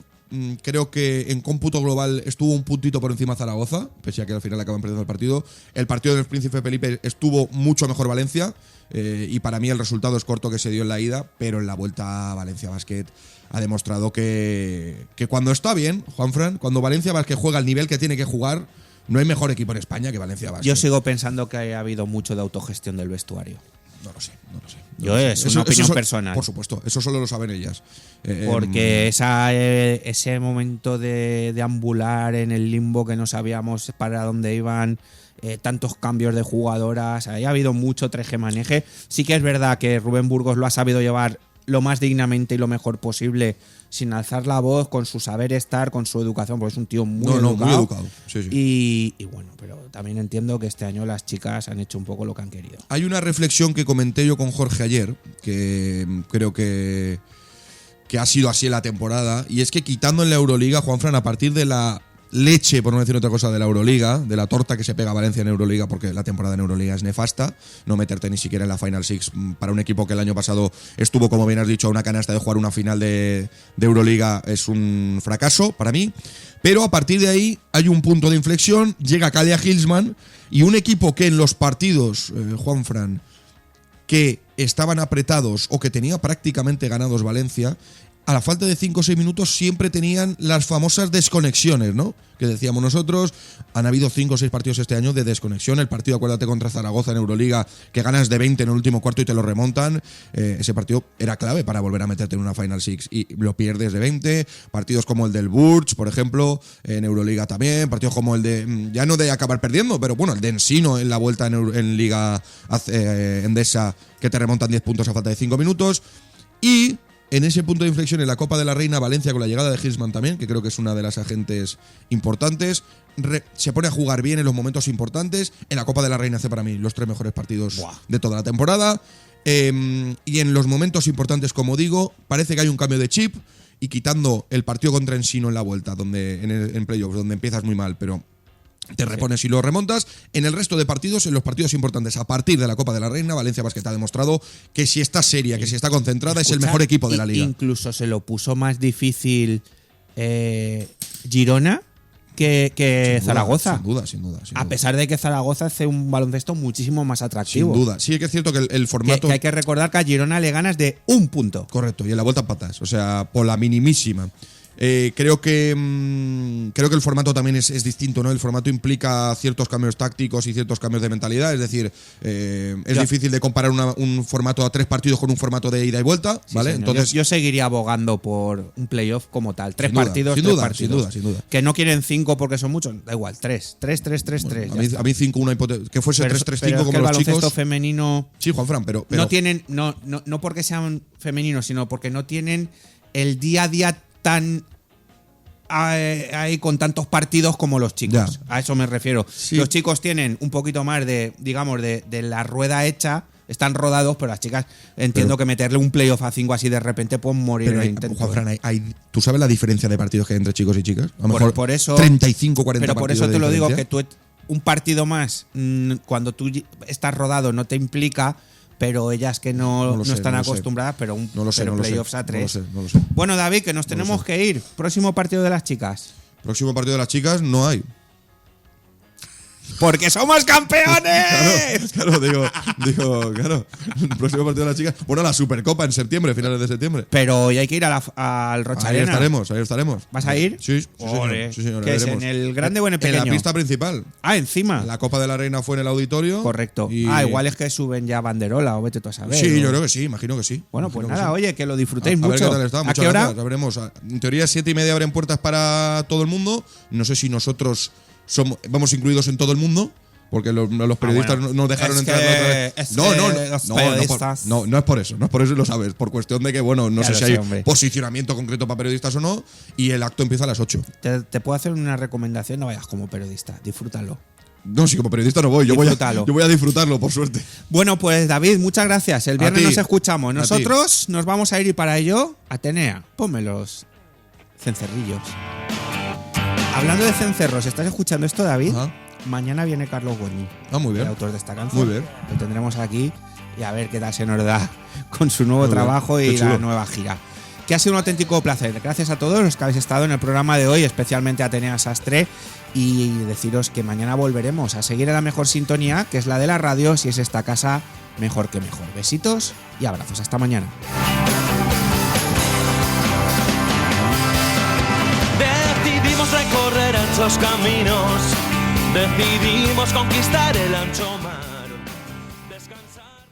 creo que en cómputo global estuvo un puntito por encima Zaragoza, pese a que al final acaban perdiendo el partido. El partido del Príncipe Felipe estuvo mucho mejor Valencia. Y para mí el resultado es corto que se dio en la ida, pero en la vuelta Valencia Basket ha demostrado que cuando está bien, Juanfran, cuando Valencia Basket juega al nivel que tiene que jugar, no hay mejor equipo en España que Valencia Basket. Yo sigo pensando que ha habido mucho de autogestión del vestuario. No lo sé. Es una opinión personal. Por supuesto, eso solo lo saben ellas. Porque ese momento de deambular en el limbo que no sabíamos para dónde iban, tantos cambios de jugadoras, ha habido mucho tejemaneje. Sí que es verdad que Rubén Burgos lo ha sabido llevar lo más dignamente y lo mejor posible, sin alzar la voz, con su saber estar, con su educación, porque es un tío muy educado. Muy educado. Sí. Y bueno, pero también entiendo que este año las chicas han hecho un poco lo que han querido. Hay una reflexión que comenté yo con Jorge ayer, que creo que ha sido así en la temporada, y es que quitando en la Euroliga, Juanfran, a partir de la leche, por no decir otra cosa, de la Euroliga, de la torta que se pega a Valencia en Euroliga, porque la temporada en Euroliga es nefasta, no meterte ni siquiera en la Final Six para un equipo que el año pasado estuvo, como bien has dicho, a una canasta de jugar una final de Euroliga, es un fracaso para mí. Pero a partir de ahí hay un punto de inflexión, llega Kalia Hilsman y un equipo que en los partidos, Juanfran, que estaban apretados o que tenía prácticamente ganados Valencia, a la falta de 5 o 6 minutos siempre tenían las famosas desconexiones, ¿no? Que decíamos nosotros, han habido 5 o 6 partidos este año de desconexión. El partido, acuérdate, contra Zaragoza en Euroliga, que ganas de 20 en el último cuarto y te lo remontan. Ese partido era clave para volver a meterte en una Final Six y lo pierdes de 20. Partidos como el del Burch, por ejemplo, en Euroliga también. Partidos como el de, ya no de acabar perdiendo, pero bueno, el de Ensino en la vuelta en Liga Endesa, que te remontan 10 puntos a falta de 5 minutos. Y en ese punto de inflexión en la Copa de la Reina, Valencia, con la llegada de Hilsman también, que creo que es una de las agentes importantes, se pone a jugar bien en los momentos importantes. En la Copa de la Reina hace para mí los 3 mejores partidos de toda la temporada. Y en los momentos importantes, como digo, parece que hay un cambio de chip, y quitando el partido contra Ensino en la vuelta, donde en playoffs, donde empiezas muy mal, pero te repones y lo remontas. En el resto de partidos, en los partidos importantes, a partir de la Copa de la Reina, Valencia Basket ha demostrado que si está seria, que si está concentrada, es el mejor equipo de la liga. Incluso se lo puso más difícil Girona que Zaragoza. Sin duda. A pesar de que Zaragoza hace un baloncesto muchísimo más atractivo. Sin duda. Sí que es cierto que el formato… Que hay que recordar que a Girona le ganas de 1 punto. Correcto, y en la vuelta patas, o sea, por la minimísima. Creo que el formato también es distinto, ¿no? El formato implica ciertos cambios tácticos y ciertos cambios de mentalidad, es decir, es difícil de comparar un formato a 3 partidos con un formato de ida y vuelta, ¿vale? Sí, entonces yo seguiría abogando por un playoff como tal, 3 partidos, sin 3 duda, partidos. sin duda. Que no quieren 5 porque son muchos, da igual, 3. Bueno, a mí 5, una hipótesis, que fuese 3-3-5 como el los baloncesto chicos. femenino. Sí, Juanfran, pero no tienen, no porque sean femeninos, sino porque no tienen el día a día tan ahí con tantos partidos como los chicos. Ya. A eso me refiero. Sí. Los chicos tienen un poquito más de, digamos, de la rueda hecha, están rodados, pero las chicas entiendo que meterle un playoff a 5 así de repente pueden morir en el intento. Juanfran, ¿tú sabes la diferencia de partidos que hay entre chicos y chicas? A lo mejor por eso, 35, 40 pero por partidos eso te lo digo, diferencia. que tú un partido más, cuando tú estás rodado, no te implica, pero ellas que no están acostumbradas, pero playoffs a 3. No lo sé. Bueno, David, que nos tenemos que ir. Próximo partido de las chicas. Próximo partido de las chicas no hay. ¡Porque somos campeones! Claro, claro. El próximo partido de las chicas. Bueno, la Supercopa en septiembre, finales de septiembre. Pero hoy hay que ir al Rocha Ahí Arena. estaremos. ¿vas a ir? Sí, señor. ¿Qué es? ¿En el grande o en el pequeño? En la pista principal. Ah, encima. La Copa de la Reina fue en el auditorio. Correcto. Igual es que suben ya banderola o vete tú a saber. Sí, ¿no? yo creo que sí, imagino que sí. Bueno, pues nada, oye, que lo disfrutéis a mucho. ver qué tal está. ¿A Muchas qué hora? gracias, veremos. En teoría 7:30 abren puertas para todo el mundo. No sé si nosotros vamos incluidos en todo el mundo. Porque los periodistas nos dejaron entrar la otra vez. No es por eso. No es por eso y lo sabes. Por cuestión de que, bueno, no sé si hay posicionamiento concreto para periodistas o no. Y el acto empieza a las 8. Te puedo hacer una recomendación. No vayas como periodista. Disfrútalo. No, sí, como periodista no voy. Yo voy a disfrutarlo, por suerte. Bueno, pues David, muchas gracias. El viernes nos escuchamos. Nosotros nos vamos a ir y para ello, Atenea, ponme los cencerrillos. Hablando de cencerros, ¿estás escuchando esto, David? Ajá. Mañana viene Carlos Goñi, muy bien. el autor de esta canción. Muy bien. Lo tendremos aquí y a ver qué tal se nos da con su nuevo trabajo y la nueva gira. Que ha sido un auténtico placer. Gracias a todos los que habéis estado en el programa de hoy, especialmente a Atenea Sastre, y deciros que mañana volveremos a seguir en la mejor sintonía, que es la de la radio, si es esta casa, mejor que mejor. Besitos y abrazos. Hasta mañana. Decidimos recorrer anchos caminos, decidimos conquistar el ancho mar.